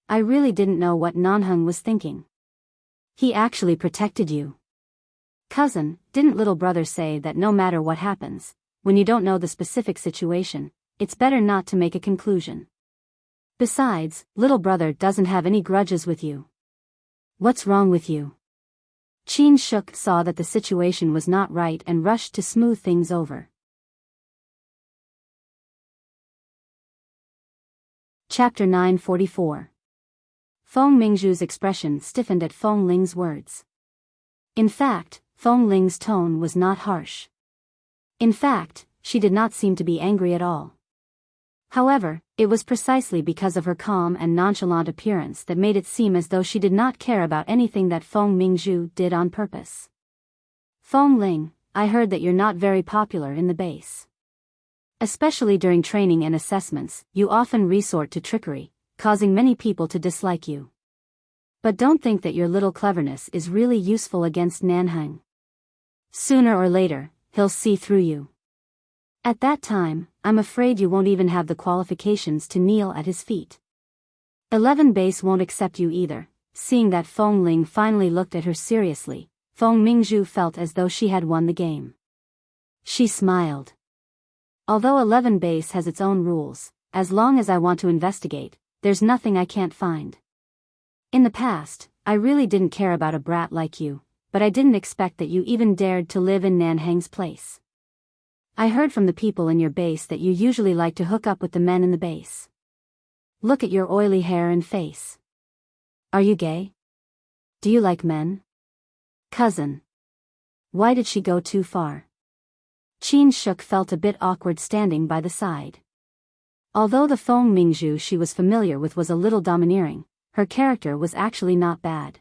I really didn't know what Nanhang was thinking. He actually protected you. Cousin, didn't little brother say that no matter what happens, when you don't know the specific situation, it's better not to make a conclusion? Besides, little brother doesn't have any grudges with you. What's wrong with you? Qin Shuk saw that the situation was not right and rushed to smooth things over. Chapter 944. Feng Mingzhu's expression stiffened at Feng Ling's words. In fact, Feng Ling's tone was not harsh. In fact, she did not seem to be angry at all. However, it was precisely because of her calm and nonchalant appearance that made it seem as though she did not care about anything that Feng Mingzhu did on purpose. Feng Ling, I heard that you're not very popular in the base. Especially during training and assessments, you often resort to trickery, causing many people to dislike you. But don't think that your little cleverness is really useful against Nanhang. Sooner or later, he'll see through you. At that time, I'm afraid you won't even have the qualifications to kneel at his feet. 11 Base won't accept you either. Seeing that Feng Ling finally looked at her seriously, Feng Mingzhu felt as though she had won the game. She smiled. Although 11 Base has its own rules, as long as I want to investigate, there's nothing I can't find. In the past, I really didn't care about a brat like you, but I didn't expect that you even dared to live in Nanhang's place. I heard from the people in your base that you usually like to hook up with the men in the base. Look at your oily hair and face. Are you gay? Do you like men? Cousin. Why did she go too far? Qin Shuk felt a bit awkward standing by the side. Although the Feng Mingzhu she was familiar with was a little domineering, her character was actually not bad.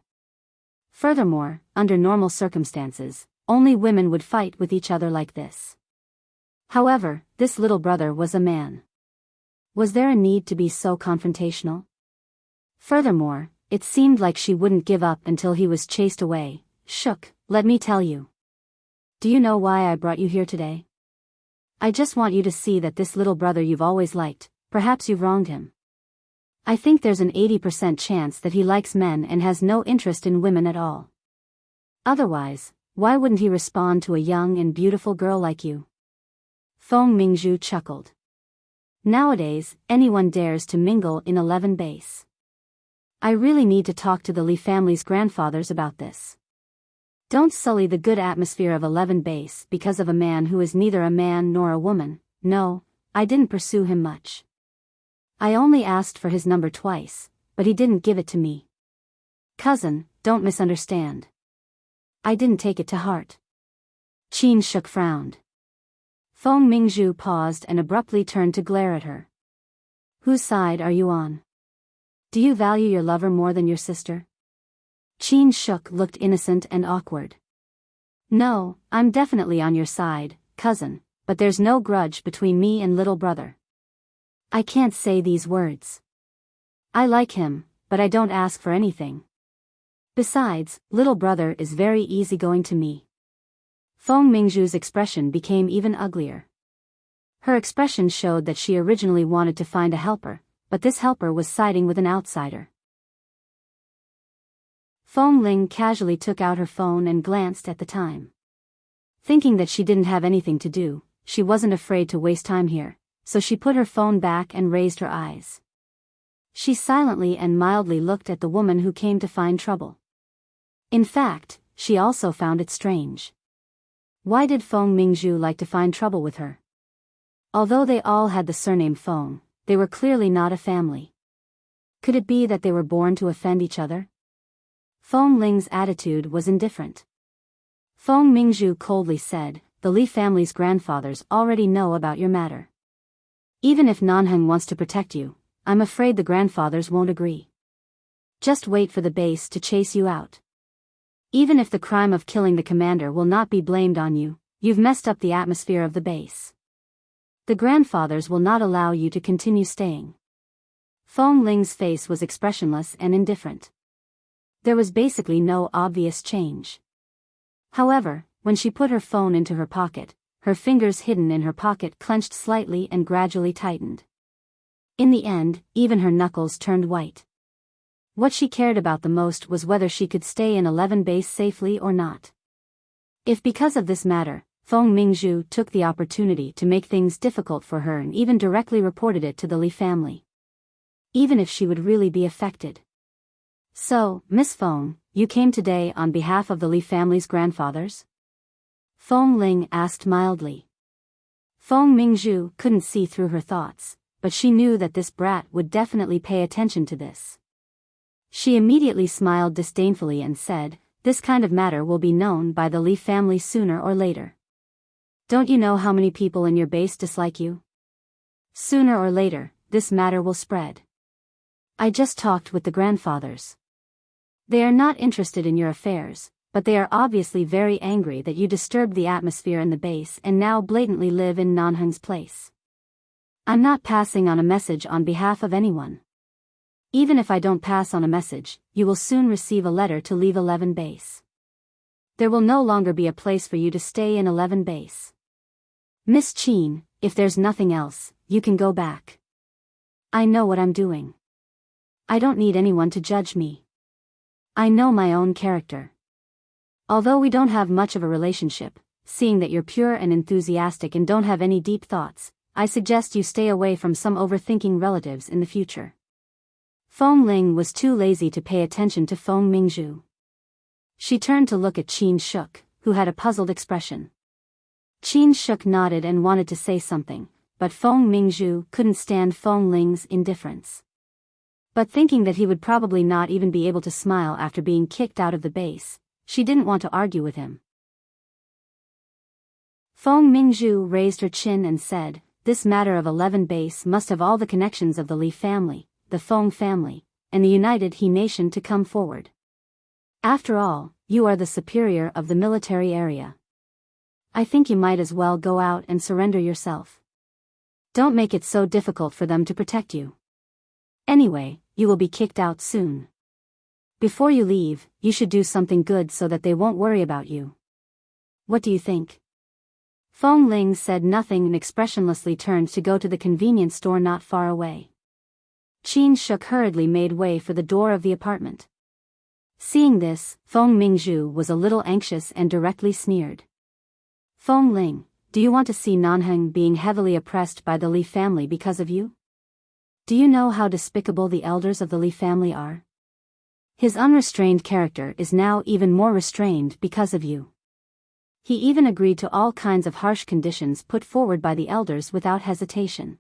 Furthermore, under normal circumstances, only women would fight with each other like this. However, this little brother was a man. Was there a need to be so confrontational? Furthermore, it seemed like she wouldn't give up until he was chased away. Shuk, let me tell you. Do you know why I brought you here today? I just want you to see that this little brother you've always liked, perhaps you've wronged him. I think there's an 80% chance that he likes men and has no interest in women at all. Otherwise, why wouldn't he respond to a young and beautiful girl like you? Feng Mingzhu chuckled. Nowadays, anyone dares to mingle in 11 base. I really need to talk to the Li family's grandfathers about this. Don't sully the good atmosphere of 11 base because of a man who is neither a man nor a woman. No, I didn't pursue him much. I only asked for his number twice, but he didn't give it to me. Cousin, don't misunderstand. I didn't take it to heart. Qin Shuk frowned. Feng Mingzhu paused and abruptly turned to glare at her. Whose side are you on? Do you value your lover more than your sister? Qin Shuk looked innocent and awkward. No, I'm definitely on your side, cousin, but there's no grudge between me and little brother. I can't say these words. I like him, but I don't ask for anything. Besides, little brother is very easygoing to me. Feng Mingzhu's expression became even uglier. Her expression showed that she originally wanted to find a helper, but this helper was siding with an outsider. Feng Ling casually took out her phone and glanced at the time. Thinking that she didn't have anything to do, she wasn't afraid to waste time here, so she put her phone back and raised her eyes. She silently and mildly looked at the woman who came to find trouble. In fact, she also found it strange. Why did Feng Mingzhu like to find trouble with her? Although they all had the surname Feng, they were clearly not a family. Could it be that they were born to offend each other? Feng Ling's attitude was indifferent. Feng Mingzhu coldly said, the Li family's grandfathers already know about your matter. Even if Nanheng wants to protect you, I'm afraid the grandfathers won't agree. Just wait for the base to chase you out. Even if the crime of killing the commander will not be blamed on you, you've messed up the atmosphere of the base. The grandfathers will not allow you to continue staying. Feng Ling's face was expressionless and indifferent. There was basically no obvious change. However, when she put her phone into her pocket, her fingers hidden in her pocket clenched slightly and gradually tightened. In the end, even her knuckles turned white. What she cared about the most was whether she could stay in 11 base safely or not. If because of this matter, Feng Mingzhu took the opportunity to make things difficult for her and even directly reported it to the Li family. Even if she would really be affected. So, Miss Feng, you came today on behalf of the Li family's grandfathers? Feng Ling asked mildly. Feng Mingzhu couldn't see through her thoughts, but she knew that this brat would definitely pay attention to this. She immediately smiled disdainfully and said, this kind of matter will be known by the Li family sooner or later. Don't you know how many people in your base dislike you? Sooner or later, this matter will spread. I just talked with the grandfathers. They are not interested in your affairs, but they are obviously very angry that you disturbed the atmosphere in the base and now blatantly live in Nanheng's place. I'm not passing on a message on behalf of anyone. Even if I don't pass on a message, you will soon receive a letter to leave 11 base. There will no longer be a place for you to stay in 11 base. Miss Qin, if there's nothing else, you can go back. I know what I'm doing. I don't need anyone to judge me. I know my own character. Although we don't have much of a relationship, seeing that you're pure and enthusiastic and don't have any deep thoughts, I suggest you stay away from some overthinking relatives in the future. Feng Ling was too lazy to pay attention to Feng Mingzhu. She turned to look at Qin Shuk, who had a puzzled expression. Qin Shuk nodded and wanted to say something, but Feng Mingzhu couldn't stand Feng Ling's indifference. But thinking that he would probably not even be able to smile after being kicked out of the base, she didn't want to argue with him. Feng Mingzhu raised her chin and said, this matter of 11 base must have all the connections of the Li family, the Feng family, and the United He Nation to come forward. After all, you are the superior of the military area. I think you might as well go out and surrender yourself. Don't make it so difficult for them to protect you. Anyway, you will be kicked out soon. Before you leave, you should do something good so that they won't worry about you. What do you think? Feng Ling said nothing and expressionlessly turned to go to the convenience store not far away. Qin Shuk hurriedly made way for the door of the apartment. Seeing this, Feng Mingzhu was a little anxious and directly sneered. Feng Ling, do you want to see Nanheng being heavily oppressed by the Li family because of you? Do you know how despicable the elders of the Li family are? His unrestrained character is now even more restrained because of you. He even agreed to all kinds of harsh conditions put forward by the elders without hesitation.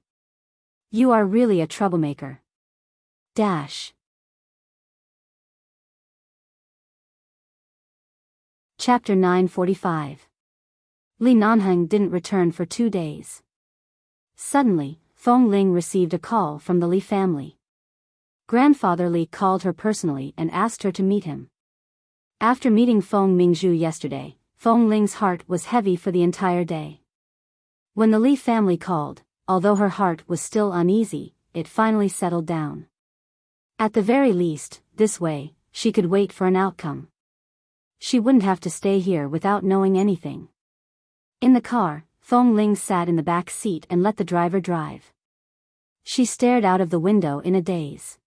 You are really a troublemaker. Chapter 945. Li Nanheng didn't return for 2 days. Suddenly, Feng Ling received a call from the Li family. Grandfather Li called her personally and asked her to meet him. After meeting Feng Mingzhu yesterday, Feng Ling's heart was heavy for the entire day. When the Li family called, although her heart was still uneasy, it finally settled down. At the very least, this way, she could wait for an outcome. She wouldn't have to stay here without knowing anything. In the car, Feng Ling sat in the back seat and let the driver drive. She stared out of the window in a daze.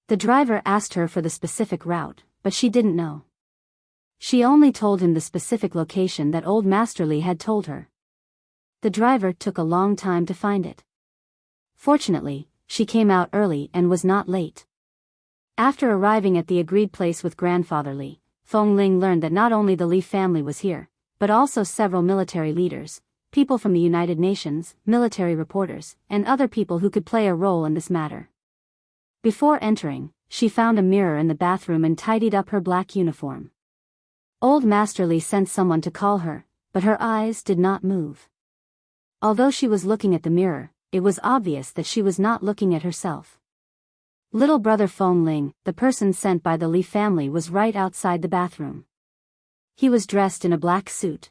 The driver asked her for the specific route, but she didn't know. She only told him the specific location that old Master Li had told her. The driver took a long time to find it. Fortunately, she came out early and was not late. After arriving at the agreed place with Grandfather Li, Feng Ling learned that not only the Li family was here, but also several military leaders, people from the United Nations, military reporters, and other people who could play a role in this matter. Before entering, she found a mirror in the bathroom and tidied up her black uniform. Old Master Li sent someone to call her, but her eyes did not move. Although she was looking at the mirror, it was obvious that she was not looking at herself. Little brother Feng Ling, the person sent by the Li family, was right outside the bathroom. He was dressed in a black suit.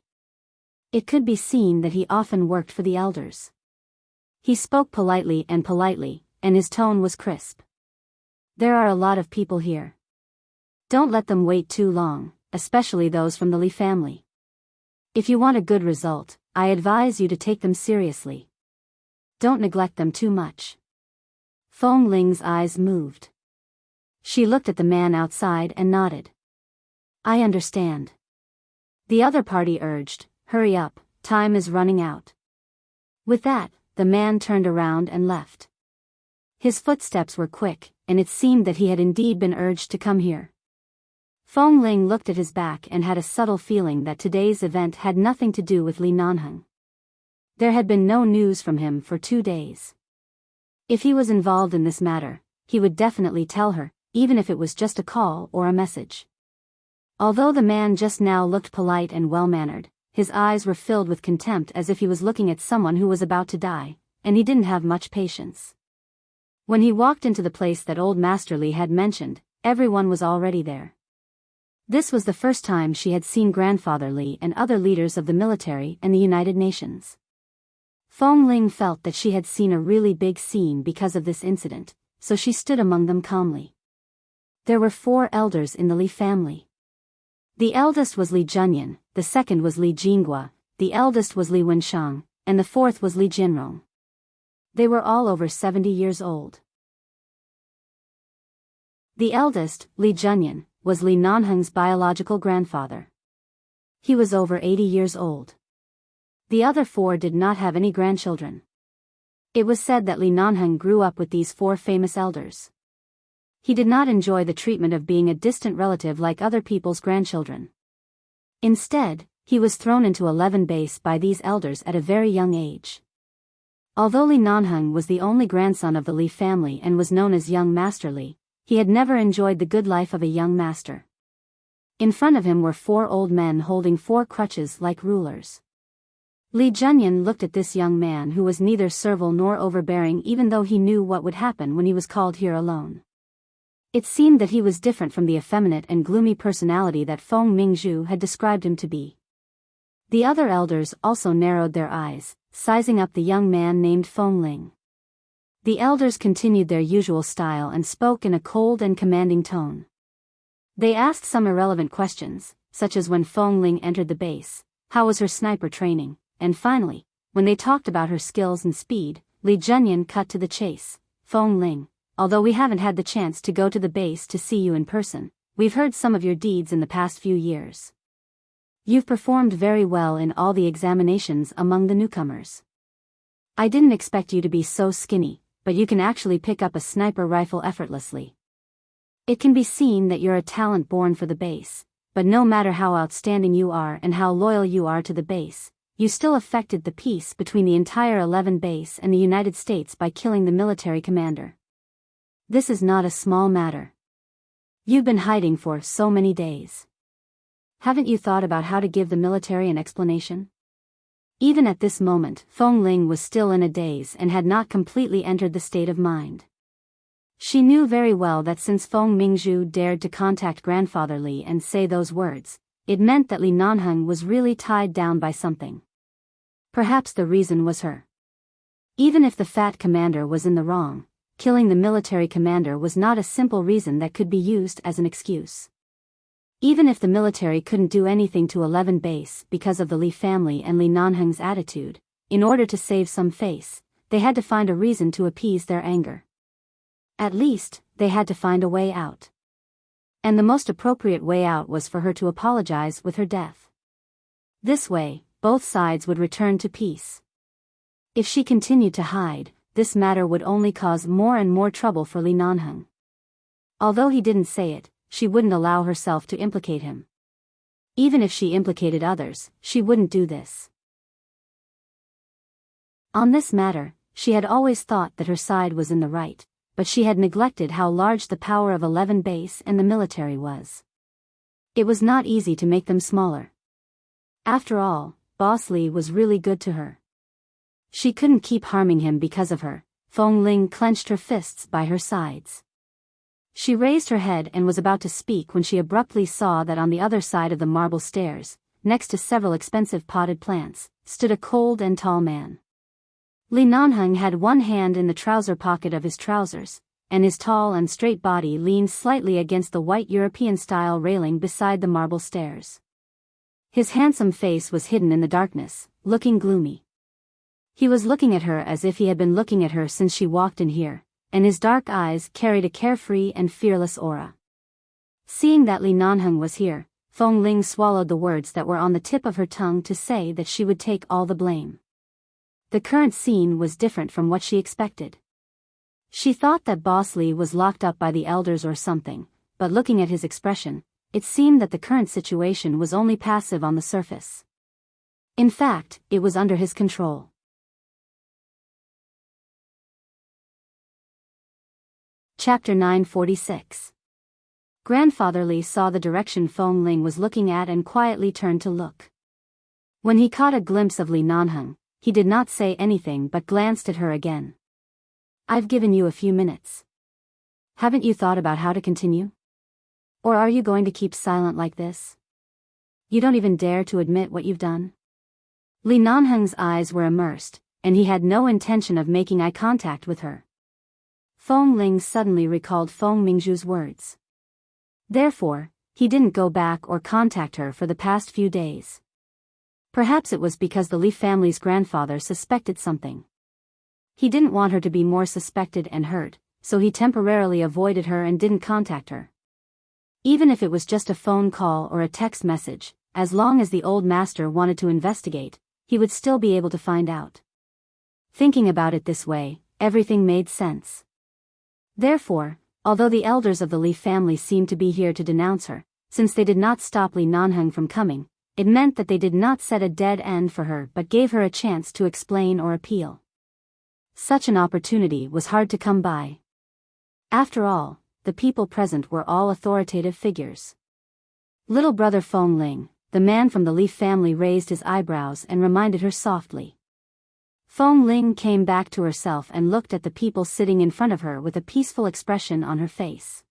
It could be seen that he often worked for the elders. He spoke politely, and his tone was crisp. There are a lot of people here. Don't let them wait too long, especially those from the Li family. If you want a good result, I advise you to take them seriously. Don't neglect them too much. Feng Ling's eyes moved. She looked at the man outside and nodded. I understand. The other party urged, hurry up, time is running out. With that, the man turned around and left. His footsteps were quick, and it seemed that he had indeed been urged to come here. Feng Ling looked at his back and had a subtle feeling that today's event had nothing to do with Li Nanheng. There had been no news from him for 2 days. If he was involved in this matter, he would definitely tell her, even if it was just a call or a message. Although the man just now looked polite and well-mannered, his eyes were filled with contempt as if he was looking at someone who was about to die, and he didn't have much patience. When he walked into the place that old Master Li had mentioned, everyone was already there. This was the first time she had seen Grandfather Li and other leaders of the military and the United Nations. Feng Ling felt that she had seen a really big scene because of this incident, so she stood among them calmly. There were 4 elders in the Li family. The eldest was Li Junyan, the second was Li Jinghua, the eldest was Li Wenshang, and the 4th was Li Jinrong. They were all over 70 years old. The eldest, Li Junyan, was Li Nanheng's biological grandfather. He was over 80 years old. The other 4 did not have any grandchildren. It was said that Li Nanheng grew up with these 4 famous elders. He did not enjoy the treatment of being a distant relative like other people's grandchildren. Instead, he was thrown into 11 base by these elders at a very young age. Although Li Nanheng was the only grandson of the Li family and was known as Young Master Li, he had never enjoyed the good life of a young master. In front of him were 4 old men holding 4 crutches like rulers. Li Junyan looked at this young man who was neither servile nor overbearing, even though he knew what would happen when he was called here alone. It seemed that he was different from the effeminate and gloomy personality that Feng Mingzhu had described him to be. The other elders also narrowed their eyes, sizing up the young man named Feng Ling. The elders continued their usual style and spoke in a cold and commanding tone. They asked some irrelevant questions, such as when Feng Ling entered the base, how was her sniper training, and finally, when they talked about her skills and speed, Li Junyan cut to the chase. Feng Ling, although we haven't had the chance to go to the base to see you in person, we've heard some of your deeds in the past few years. You've performed very well in all the examinations among the newcomers. I didn't expect you to be so skinny, but you can actually pick up a sniper rifle effortlessly. It can be seen that you're a talent born for the base, but no matter how outstanding you are and how loyal you are to the base, you still affected the peace between the entire 11 base and the United States by killing the military commander. This is not a small matter. You've been hiding for so many days. Haven't you thought about how to give the military an explanation? Even at this moment, Feng Ling was still in a daze and had not completely entered the state of mind. She knew very well that since Feng Mingzhu dared to contact Grandfather Li and say those words, it meant that Li Nanheng was really tied down by something. Perhaps the reason was her. Even if the fat commander was in the wrong, killing the military commander was not a simple reason that could be used as an excuse. Even if the military couldn't do anything to 11 base because of the Li family and Li Nanheng's attitude, in order to save some face, they had to find a reason to appease their anger. At least, they had to find a way out. And the most appropriate way out was for her to apologize with her death. This way, both sides would return to peace. If she continued to hide, this matter would only cause more and more trouble for Li Nanheng. Although he didn't say it, she wouldn't allow herself to implicate him. Even if she implicated others, she wouldn't do this. On this matter, she had always thought that her side was in the right, but she had neglected how large the power of 11 base and the military was. It was not easy to make them smaller. After all, Boss Li was really good to her. She couldn't keep harming him because of her. Feng Ling clenched her fists by her sides. She raised her head and was about to speak when she abruptly saw that on the other side of the marble stairs, next to several expensive potted plants, stood a cold and tall man. Li Nanheng had one hand in the trouser pocket of his trousers, and his tall and straight body leaned slightly against the white European-style railing beside the marble stairs. His handsome face was hidden in the darkness, looking gloomy. He was looking at her as if he had been looking at her since she walked in here, and his dark eyes carried a carefree and fearless aura. Seeing that Li Nanheng was here, Feng Ling swallowed the words that were on the tip of her tongue to say that she would take all the blame. The current scene was different from what she expected. She thought that Boss Li was locked up by the elders or something, but looking at his expression, it seemed that the current situation was only passive on the surface. In fact, it was under his control. Chapter 946. Grandfather Li saw the direction Feng Ling was looking at and quietly turned to look. When he caught a glimpse of Li Nanheng, he did not say anything but glanced at her again. I've given you a few minutes. Haven't you thought about how to continue? Or are you going to keep silent like this? You don't even dare to admit what you've done? Li Nanheng's eyes were immersed, and he had no intention of making eye contact with her. Feng Ling suddenly recalled Feng Mingzhu's words. Therefore, he didn't go back or contact her for the past few days. Perhaps it was because the Li family's grandfather suspected something. He didn't want her to be more suspected and hurt, so he temporarily avoided her and didn't contact her. Even if it was just a phone call or a text message, as long as the old master wanted to investigate, he would still be able to find out. Thinking about it this way, everything made sense. Therefore, although the elders of the Li family seemed to be here to denounce her, since they did not stop Li Nanheng from coming, it meant that they did not set a dead end for her but gave her a chance to explain or appeal. Such an opportunity was hard to come by. After all, the people present were all authoritative figures. Little brother Feng Ling, the man from the Li family, raised his eyebrows and reminded her softly. Feng Ling came back to herself and looked at the people sitting in front of her with a peaceful expression on her face.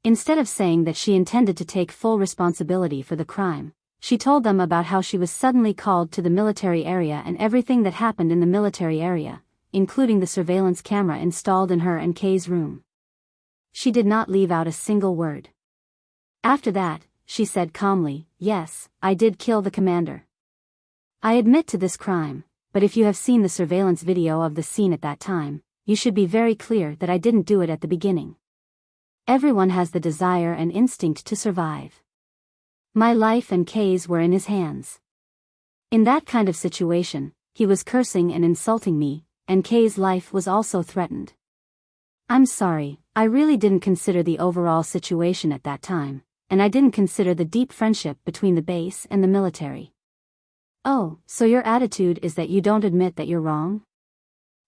Instead of saying that she intended to take full responsibility for the crime, she told them about how she was suddenly called to the military area and everything that happened in the military area, including the surveillance camera installed in her and Kay's room. She did not leave out a single word. After that, she said calmly, "Yes, I did kill the commander. I admit to this crime, but if you have seen the surveillance video of the scene at that time, you should be very clear that I didn't do it at the beginning. Everyone has the desire and instinct to survive. My life and Kay's were in his hands. In that kind of situation, he was cursing and insulting me, and Kay's life was also threatened. I'm sorry, I really didn't consider the overall situation at that time, and I didn't consider the deep friendship between the base and the military. Oh, so your attitude is that you don't admit that you're wrong?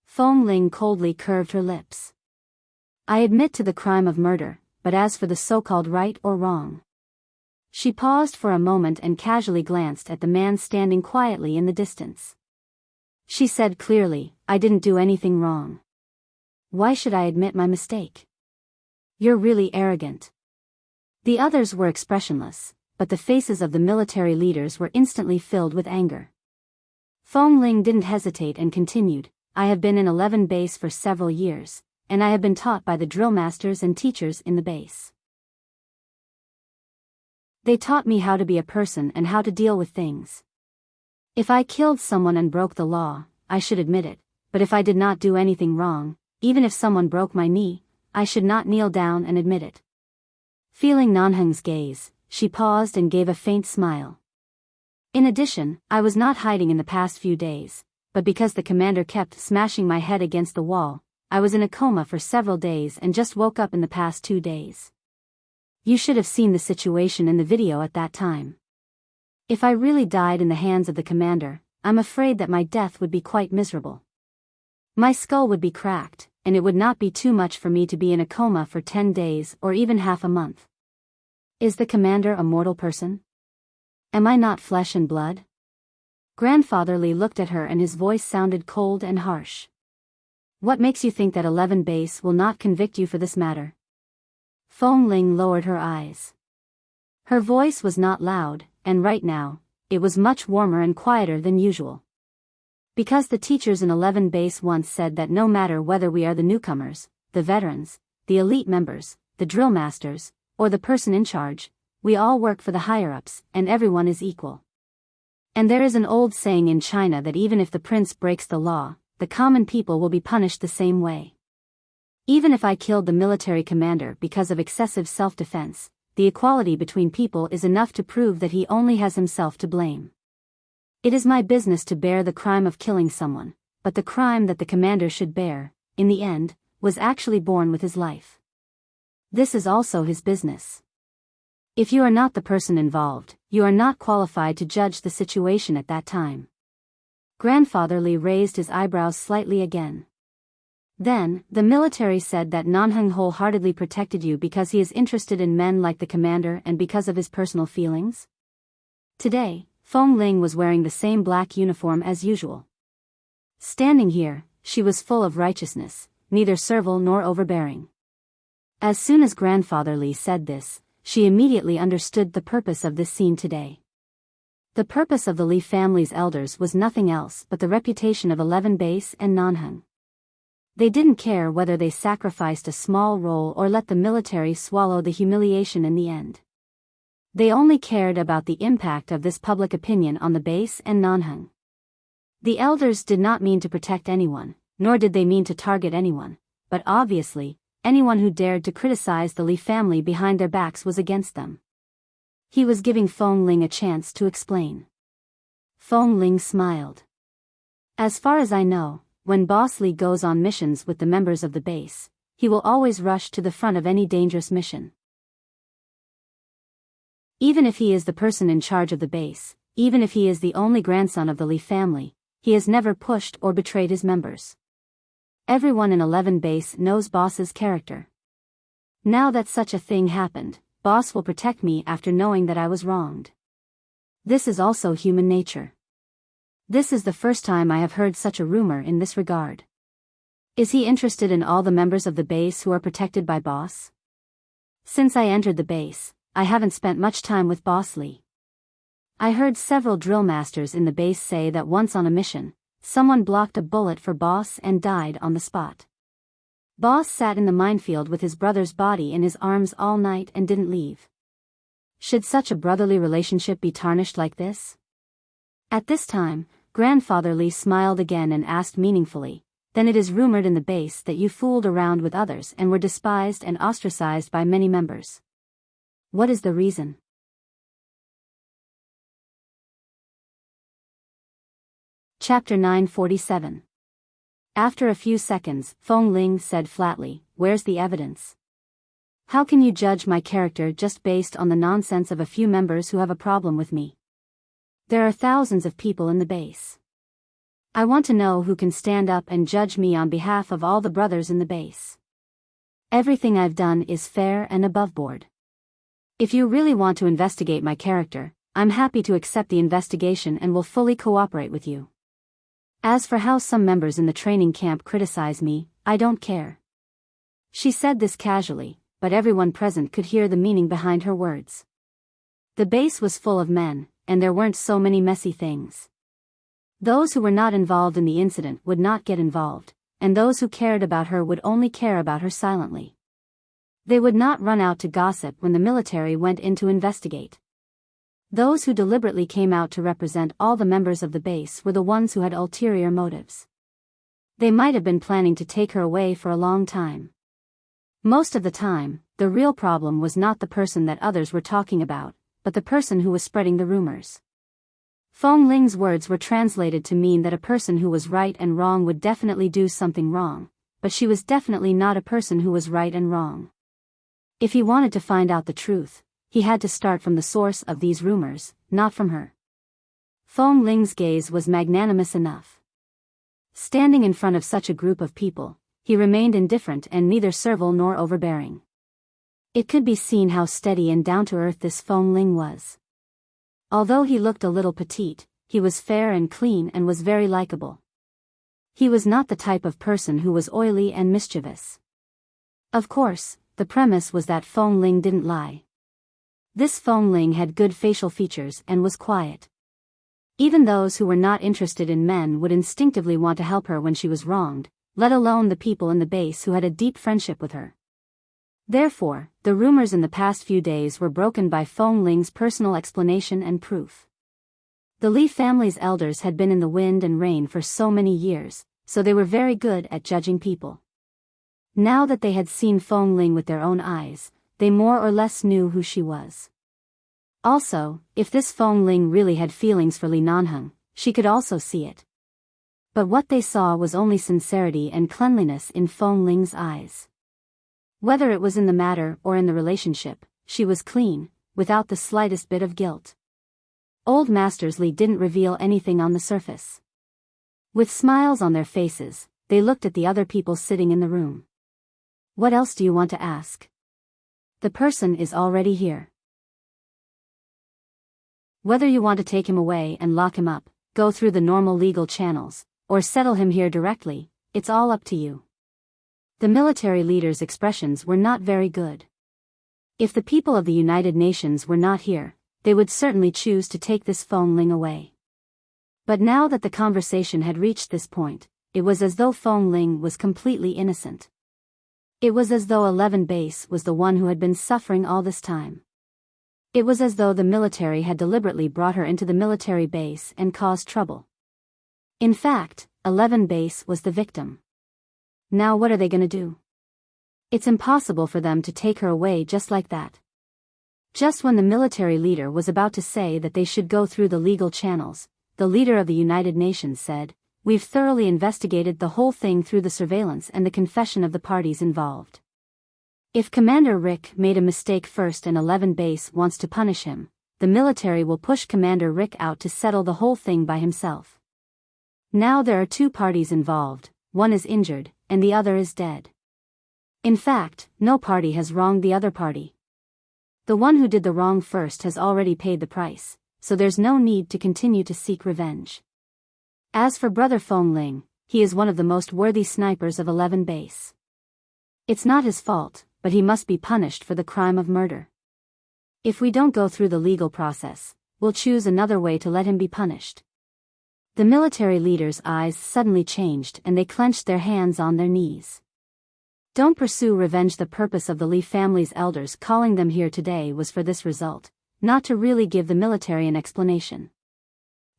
Fong Ling coldly curved her lips. I admit to the crime of murder, but as for the so-called right or wrong. She paused for a moment and casually glanced at the man standing quietly in the distance. She said clearly, I didn't do anything wrong. Why should I admit my mistake? You're really arrogant. The others were expressionless, but the faces of the military leaders were instantly filled with anger. Fong Ling didn't hesitate and continued, I have been in 11 base for several years, and I have been taught by the drill masters and teachers in the base. They taught me how to be a person and how to deal with things. If I killed someone and broke the law, I should admit it, but if I did not do anything wrong, even if someone broke my knee, I should not kneel down and admit it. Feeling Nanheng's gaze, she paused and gave a faint smile. In addition, I was not hiding in the past few days, but because the commander kept smashing my head against the wall, I was in a coma for several days and just woke up in the past 2 days. You should have seen the situation in the video at that time. If I really died in the hands of the commander, I'm afraid that my death would be quite miserable. My skull would be cracked, and it would not be too much for me to be in a coma for 10 days or even half a month. Is the commander a mortal person? Am I not flesh and blood? Grandfather Li looked at her and his voice sounded cold and harsh. What makes you think that 11 base will not convict you for this matter? Fong Ling lowered her eyes. Her voice was not loud, and right now, it was much warmer and quieter than usual. Because the teachers in 11 base once said that no matter whether we are the newcomers, the veterans, the elite members, the drill masters, or the person in charge, we all work for the higher-ups, and everyone is equal. And there is an old saying in China that even if the prince breaks the law, the common people will be punished the same way. Even if I killed the military commander because of excessive self-defense, the equality between people is enough to prove that he only has himself to blame. It is my business to bear the crime of killing someone, but the crime that the commander should bear, in the end, was actually borne with his life. This is also his business. If you are not the person involved, you are not qualified to judge the situation at that time. Grandfather Li raised his eyebrows slightly again. Then, the military said that Nanheng wholeheartedly protected you because he is interested in men like the commander and because of his personal feelings? Today, Fong Ling was wearing the same black uniform as usual. Standing here, she was full of righteousness, neither servile nor overbearing. As soon as Grandfather Li said this, she immediately understood the purpose of this scene today. The purpose of the Li family's elders was nothing else but the reputation of 11 base and Nanheng. They didn't care whether they sacrificed a small role or let the military swallow the humiliation in the end. They only cared about the impact of this public opinion on the base and Nanheng. The elders did not mean to protect anyone, nor did they mean to target anyone, but obviously, anyone who dared to criticize the Li family behind their backs was against them. He was giving Fong Ling a chance to explain. Fong Ling smiled. As far as I know, when Boss Li goes on missions with the members of the base, he will always rush to the front of any dangerous mission. Even if he is the person in charge of the base, even if he is the only grandson of the Li family, he has never pushed or betrayed his members. Everyone in 11 base knows Boss's character. Now that such a thing happened, Boss will protect me after knowing that I was wronged. This is also human nature. This is the first time I have heard such a rumor in this regard. Is he interested in all the members of the base who are protected by Boss? Since I entered the base, I haven't spent much time with Boss Li. I heard several drill masters in the base say that once on a mission, someone blocked a bullet for Boss and died on the spot. Boss sat in the minefield with his brother's body in his arms all night and didn't leave. Should such a brotherly relationship be tarnished like this? At this time, Grandfather Lee smiled again and asked meaningfully, "Then it is rumored in the base that you fooled around with others and were despised and ostracized by many members. What is the reason?" Chapter 947. After a few seconds, Feng Ling said flatly, "Where's the evidence? How can you judge my character just based on the nonsense of a few members who have a problem with me? There are thousands of people in the base. I want to know who can stand up and judge me on behalf of all the brothers in the base. Everything I've done is fair and above board. If you really want to investigate my character, I'm happy to accept the investigation and will fully cooperate with you. As for how some members in the training camp criticize me, I don't care." She said this casually, but everyone present could hear the meaning behind her words. The base was full of men, and there weren't so many messy things. Those who were not involved in the incident would not get involved, and those who cared about her would only care about her silently. They would not run out to gossip when the military went in to investigate. Those who deliberately came out to represent all the members of the base were the ones who had ulterior motives. They might have been planning to take her away for a long time. Most of the time, the real problem was not the person that others were talking about, but the person who was spreading the rumors. Feng Ling's words were translated to mean that a person who was right and wrong would definitely do something wrong, but she was definitely not a person who was right and wrong. If he wanted to find out the truth, he had to start from the source of these rumors, not from her. Feng Ling's gaze was magnanimous enough. Standing in front of such a group of people, he remained indifferent and neither servile nor overbearing. It could be seen how steady and down-to-earth this Feng Ling was. Although he looked a little petite, he was fair and clean and was very likable. He was not the type of person who was oily and mischievous. Of course, the premise was that Feng Ling didn't lie. This Feng Ling had good facial features and was quiet. Even those who were not interested in men would instinctively want to help her when she was wronged, let alone the people in the base who had a deep friendship with her. Therefore, the rumors in the past few days were broken by Feng Ling's personal explanation and proof. The Li family's elders had been in the wind and rain for so many years, so they were very good at judging people. Now that they had seen Feng Ling with their own eyes, they more or less knew who she was. Also, if this Feng Ling really had feelings for Li Nanheng, she could also see it. But what they saw was only sincerity and cleanliness in Feng Ling's eyes. Whether it was in the matter or in the relationship, she was clean, without the slightest bit of guilt. Old Masters Li didn't reveal anything on the surface. With smiles on their faces, they looked at the other people sitting in the room. "What else do you want to ask? The person is already here. Whether you want to take him away and lock him up, go through the normal legal channels, or settle him here directly, it's all up to you." The military leader's expressions were not very good. If the people of the United Nations were not here, they would certainly choose to take this Feng Ling away. But now that the conversation had reached this point, it was as though Feng Ling was completely innocent. It was as though 11 Base was the one who had been suffering all this time. It was as though the military had deliberately brought her into the military base and caused trouble. In fact, 11 Base was the victim. Now what are they going to do? It's impossible for them to take her away just like that. Just when the military leader was about to say that they should go through the legal channels, the leader of the United Nations said, "We've thoroughly investigated the whole thing through the surveillance and the confession of the parties involved. If Commander Rick made a mistake first and 11 Base wants to punish him, the military will push Commander Rick out to settle the whole thing by himself. Now there are two parties involved, one is injured, and the other is dead. In fact, no party has wronged the other party. The one who did the wrong first has already paid the price, so there's no need to continue to seek revenge. As for Brother Feng Ling, he is one of the most worthy snipers of 11 Base. It's not his fault, but he must be punished for the crime of murder. If we don't go through the legal process, we'll choose another way to let him be punished." The military leader's eyes suddenly changed and they clenched their hands on their knees. Don't pursue revenge. The purpose of the Li family's elders calling them here today was for this result, not to really give the military an explanation.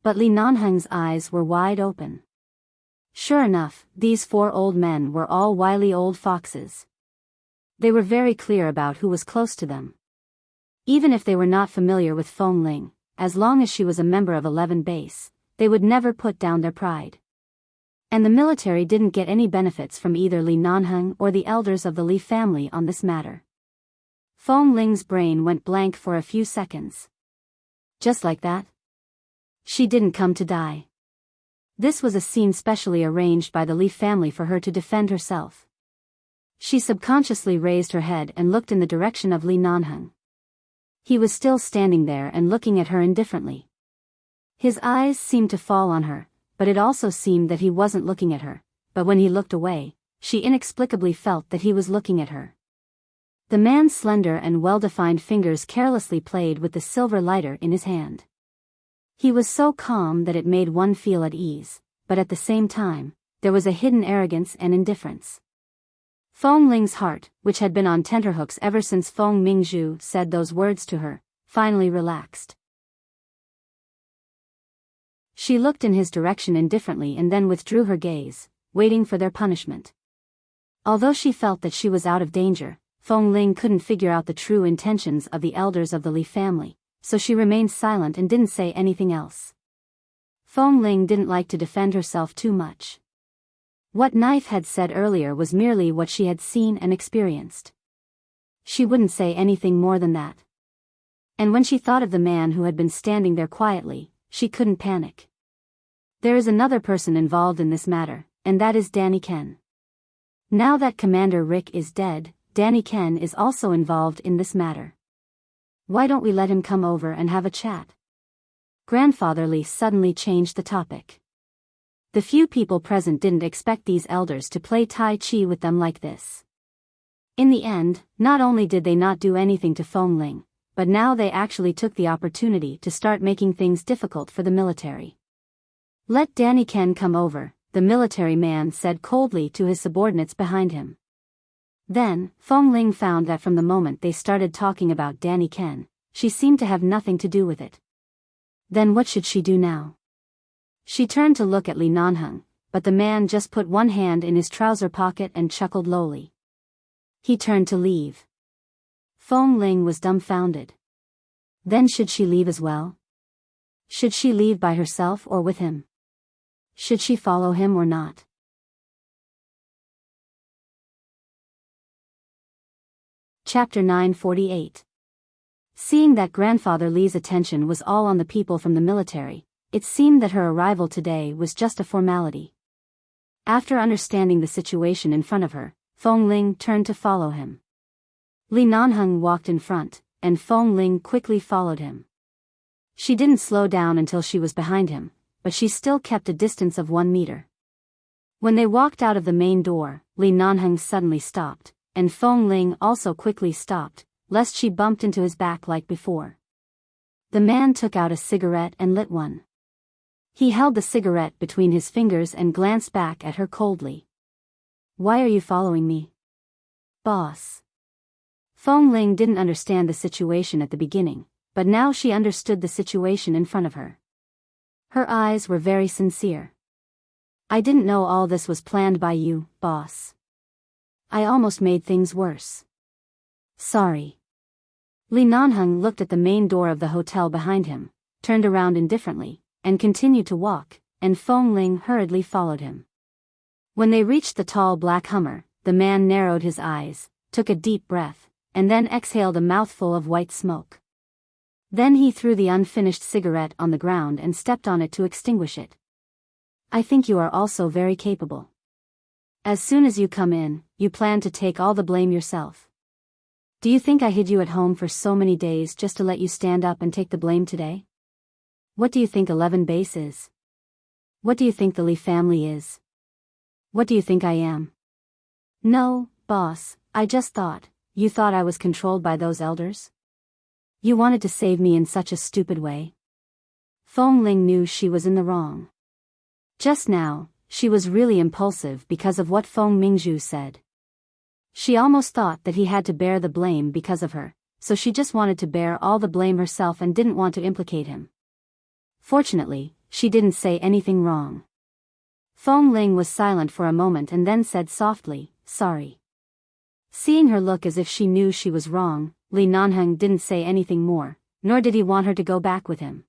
But Li Nanheng's eyes were wide open. Sure enough, these 4 old men were all wily old foxes. They were very clear about who was close to them. Even if they were not familiar with Feng Ling, as long as she was a member of 11 Base, they would never put down their pride. And the military didn't get any benefits from either Li Nanheng or the elders of the Li family on this matter. Feng Ling's brain went blank for a few seconds. Just like that? She didn't come to die. This was a scene specially arranged by the Li family for her to defend herself. She subconsciously raised her head and looked in the direction of Li Nanheng. He was still standing there and looking at her indifferently. His eyes seemed to fall on her, but it also seemed that he wasn't looking at her, but when he looked away, she inexplicably felt that he was looking at her. The man's slender and well-defined fingers carelessly played with the silver lighter in his hand. He was so calm that it made one feel at ease, but at the same time, there was a hidden arrogance and indifference. Feng Ling's heart, which had been on tenterhooks ever since Feng Mingzhu said those words to her, finally relaxed. She looked in his direction indifferently and then withdrew her gaze, waiting for their punishment. Although she felt that she was out of danger, Feng Ling couldn't figure out the true intentions of the elders of the Li family, so she remained silent and didn't say anything else. Feng Ling didn't like to defend herself too much. What Knife had said earlier was merely what she had seen and experienced. She wouldn't say anything more than that. And when she thought of the man who had been standing there quietly, she couldn't panic. There is another person involved in this matter, and that is Danny Ken. Now that Commander Rick is dead, Danny Ken is also involved in this matter. Why don't we let him come over and have a chat? Grandfather Li suddenly changed the topic. The few people present didn't expect these elders to play Tai Chi with them like this. In the end, not only did they not do anything to Feng Ling, but now they actually took the opportunity to start making things difficult for the military. Let Danny Ken come over, the military man said coldly to his subordinates behind him. Then, Feng Ling found that from the moment they started talking about Danny Ken, she seemed to have nothing to do with it. Then what should she do now? She turned to look at Li Nanheng, but the man just put one hand in his trouser pocket and chuckled lowly. He turned to leave. Feng Ling was dumbfounded. Then should she leave as well? Should she leave by herself or with him? Should she follow him or not? Chapter 948. Seeing that Grandfather Li's attention was all on the people from the military, it seemed that her arrival today was just a formality. After understanding the situation in front of her, Feng Ling turned to follow him. Li Nanheng walked in front, and Feng Ling quickly followed him. She didn't slow down until she was behind him, but she still kept a distance of 1 meter. When they walked out of the main door, Li Nanheng suddenly stopped, and Feng Ling also quickly stopped, lest she bumped into his back like before. The man took out a cigarette and lit one. He held the cigarette between his fingers and glanced back at her coldly. "Why are you following me?" "Boss." Feng Ling didn't understand the situation at the beginning, but now she understood the situation in front of her. Her eyes were very sincere. "I didn't know all this was planned by you, boss. I almost made things worse. Sorry." Li Nanheng looked at the main door of the hotel behind him, turned around indifferently, and continued to walk, and Feng Ling hurriedly followed him. When they reached the tall black Hummer, the man narrowed his eyes, took a deep breath, and then exhaled a mouthful of white smoke. Then he threw the unfinished cigarette on the ground and stepped on it to extinguish it. "I think you are also very capable. As soon as you come in, you plan to take all the blame yourself. Do you think I hid you at home for so many days just to let you stand up and take the blame today? What do you think 11 Base is? What do you think the Li family is? What do you think I am?" "No, boss, I just thought, you thought I was controlled by those elders? You wanted to save me in such a stupid way?" Feng Ling knew she was in the wrong. Just now, she was really impulsive because of what Feng Mingzhu said. She almost thought that he had to bear the blame because of her, so she just wanted to bear all the blame herself and didn't want to implicate him. Fortunately, she didn't say anything wrong. Feng Ling was silent for a moment and then said softly, "Sorry." Seeing her look as if she knew she was wrong, Li Nanheng didn't say anything more, nor did he want her to go back with him.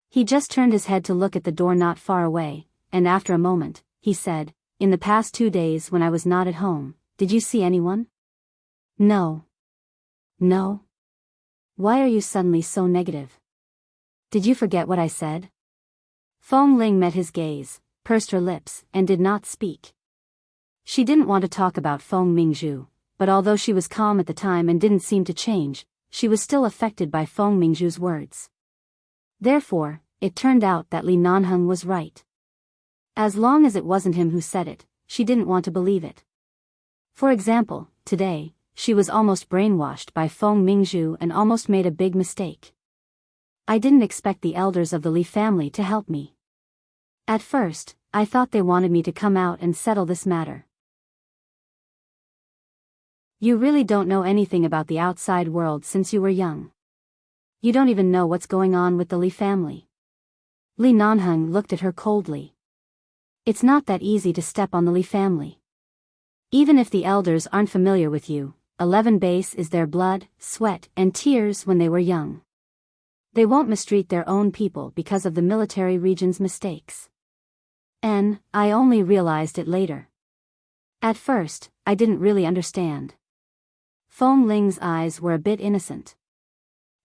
He just turned his head to look at the door not far away, and after a moment, he said, "In the past 2 days when I was not at home, did you see anyone?" "No." "No? Why are you suddenly so negative? Did you forget what I said?" Feng Ling met his gaze, pursed her lips, and did not speak. She didn't want to talk about Feng Mingzhu, but although she was calm at the time and didn't seem to change, she was still affected by Feng Mingzhu's words. Therefore, it turned out that Li Nanheng was right. As long as it wasn't him who said it, she didn't want to believe it. For example, today, she was almost brainwashed by Feng Mingzhu and almost made a big mistake. "I didn't expect the elders of the Li family to help me. At first, I thought they wanted me to come out and settle this matter." You really don't know anything about the outside world since you were young. You don't even know what's going on with the Li family. Li Nanheng looked at her coldly. It's not that easy to step on the Li family. Even if the elders aren't familiar with you, 11 base is their blood, sweat, and tears when they were young. They won't mistreat their own people because of the military region's mistakes. I only realized it later. At first, I didn't really understand. Feng Ling's eyes were a bit innocent.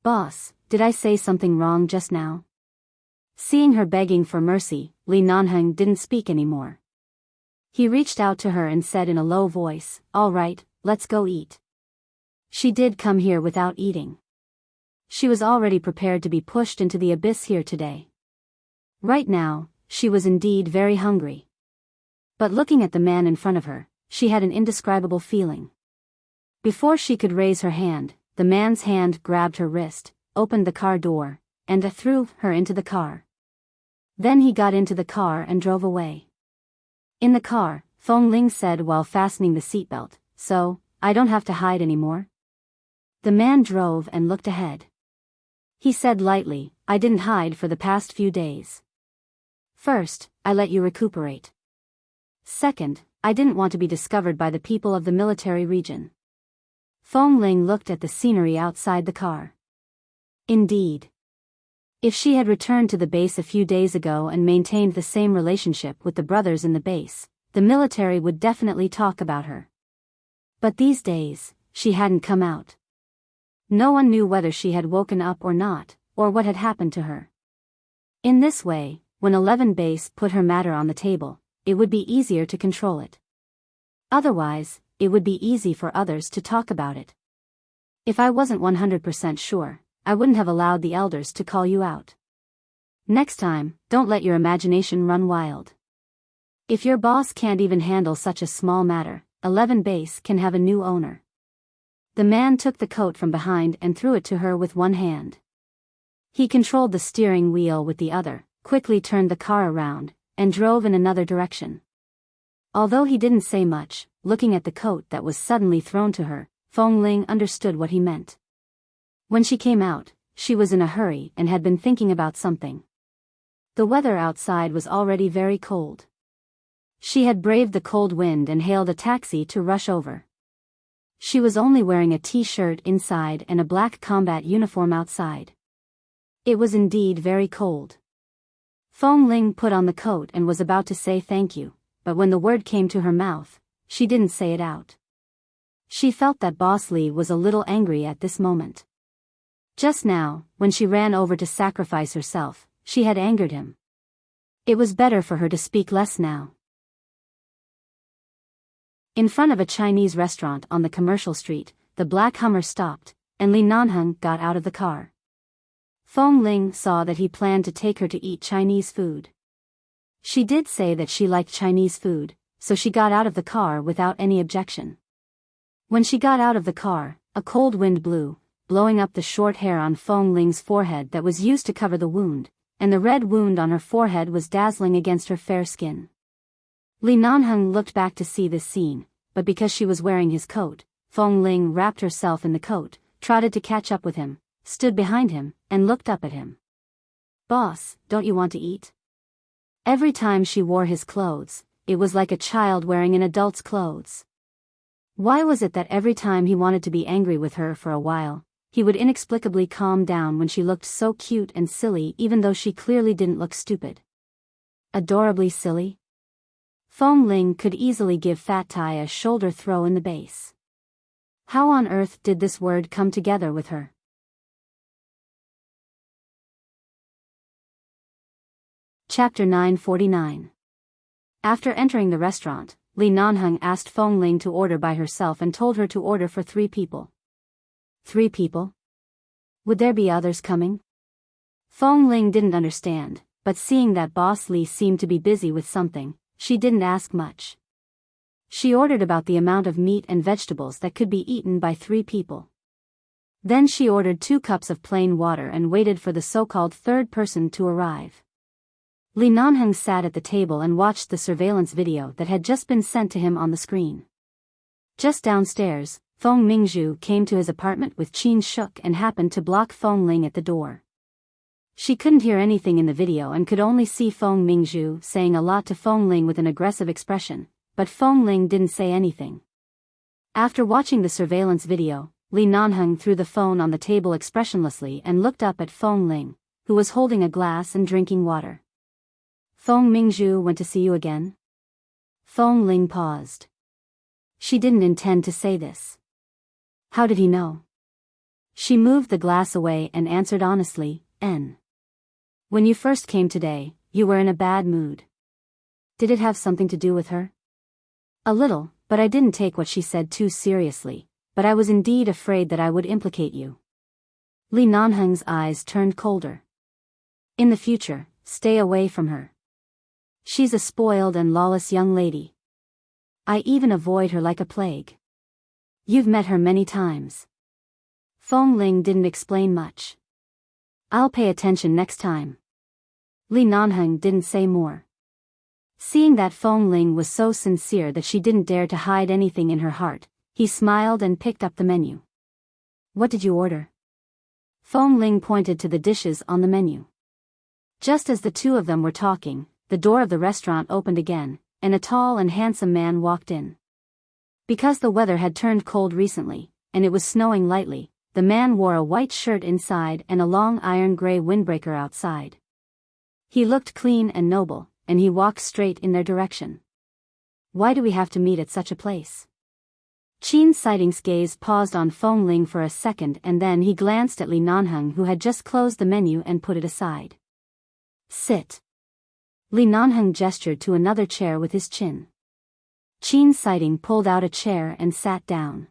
"Boss, did I say something wrong just now?" Seeing her begging for mercy, Li Nanheng didn't speak anymore. He reached out to her and said in a low voice, "All right, let's go eat." She did come here without eating. She was already prepared to be pushed into the abyss here today. Right now, she was indeed very hungry. But looking at the man in front of her, she had an indescribable feeling. Before she could raise her hand, the man's hand grabbed her wrist, opened the car door, and threw her into the car. Then he got into the car and drove away. In the car, Feng Ling said while fastening the seatbelt, "So, I don't have to hide anymore?" The man drove and looked ahead. He said lightly, "I didn't hide for the past few days. First, I let you recuperate. Second, I didn't want to be discovered by the people of the military region." Feng Ling looked at the scenery outside the car. Indeed. If she had returned to the base a few days ago and maintained the same relationship with the brothers in the base, the military would definitely talk about her. But these days, she hadn't come out. No one knew whether she had woken up or not, or what had happened to her. In this way, when 11 base put her matter on the table, it would be easier to control it. Otherwise, it would be easy for others to talk about it. If I wasn't 100% sure, I wouldn't have allowed the elders to call you out. Next time, don't let your imagination run wild. If your boss can't even handle such a small matter, 11 base can have a new owner. The man took the coat from behind and threw it to her with one hand. He controlled the steering wheel with the other, quickly turned the car around, and drove in another direction. Although he didn't say much, looking at the coat that was suddenly thrown to her, Feng Ling understood what he meant. When she came out, she was in a hurry and had been thinking about something. The weather outside was already very cold. She had braved the cold wind and hailed a taxi to rush over. She was only wearing a t-shirt inside and a black combat uniform outside. It was indeed very cold. Feng Ling put on the coat and was about to say thank you, but when the word came to her mouth, she didn't say it out. She felt that Boss Li was a little angry at this moment. Just now, when she ran over to sacrifice herself, she had angered him. It was better for her to speak less now. In front of a Chinese restaurant on the commercial street, the black Hummer stopped, and Li Nanheng got out of the car. Feng Ling saw that he planned to take her to eat Chinese food. She did say that she liked Chinese food, so she got out of the car without any objection. When she got out of the car, a cold wind blew, blowing up the short hair on Feng Ling's forehead that was used to cover the wound, and the red wound on her forehead was dazzling against her fair skin. Li Nanheng looked back to see this scene, but because she was wearing his coat, Feng Ling wrapped herself in the coat, trotted to catch up with him, stood behind him, and looked up at him. "Boss, don't you want to eat?" Every time she wore his clothes, it was like a child wearing an adult's clothes. Why was it that every time he wanted to be angry with her for a while, he would inexplicably calm down when she looked so cute and silly even though she clearly didn't look stupid? Adorably silly? Fong Ling could easily give Fat Tai a shoulder throw in the base. How on earth did this word come together with her? Chapter 949. After entering the restaurant, Li Nanheng asked Fong Ling to order by herself and told her to order for 3 people. 3 people? Would there be others coming? Fong Ling didn't understand, but seeing that Boss Li seemed to be busy with something, she didn't ask much. She ordered about the amount of meat and vegetables that could be eaten by 3 people. Then she ordered 2 cups of plain water and waited for the so-called third person to arrive. Li Nanheng sat at the table and watched the surveillance video that had just been sent to him on the screen. Just downstairs, Fong Mingzhu came to his apartment with Qin Shuk and happened to block Fong Ling at the door. She couldn't hear anything in the video and could only see Fong Mingzhu saying a lot to Fong Ling with an aggressive expression, but Fong Ling didn't say anything. After watching the surveillance video, Li Nanheng threw the phone on the table expressionlessly and looked up at Fong Ling, who was holding a glass and drinking water. "Fong Mingzhu went to see you again?" Fong Ling paused. She didn't intend to say this. How did he know? She moved the glass away and answered honestly, "N. When you first came today, you were in a bad mood. Did it have something to do with her?" "A little, but I didn't take what she said too seriously, but I was indeed afraid that I would implicate you." Li Nanheng's eyes turned colder. "In the future, stay away from her. She's a spoiled and lawless young lady. I even avoid her like a plague. You've met her many times." Fong Ling didn't explain much. "I'll pay attention next time." Li Nanheng didn't say more. Seeing that Fong Ling was so sincere that she didn't dare to hide anything in her heart, he smiled and picked up the menu. "What did you order?" Fong Ling pointed to the dishes on the menu. Just as the two of them were talking, the door of the restaurant opened again, and a tall and handsome man walked in. Because the weather had turned cold recently, and it was snowing lightly, the man wore a white shirt inside and a long iron gray windbreaker outside. He looked clean and noble, and he walked straight in their direction. "Why do we have to meet at such a place?" Qin Sighting's gaze paused on Fong Ling for a second and then he glanced at Li Nanheng who had just closed the menu and put it aside. "Sit." Li Nanheng gestured to another chair with his chin. Qin Sighting pulled out a chair and sat down.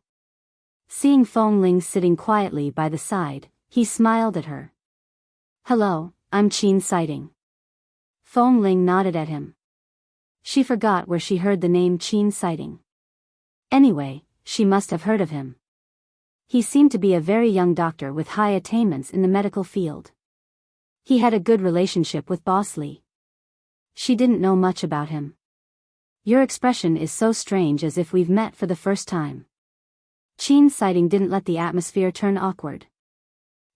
Seeing Fong Ling sitting quietly by the side, he smiled at her. "Hello, I'm Qin Sighting." Fong Ling nodded at him. She forgot where she heard the name Qin Sighting. Anyway, she must have heard of him. He seemed to be a very young doctor with high attainments in the medical field. He had a good relationship with Boss Li. She didn't know much about him. "Your expression is so strange as if we've met for the first time." Qin Sighting didn't let the atmosphere turn awkward.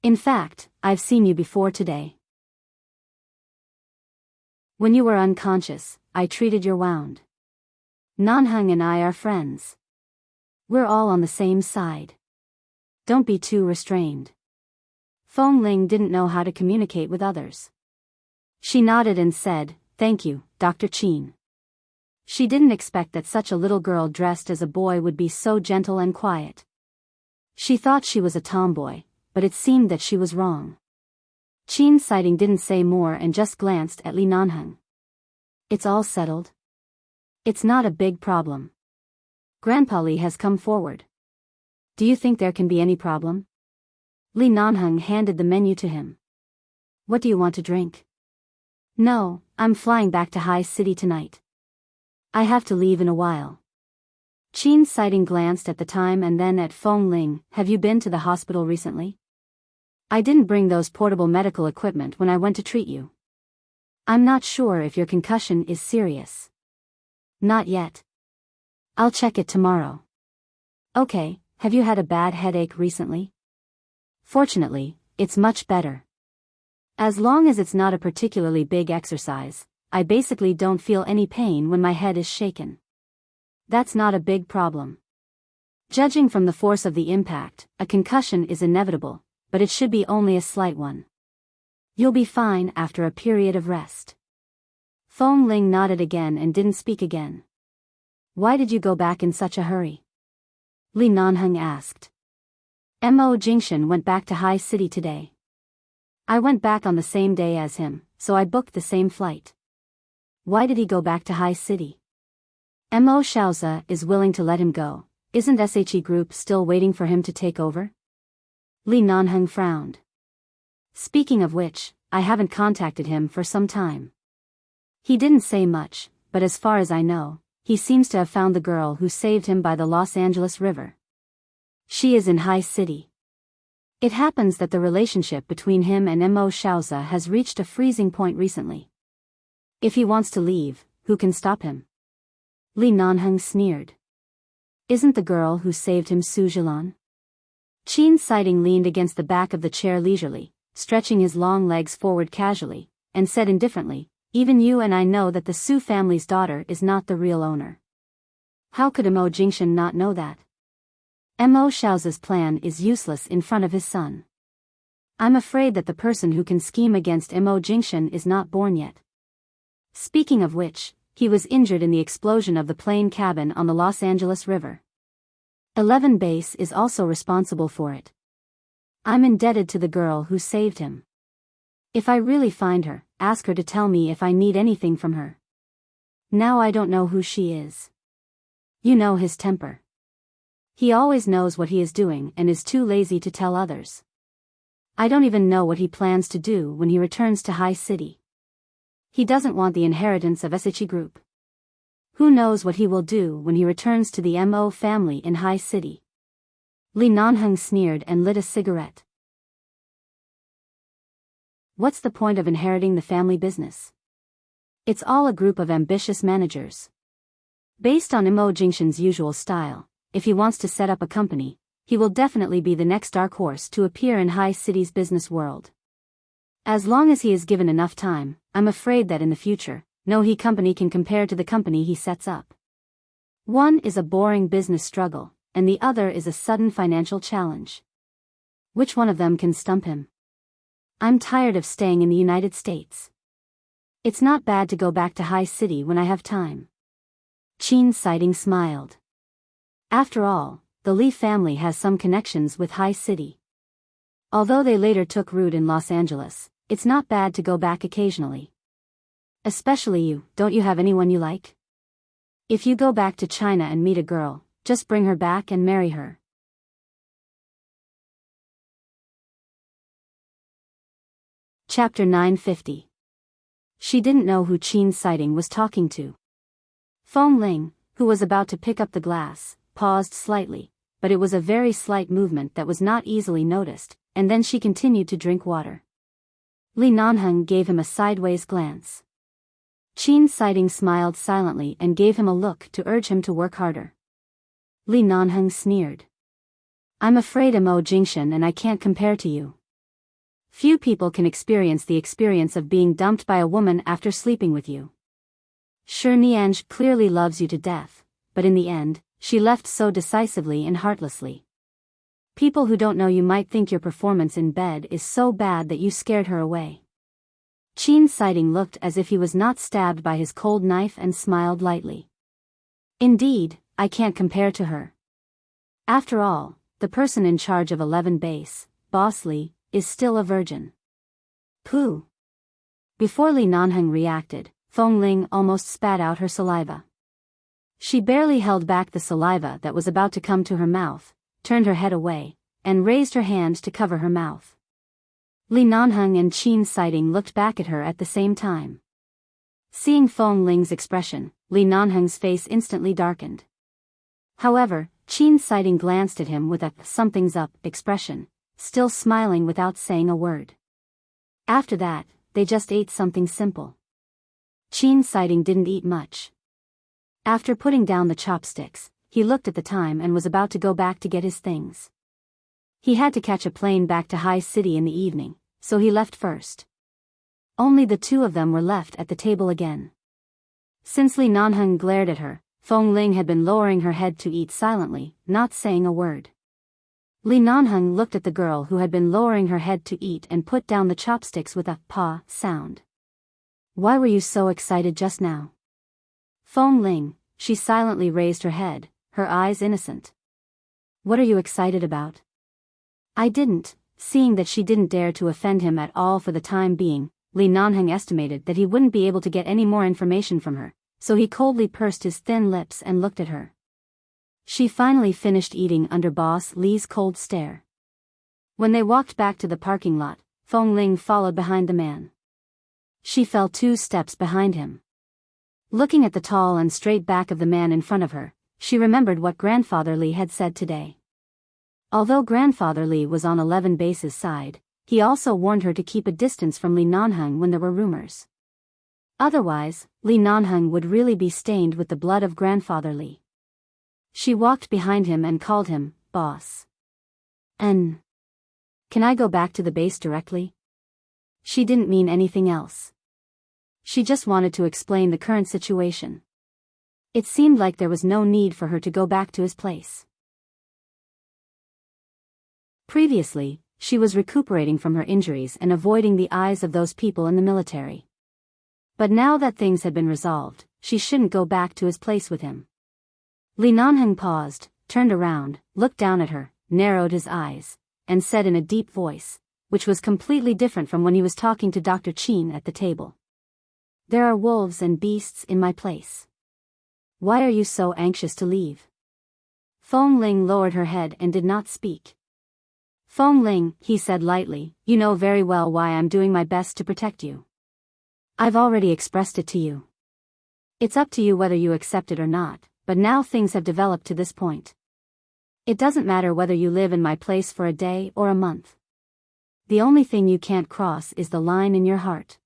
"In fact, I've seen you before today. When you were unconscious, I treated your wound. Nanheng and I are friends. We're all on the same side. Don't be too restrained." Fong Ling didn't know how to communicate with others. She nodded and said, "Thank you, Dr. Qin." She didn't expect that such a little girl dressed as a boy would be so gentle and quiet. She thought she was a tomboy, but it seemed that she was wrong. Qin Sighting didn't say more and just glanced at Li Nanheng. "It's all settled? It's not a big problem. Grandpa Li has come forward. Do you think there can be any problem?" Li Nanheng handed the menu to him. "What do you want to drink?" "No, I'm flying back to High City tonight. I have to leave in a while." Qin Sighting glanced at the time and then at Fong Ling. "Have you been to the hospital recently?" "I didn't bring those portable medical equipment when I went to treat you. I'm not sure if your concussion is serious." "Not yet. I'll check it tomorrow." "Okay, have you had a bad headache recently?" "Fortunately, it's much better." As long as it's not a particularly big exercise, I basically don't feel any pain when my head is shaken. That's not a big problem. Judging from the force of the impact, a concussion is inevitable, but it should be only a slight one. You'll be fine after a period of rest. Fong Ling nodded again and didn't speak again. Why did you go back in such a hurry? Li Nanheng asked. Mo Jingshan went back to High City today. I went back on the same day as him, so I booked the same flight. Why did he go back to High City? Mo Shaozi is willing to let him go. Isn't SHE Group still waiting for him to take over? Li Nanheng frowned. Speaking of which, I haven't contacted him for some time. He didn't say much, but as far as I know, he seems to have found the girl who saved him by the Los Angeles River. She is in High City. It happens that the relationship between him and Mo Shaozi has reached a freezing point recently. If he wants to leave, who can stop him? Li Nanheng sneered. Isn't the girl who saved him Su Zhilan? Qin Siding leaned against the back of the chair leisurely, stretching his long legs forward casually, and said indifferently, even you and I know that the Su family's daughter is not the real owner. How could Mo Jingshan not know that? Mo Shaozi's plan is useless in front of his son. I'm afraid that the person who can scheme against Mo Jingshan is not born yet. Speaking of which, he was injured in the explosion of the plane cabin on the Los Angeles River. 11 Base is also responsible for it. I'm indebted to the girl who saved him. If I really find her, ask her to tell me if I need anything from her. Now I don't know who she is. You know his temper. He always knows what he is doing and is too lazy to tell others. I don't even know what he plans to do when he returns to High City. He doesn't want the inheritance of SHE Group. Who knows what he will do when he returns to the Mo family in High City. Li Nanheng sneered and lit a cigarette. What's the point of inheriting the family business? It's all a group of ambitious managers. Based on Mo Jingshan's usual style, if he wants to set up a company, he will definitely be the next dark horse to appear in High City's business world. As long as he is given enough time, I'm afraid that in the future, no he company can compare to the company he sets up. One is a boring business struggle, and the other is a sudden financial challenge. Which one of them can stump him? I'm tired of staying in the United States. It's not bad to go back to High City when I have time. Qin Siding smiled. After all, the Li family has some connections with High City. Although they later took root in Los Angeles, it's not bad to go back occasionally. Especially you, don't you have anyone you like? If you go back to China and meet a girl, just bring her back and marry her. Chapter 950. She didn't know who Qin Siding was talking to. Fong Ling, who was about to pick up the glass, paused slightly, but it was a very slight movement that was not easily noticed, and then she continued to drink water. Li Nanheng gave him a sideways glance. Qin Siding smiled silently and gave him a look to urge him to work harder. Li Nanheng sneered. I'm afraid Mo Jingshan and I can't compare to you. Few people can experience the experience of being dumped by a woman after sleeping with you. Sure, Nianj clearly loves you to death, but in the end, she left so decisively and heartlessly. People who don't know you might think your performance in bed is so bad that you scared her away. Qin Siding looked as if he was not stabbed by his cold knife and smiled lightly. Indeed, I can't compare to her. After all, the person in charge of 11 Base, Boss Li, is still a virgin. Pooh. Before Li Nanheng reacted, Fong Ling almost spat out her saliva. She barely held back the saliva that was about to come to her mouth, turned her head away, and raised her hand to cover her mouth. Li Nanheng and Qin Siding looked back at her at the same time. Seeing Fong Ling's expression, Li Nanheng's face instantly darkened. However, Qin Siding glanced at him with a something's up expression, still smiling without saying a word. After that, they just ate something simple. Qin Siding didn't eat much. After putting down the chopsticks, he looked at the time and was about to go back to get his things. He had to catch a plane back to High City in the evening, so he left first. Only the two of them were left at the table again. Since Li Nanheng glared at her, Feng Ling had been lowering her head to eat silently, not saying a word. Li Nanheng looked at the girl who had been lowering her head to eat and put down the chopsticks with a "pa" sound. "Why were you so excited just now?" Feng Ling, she silently raised her head, her eyes innocent. "What are you excited about?" "I didn't." Seeing that she didn't dare to offend him at all for the time being, Li Nanheng estimated that he wouldn't be able to get any more information from her, so he coldly pursed his thin lips and looked at her. She finally finished eating under Boss Li's cold stare. When they walked back to the parking lot, Feng Ling followed behind the man. She fell 2 steps behind him. Looking at the tall and straight back of the man in front of her, she remembered what Grandfather Li had said today. Although Grandfather Li was on 11 Base's side, he also warned her to keep a distance from Li Nanheng when there were rumors. Otherwise, Li Nanheng would really be stained with the blood of Grandfather Li. She walked behind him and called him, "Boss." "Can I go back to the base directly?" She didn't mean anything else. She just wanted to explain the current situation. It seemed like there was no need for her to go back to his place. Previously, she was recuperating from her injuries and avoiding the eyes of those people in the military. But now that things had been resolved, she shouldn't go back to his place with him. Li Nanheng paused, turned around, looked down at her, narrowed his eyes, and said in a deep voice, which was completely different from when he was talking to Dr. Qin at the table. "There are wolves and beasts in my place. Why are you so anxious to leave?" Feng Ling lowered her head and did not speak. "Feng Ling," he said lightly, "you know very well why I'm doing my best to protect you. I've already expressed it to you. It's up to you whether you accept it or not, but now things have developed to this point. It doesn't matter whether you live in my place for a day or a month. The only thing you can't cross is the line in your heart.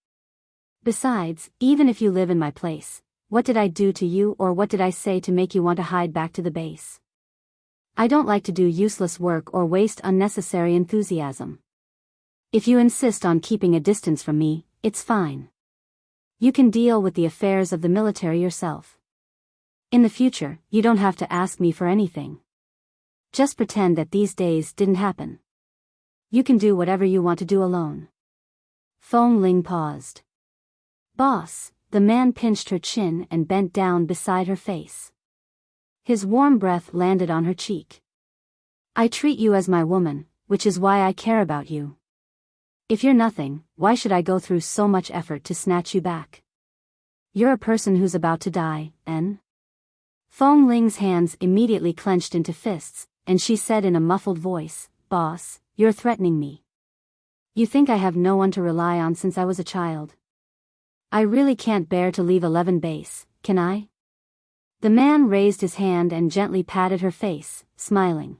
Besides, even if you live in my place, what did I do to you or what did I say to make you want to hide back to the base? I don't like to do useless work or waste unnecessary enthusiasm. If you insist on keeping a distance from me, it's fine. You can deal with the affairs of the military yourself. In the future, you don't have to ask me for anything. Just pretend that these days didn't happen. You can do whatever you want to do alone." Feng Ling paused. "Boss," the man pinched her chin and bent down beside her face. His warm breath landed on her cheek. "I treat you as my woman, which is why I care about you. If you're nothing, why should I go through so much effort to snatch you back? You're a person who's about to die, en?" Feng Ling's hands immediately clenched into fists, and she said in a muffled voice, "Boss, you're threatening me. You think I have no one to rely on since I was a child? I really can't bear to leave 11 Base, can I?" The man raised his hand and gently patted her face, smiling.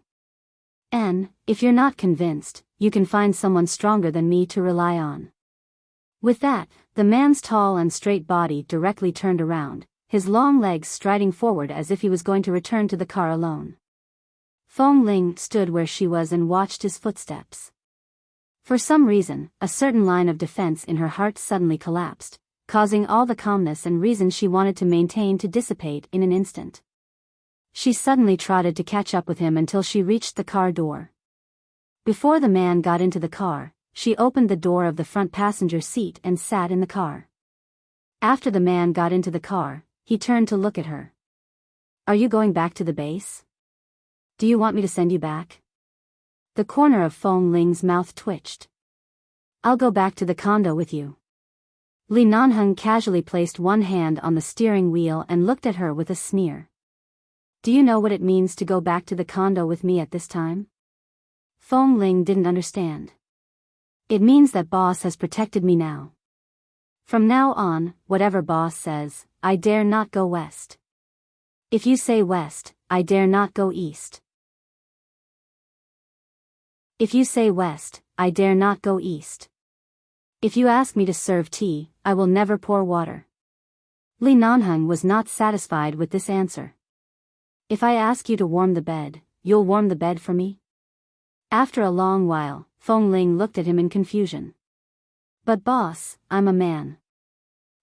"En, if you're not convinced, you can find someone stronger than me to rely on." With that, the man's tall and straight body directly turned around, his long legs striding forward as if he was going to return to the car alone. Feng Ling stood where she was and watched his footsteps. For some reason, a certain line of defense in her heart suddenly collapsed, causing all the calmness and reason she wanted to maintain to dissipate in an instant. She suddenly trotted to catch up with him until she reached the car door. Before the man got into the car, she opened the door of the front passenger seat and sat in the car. After the man got into the car, he turned to look at her. "Are you going back to the base? Do you want me to send you back?" The corner of Feng Ling's mouth twitched. "I'll go back to the condo with you." Li Nanheng casually placed one hand on the steering wheel and looked at her with a sneer. "Do you know what it means to go back to the condo with me at this time?" Feng Ling didn't understand. "It means that boss has protected me now. From now on, whatever boss says, I dare not go west. If you say west, I dare not go east. If you say west, I dare not go east. If you ask me to serve tea, I will never pour water." Li Nanheng was not satisfied with this answer. "If I ask you to warm the bed, you'll warm the bed for me?" After a long while, Feng Ling looked at him in confusion. But boss, I'm a man.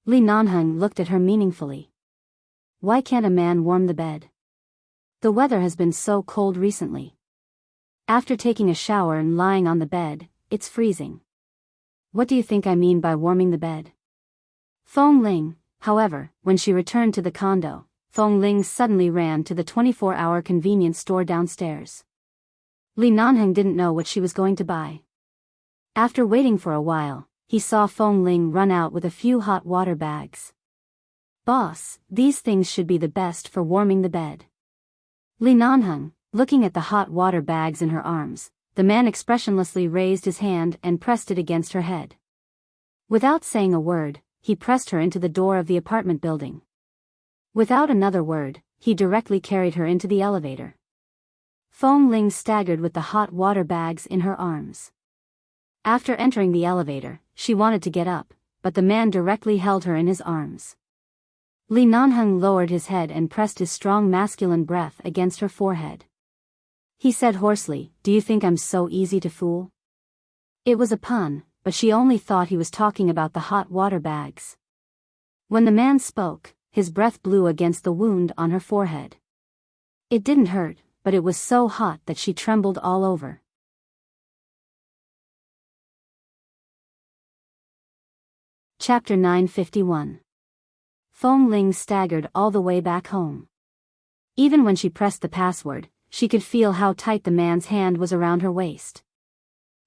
Li Nanheng looked at her meaningfully. Why can't a man warm the bed? The weather has been so cold recently. After taking a shower and lying on the bed, it's freezing. What do you think I mean by warming the bed? Fong Ling, however, when she returned to the condo, Fong Ling suddenly ran to the 24-hour convenience store downstairs. Li Nanheng didn't know what she was going to buy. After waiting for a while, he saw Fong Ling run out with a few hot water bags. Boss, these things should be the best for warming the bed. Li Nanheng, looking at the hot water bags in her arms, the man expressionlessly raised his hand and pressed it against her head. Without saying a word, he pressed her into the door of the apartment building. Without another word, he directly carried her into the elevator. Fong Ling staggered with the hot water bags in her arms. After entering the elevator, she wanted to get up, but the man directly held her in his arms. Li Nanheng lowered his head and pressed his strong masculine breath against her forehead. He said hoarsely, "Do you think I'm so easy to fool?" It was a pun, but she only thought he was talking about the hot water bags. When the man spoke, his breath blew against the wound on her forehead. It didn't hurt, but it was so hot that she trembled all over. Chapter 951. Fong Ling staggered all the way back home. Even when she pressed the password, she could feel how tight the man's hand was around her waist.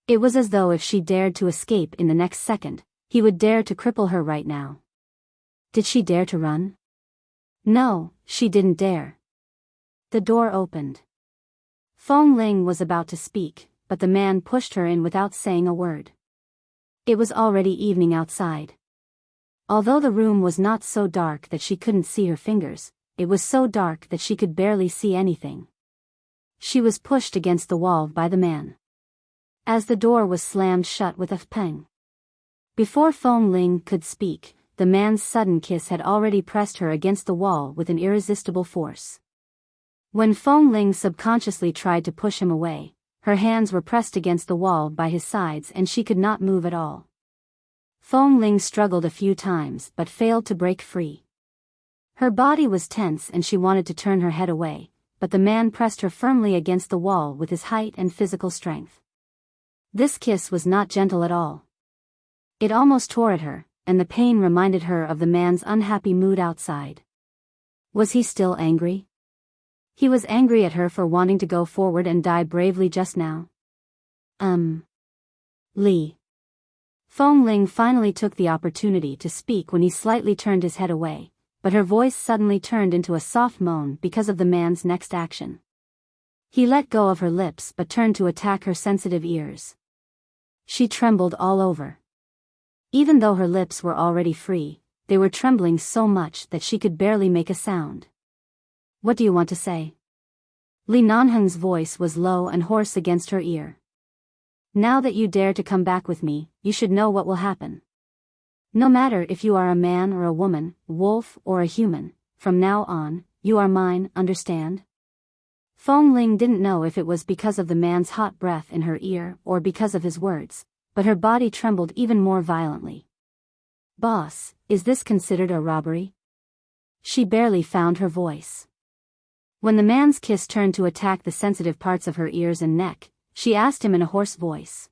It was as though if she dared to escape in the next second, he would dare to cripple her right now. Did she dare to run? No, she didn't dare. The door opened. Fong Ling was about to speak, but the man pushed her in without saying a word. It was already evening outside. Although the room was not so dark that she couldn't see her fingers, it was so dark that she could barely see anything. She was pushed against the wall by the man. As the door was slammed shut with a pang. Before Fong Ling could speak, the man's sudden kiss had already pressed her against the wall with an irresistible force. When Fong Ling subconsciously tried to push him away, her hands were pressed against the wall by his sides and she could not move at all. Fong Ling struggled a few times but failed to break free. Her body was tense and she wanted to turn her head away, but the man pressed her firmly against the wall with his height and physical strength. This kiss was not gentle at all. It almost tore at her, and the pain reminded her of the man's unhappy mood outside. Was he still angry? He was angry at her for wanting to go forward and die bravely just now. Li. Fong Ling finally took the opportunity to speak when he slightly turned his head away, but her voice suddenly turned into a soft moan because of the man's next action. He let go of her lips but turned to attack her sensitive ears. She trembled all over. Even though her lips were already free, they were trembling so much that she could barely make a sound. "What do you want to say?" Li Nanheng's voice was low and hoarse against her ear. "Now that you dare to come back with me, you should know what will happen. No matter if you are a man or a woman, wolf or a human, from now on, you are mine, understand?" Fong Ling didn't know if it was because of the man's hot breath in her ear or because of his words, but her body trembled even more violently. "Boss, is this considered a robbery?" She barely found her voice. When the man's kiss turned to attack the sensitive parts of her ears and neck, she asked him in a hoarse voice.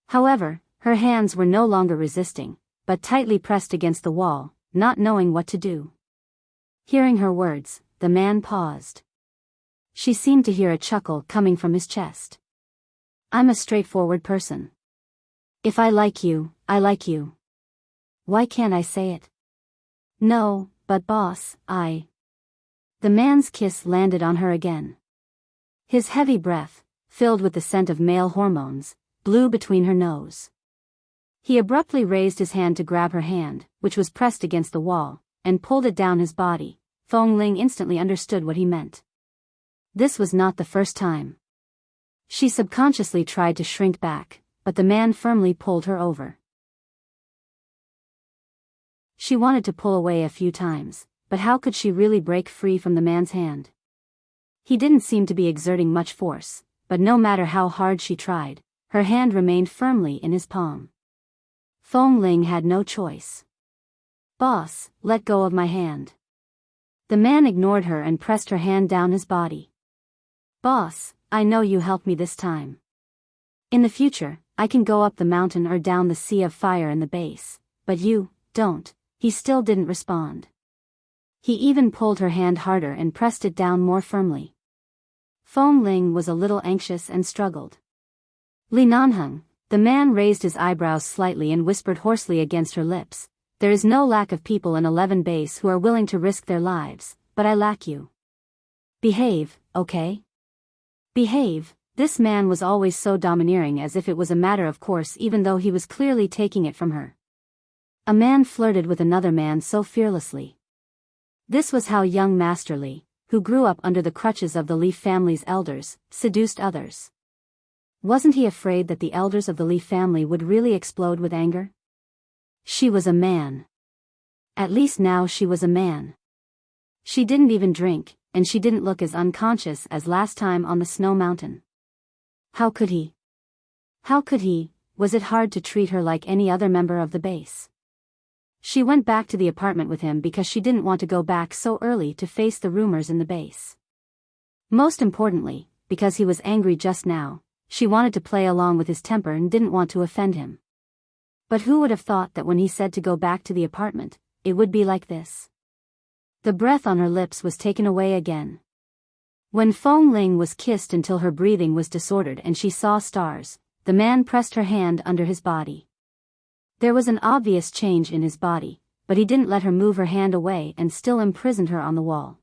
However, her hands were no longer resisting, but tightly pressed against the wall, not knowing what to do. Hearing her words, the man paused. She seemed to hear a chuckle coming from his chest. "I'm a straightforward person. If I like you, I like you. Why can't I say it?" "No, but boss, I..." The man's kiss landed on her again. His heavy breath, filled with the scent of male hormones, blew between her nose. He abruptly raised his hand to grab her hand, which was pressed against the wall, and pulled it down his body. Fong Ling instantly understood what he meant. This was not the first time. She subconsciously tried to shrink back, but the man firmly pulled her over. She wanted to pull away a few times, but how could she really break free from the man's hand? He didn't seem to be exerting much force, but no matter how hard she tried, her hand remained firmly in his palm. Fong Ling had no choice. "Boss, let go of my hand." The man ignored her and pressed her hand down his body. "Boss, I know you helped me this time. In the future, I can go up the mountain or down the sea of fire in the base, but you, don't." He still didn't respond. He even pulled her hand harder and pressed it down more firmly. Fong Ling was a little anxious and struggled. "Li Nanheng," the man raised his eyebrows slightly and whispered hoarsely against her lips, "there is no lack of people in 11 base who are willing to risk their lives, but I lack you. Behave, okay? Behave." This man was always so domineering, as if it was a matter of course, even though he was clearly taking it from her. A man flirted with another man so fearlessly. This was how young Master Li, who grew up under the crutches of the Li family's elders, seduced others. Wasn't he afraid that the elders of the Li family would really explode with anger? She was a man. At least now she was a man. She didn't even drink, and she didn't look as unconscious as last time on the snow mountain. How could he? How could he? Was it hard to treat her like any other member of the base? She went back to the apartment with him because she didn't want to go back so early to face the rumors in the base. Most importantly, because he was angry just now, she wanted to play along with his temper and didn't want to offend him. But who would have thought that when he said to go back to the apartment, it would be like this? The breath on her lips was taken away again. When Fong Ling was kissed until her breathing was disordered and she saw stars, the man pressed her hand under his body. There was an obvious change in his body, but he didn't let her move her hand away and still imprisoned her on the wall.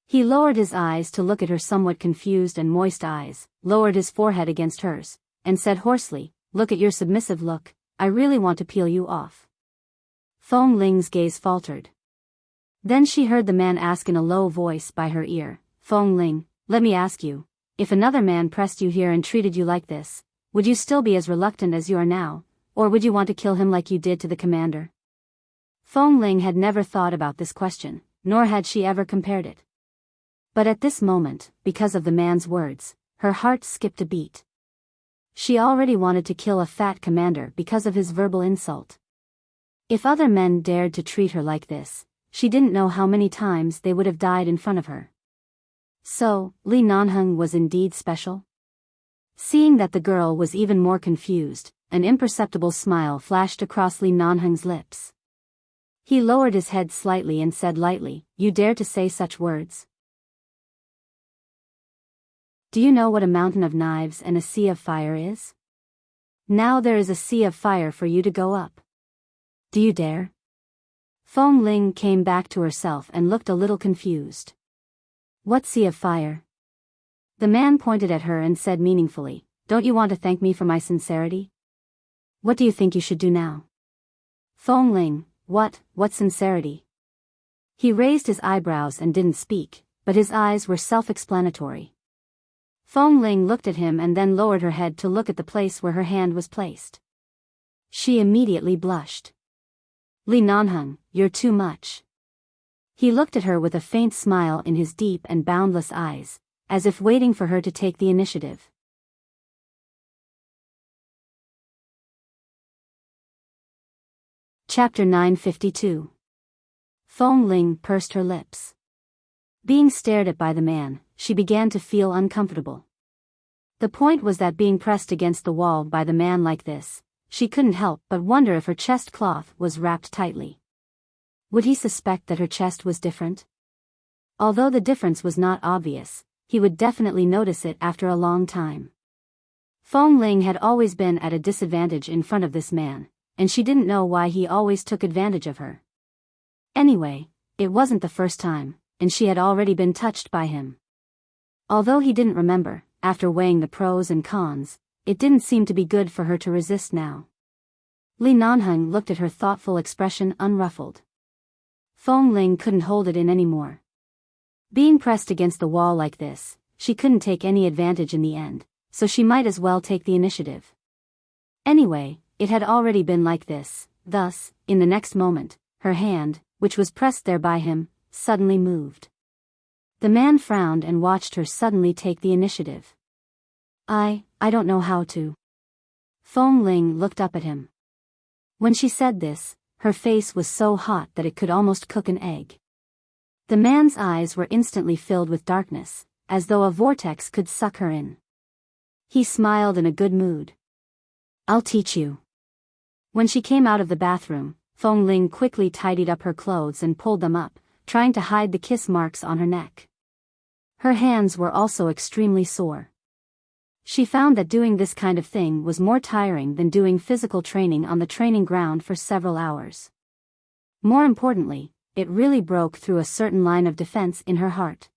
He lowered his eyes to look at her somewhat confused and moist eyes, lowered his forehead against hers, and said hoarsely, "Look at your submissive look, I really want to peel you off." Fong Ling's gaze faltered. Then she heard the man ask in a low voice by her ear, "Fong Ling, let me ask you, if another man pressed you here and treated you like this, would you still be as reluctant as you are now, or would you want to kill him like you did to the commander?" Fong Ling had never thought about this question, nor had she ever compared it. But at this moment, because of the man's words, her heart skipped a beat. She already wanted to kill a fat commander because of his verbal insult. If other men dared to treat her like this, she didn't know how many times they would have died in front of her. So, Li Nanheng was indeed special? Seeing that the girl was even more confused, an imperceptible smile flashed across Li Nanheng's lips. He lowered his head slightly and said lightly, "You dare to say such words? Do you know what a mountain of knives and a sea of fire is? Now there is a sea of fire for you to go up. Do you dare?" Fong Ling came back to herself and looked a little confused. "What sea of fire?" The man pointed at her and said meaningfully, "Don't you want to thank me for my sincerity? What do you think you should do now?" Fong Ling, what sincerity? He raised his eyebrows and didn't speak, but his eyes were self-explanatory. Fong Ling looked at him and then lowered her head to look at the place where her hand was placed. She immediately blushed. "Li Nanheng, you're too much." He looked at her with a faint smile in his deep and boundless eyes, as if waiting for her to take the initiative. Chapter 952. Fong Ling pursed her lips. Being stared at by the man, she began to feel uncomfortable. The point was that being pressed against the wall by the man like this, she couldn't help but wonder if her chest cloth was wrapped tightly. Would he suspect that her chest was different? Although the difference was not obvious, he would definitely notice it after a long time. Fong Ling had always been at a disadvantage in front of this man, and she didn't know why he always took advantage of her. Anyway, it wasn't the first time, and she had already been touched by him. Although he didn't remember, after weighing the pros and cons, it didn't seem to be good for her to resist now. Li Nanheng looked at her thoughtful expression unruffled. Fong Ling couldn't hold it in anymore. Being pressed against the wall like this, she couldn't take any advantage in the end, so she might as well take the initiative. Anyway, it had already been like this, thus, in the next moment, her hand, which was pressed there by him, suddenly moved. The man frowned and watched her suddenly take the initiative. I don't know how to." Fong Ling looked up at him. When she said this, her face was so hot that it could almost cook an egg. The man's eyes were instantly filled with darkness, as though a vortex could suck her in. He smiled in a good mood. "I'll teach you." When she came out of the bathroom, Feng Ling quickly tidied up her clothes and pulled them up, trying to hide the kiss marks on her neck. Her hands were also extremely sore. She found that doing this kind of thing was more tiring than doing physical training on the training ground for several hours. More importantly, it really broke through a certain line of defense in her heart.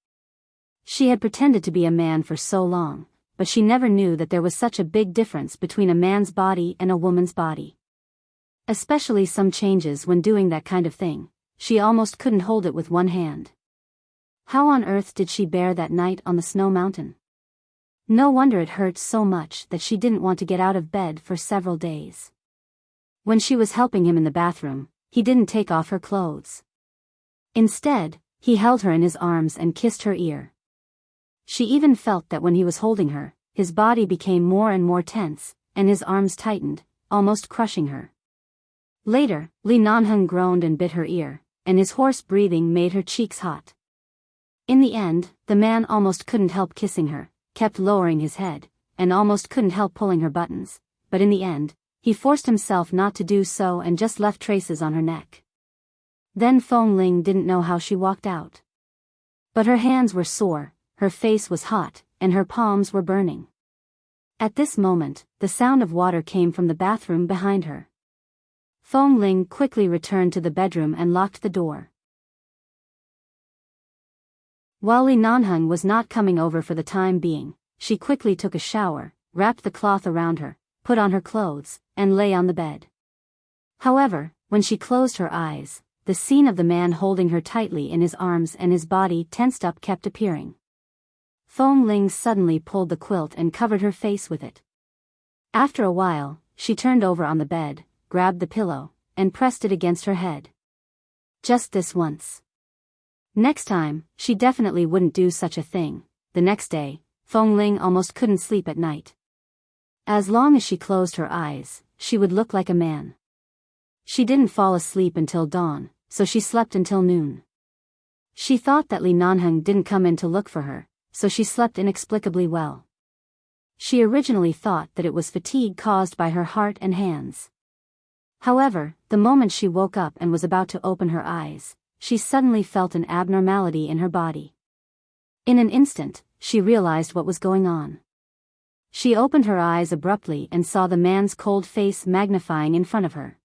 She had pretended to be a man for so long, but she never knew that there was such a big difference between a man's body and a woman's body. Especially some changes when doing that kind of thing, she almost couldn't hold it with one hand. How on earth did she bear that night on the snow mountain? No wonder it hurt so much that she didn't want to get out of bed for several days. When she was helping him in the bathroom, he didn't take off her clothes. Instead, he held her in his arms and kissed her ear. She even felt that when he was holding her, his body became more and more tense, and his arms tightened, almost crushing her. Later, Li Nanheng groaned and bit her ear, and his hoarse breathing made her cheeks hot. In the end, the man almost couldn't help kissing her, kept lowering his head, and almost couldn't help pulling her buttons, but in the end, he forced himself not to do so and just left traces on her neck. Then Feng Ling didn't know how she walked out. But her hands were sore, her face was hot, and her palms were burning. At this moment, the sound of water came from the bathroom behind her. Feng Ling quickly returned to the bedroom and locked the door. While Li Nanheng was not coming over for the time being, she quickly took a shower, wrapped the cloth around her, put on her clothes, and lay on the bed. However, when she closed her eyes, the scene of the man holding her tightly in his arms and his body tensed up kept appearing. Feng Ling suddenly pulled the quilt and covered her face with it. After a while, she turned over on the bed, grabbed the pillow, and pressed it against her head. Just this once. Next time, she definitely wouldn't do such a thing. The next day, Feng Ling almost couldn't sleep at night. As long as she closed her eyes, she would look like a man. She didn't fall asleep until dawn, so she slept until noon. She thought that Li Nanheng didn't come in to look for her, so she slept inexplicably well. She originally thought that it was fatigue caused by her heart and hands. However, the moment she woke up and was about to open her eyes, she suddenly felt an abnormality in her body. In an instant, she realized what was going on. She opened her eyes abruptly and saw the man's cold face magnifying in front of her.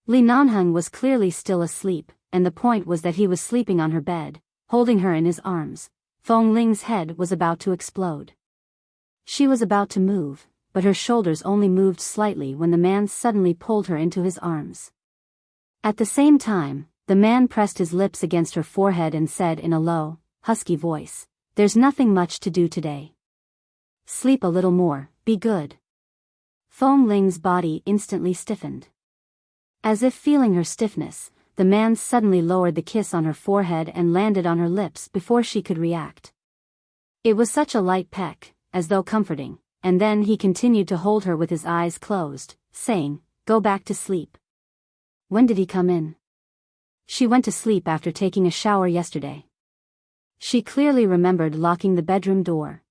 Li Nanheng was clearly still asleep, and the point was that he was sleeping on her bed, holding her in his arms. Feng Ling's head was about to explode. She was about to move, but her shoulders only moved slightly when the man suddenly pulled her into his arms. At the same time, the man pressed his lips against her forehead and said in a low, husky voice, "There's nothing much to do today. Sleep a little more, be good." Feng Ling's body instantly stiffened. As if feeling her stiffness, the man suddenly lowered the kiss on her forehead and landed on her lips before she could react. It was such a light peck, as though comforting, and then he continued to hold her with his eyes closed, saying, "Go back to sleep." When did he come in? She went to sleep after taking a shower yesterday. She clearly remembered locking the bedroom door.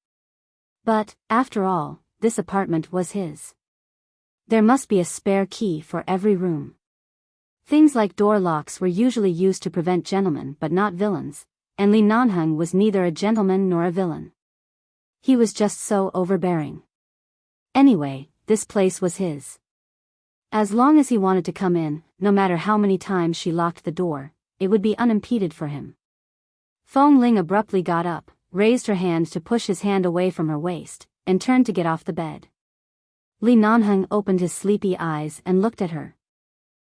But, after all, this apartment was his. There must be a spare key for every room. Things like door locks were usually used to prevent gentlemen but not villains, and Li Nanheng was neither a gentleman nor a villain. He was just so overbearing. Anyway, this place was his. As long as he wanted to come in, no matter how many times she locked the door, it would be unimpeded for him. Feng Ling abruptly got up, raised her hand to push his hand away from her waist, and turned to get off the bed. Li Nanheng opened his sleepy eyes and looked at her.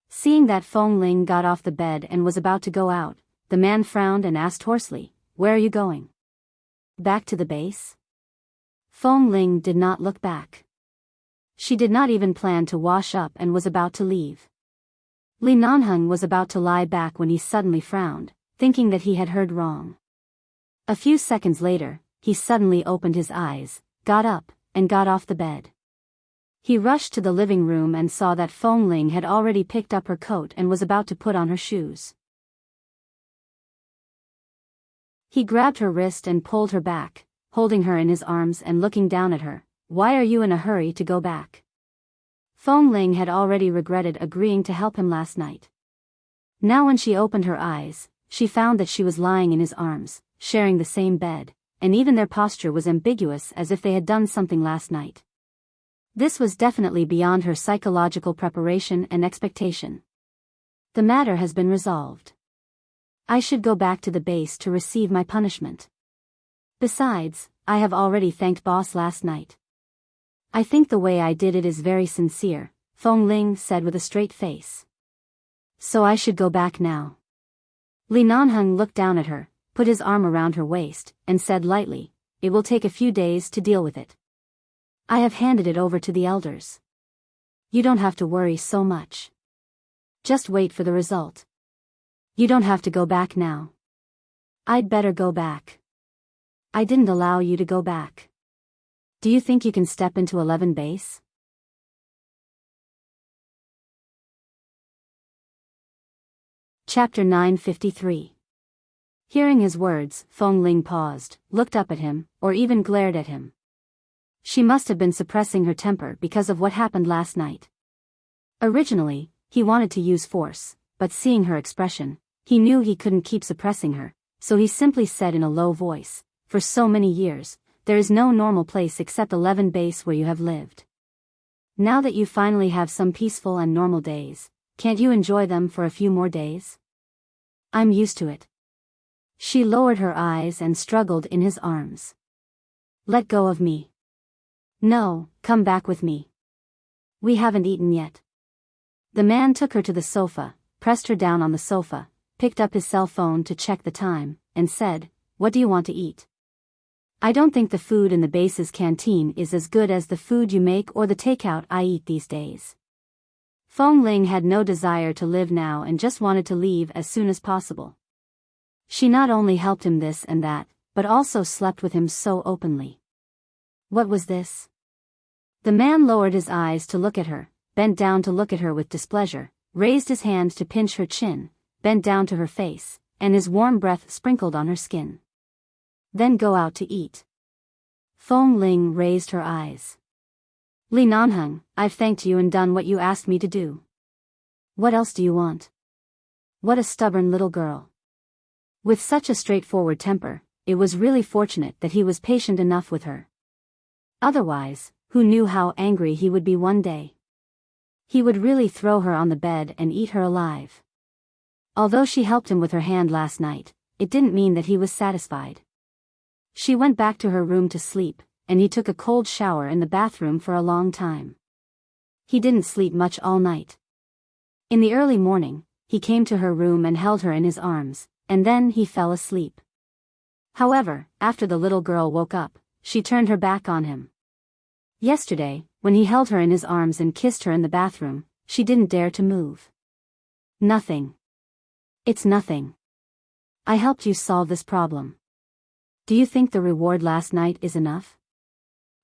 Seeing that Feng Ling got off the bed and was about to go out, the man frowned and asked hoarsely, "Where are you going? Back to the base?" Feng Ling did not look back. She did not even plan to wash up and was about to leave. Li Nanheng was about to lie back when he suddenly frowned, thinking that he had heard wrong. A few seconds later, he suddenly opened his eyes, got up, and got off the bed. He rushed to the living room and saw that Feng Ling had already picked up her coat and was about to put on her shoes. He grabbed her wrist and pulled her back, holding her in his arms and looking down at her. "Why are you in a hurry to go back?" Feng Ling had already regretted agreeing to help him last night. Now when she opened her eyes, she found that she was lying in his arms, sharing the same bed, and even their posture was ambiguous as if they had done something last night. This was definitely beyond her psychological preparation and expectation. "The matter has been resolved. I should go back to the base to receive my punishment. Besides, I have already thanked boss last night. I think the way I did it is very sincere," Feng Ling said with a straight face. "So I should go back now." Li Nanheng looked down at her, put his arm around her waist, and said lightly, "It will take a few days to deal with it. I have handed it over to the elders. You don't have to worry so much. Just wait for the result. You don't have to go back now." "I'd better go back. I didn't allow you to go back. Do you think you can step into 11 base?" Chapter 953. Hearing his words, Feng Ling paused, looked up at him, or even glared at him. She must have been suppressing her temper because of what happened last night. Originally, he wanted to use force, but seeing her expression, he knew he couldn't keep suppressing her, so he simply said in a low voice, "For so many years, there is no normal place except 11 base where you have lived. Now that you finally have some peaceful and normal days, can't you enjoy them for a few more days?" "I'm used to it." She lowered her eyes and struggled in his arms. "Let go of me." "No, come back with me. We haven't eaten yet." The man took her to the sofa, pressed her down on the sofa, picked up his cell phone to check the time, and said, "What do you want to eat?" "I don't think the food in the base's canteen is as good as the food you make or the takeout I eat these days." Feng Ling had no desire to live now and just wanted to leave as soon as possible. She not only helped him this and that, but also slept with him so openly. What was this? The man lowered his eyes to look at her, bent down to look at her with displeasure, raised his hand to pinch her chin, bent down to her face, and his warm breath sprinkled on her skin. "Then go out to eat." Feng Ling raised her eyes. "Li Nanheng, I've thanked you and done what you asked me to do. What else do you want?" What a stubborn little girl. With such a straightforward temper, it was really fortunate that he was patient enough with her. Otherwise, who knew how angry he would be one day? He would really throw her on the bed and eat her alive. Although she helped him with her hand last night, it didn't mean that he was satisfied. She went back to her room to sleep, and he took a cold shower in the bathroom for a long time. He didn't sleep much all night. In the early morning, he came to her room and held her in his arms, and then he fell asleep. However, after the little girl woke up, she turned her back on him. Yesterday, when he held her in his arms and kissed her in the bathroom, she didn't dare to move. "Nothing. It's nothing. I helped you solve this problem. Do you think the reward last night is enough?"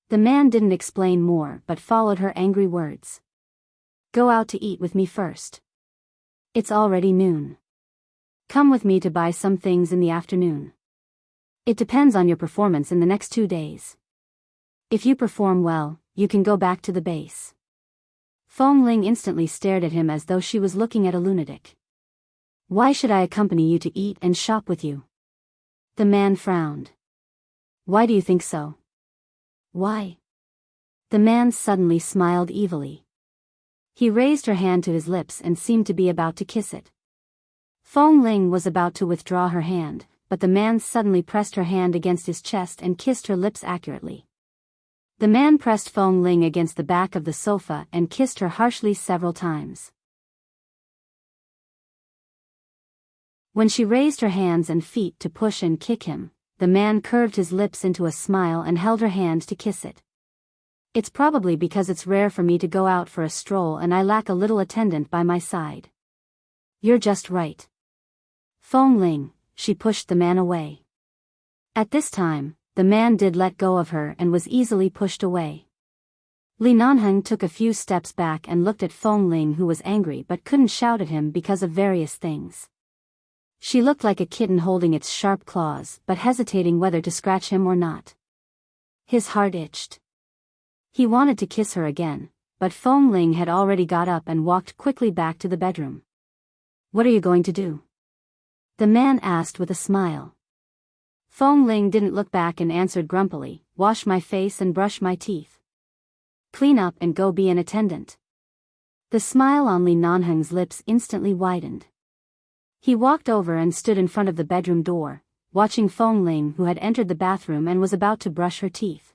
The man didn't explain more but followed her angry words. "Go out to eat with me first. It's already noon. Come with me to buy some things in the afternoon. It depends on your performance in the next 2 days. If you perform well, you can go back to the base." Feng Ling instantly stared at him as though she was looking at a lunatic. "Why should I accompany you to eat and shop with you?" The man frowned. "Why do you think so?" "Why?" The man suddenly smiled evilly. He raised her hand to his lips and seemed to be about to kiss it. Feng Ling was about to withdraw her hand, but the man suddenly pressed her hand against his chest and kissed her lips accurately. The man pressed Feng Ling against the back of the sofa and kissed her harshly several times. When she raised her hands and feet to push and kick him, the man curved his lips into a smile and held her hand to kiss it. "It's probably because it's rare for me to go out for a stroll and I lack a little attendant by my side." "You're just right." Feng Ling, she pushed the man away. At this time, the man did let go of her and was easily pushed away. Li Nanheng took a few steps back and looked at Feng Ling, who was angry but couldn't shout at him because of various things. She looked like a kitten holding its sharp claws but hesitating whether to scratch him or not. His heart itched. He wanted to kiss her again, but Feng Ling had already got up and walked quickly back to the bedroom. "What are you going to do?" the man asked with a smile. Feng Ling didn't look back and answered grumpily, "Wash my face and brush my teeth. Clean up and go be an attendant." The smile on Li Nanheng's lips instantly widened. He walked over and stood in front of the bedroom door, watching Feng Ling, who had entered the bathroom and was about to brush her teeth.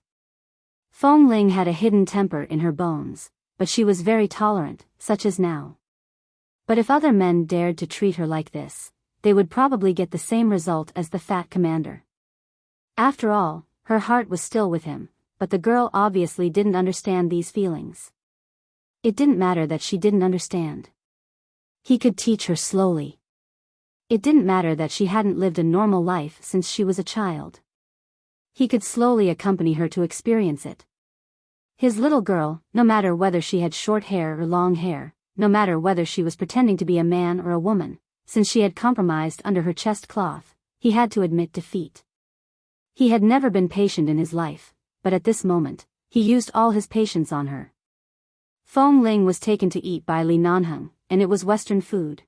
Feng Ling had a hidden temper in her bones, but she was very tolerant, such as now. But if other men dared to treat her like this, they would probably get the same result as the fat commander. After all, her heart was still with him, but the girl obviously didn't understand these feelings. It didn't matter that she didn't understand. He could teach her slowly. It didn't matter that she hadn't lived a normal life since she was a child. He could slowly accompany her to experience it. His little girl, no matter whether she had short hair or long hair, no matter whether she was pretending to be a man or a woman, since she had compromised under her chest cloth, he had to admit defeat. He had never been patient in his life, but at this moment, he used all his patience on her. Feng Ling was taken to eat by Li Nanheng, and it was Western food.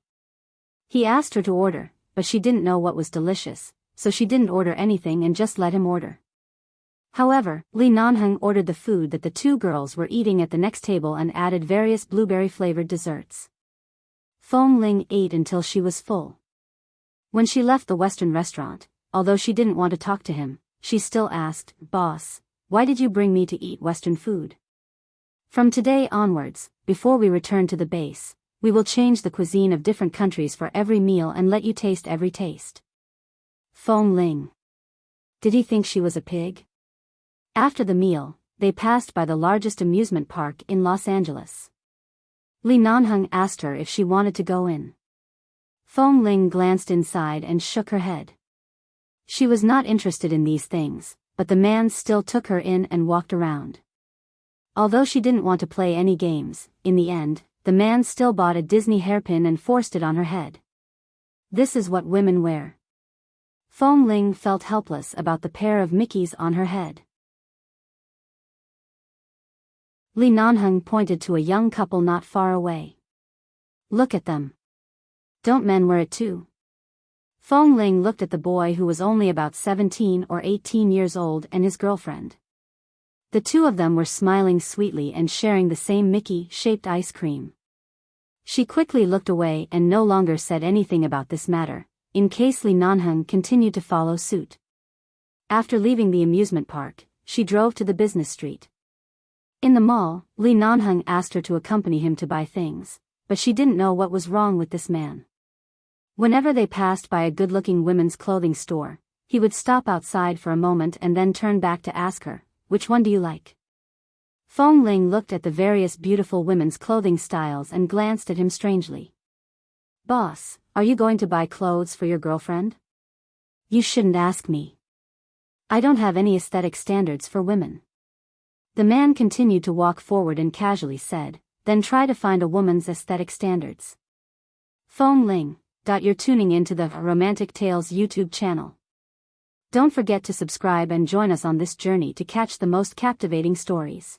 He asked her to order, but she didn't know what was delicious, so she didn't order anything and just let him order. However, Li Nanheng ordered the food that the two girls were eating at the next table and added various blueberry-flavored desserts. Feng Ling ate until she was full. When she left the Western restaurant, although she didn't want to talk to him, she still asked, "Boss, why did you bring me to eat Western food? From today onwards, before we return to the base, we will change the cuisine of different countries for every meal and let you taste every taste." Feng Ling. Did he think she was a pig? After the meal, they passed by the largest amusement park in Los Angeles. Li Nanheng asked her if she wanted to go in. Feng Ling glanced inside and shook her head. She was not interested in these things, but the man still took her in and walked around. Although she didn't want to play any games, in the end, the man still bought a Disney hairpin and forced it on her head. This is what women wear. Feng Ling felt helpless about the pair of Mickeys on her head. Li Nanheng pointed to a young couple not far away. "Look at them. Don't men wear it too?" Feng Ling looked at the boy, who was only about 17 or 18 years old, and his girlfriend. The two of them were smiling sweetly and sharing the same Mickey-shaped ice cream. She quickly looked away and no longer said anything about this matter, in case Li Nanheng continued to follow suit. After leaving the amusement park, she drove to the business street. In the mall, Li Nanheng asked her to accompany him to buy things, but she didn't know what was wrong with this man. Whenever they passed by a good-looking women's clothing store, he would stop outside for a moment and then turn back to ask her, "Which one do you like?" Feng Ling looked at the various beautiful women's clothing styles and glanced at him strangely. "Boss, are you going to buy clothes for your girlfriend?" "You shouldn't ask me. I don't have any aesthetic standards for women." The man continued to walk forward and casually said, "Then try to find a woman's aesthetic standards." Feng Ling. You're tuning into the Romantic Tales YouTube channel. Don't forget to subscribe and join us on this journey to catch the most captivating stories.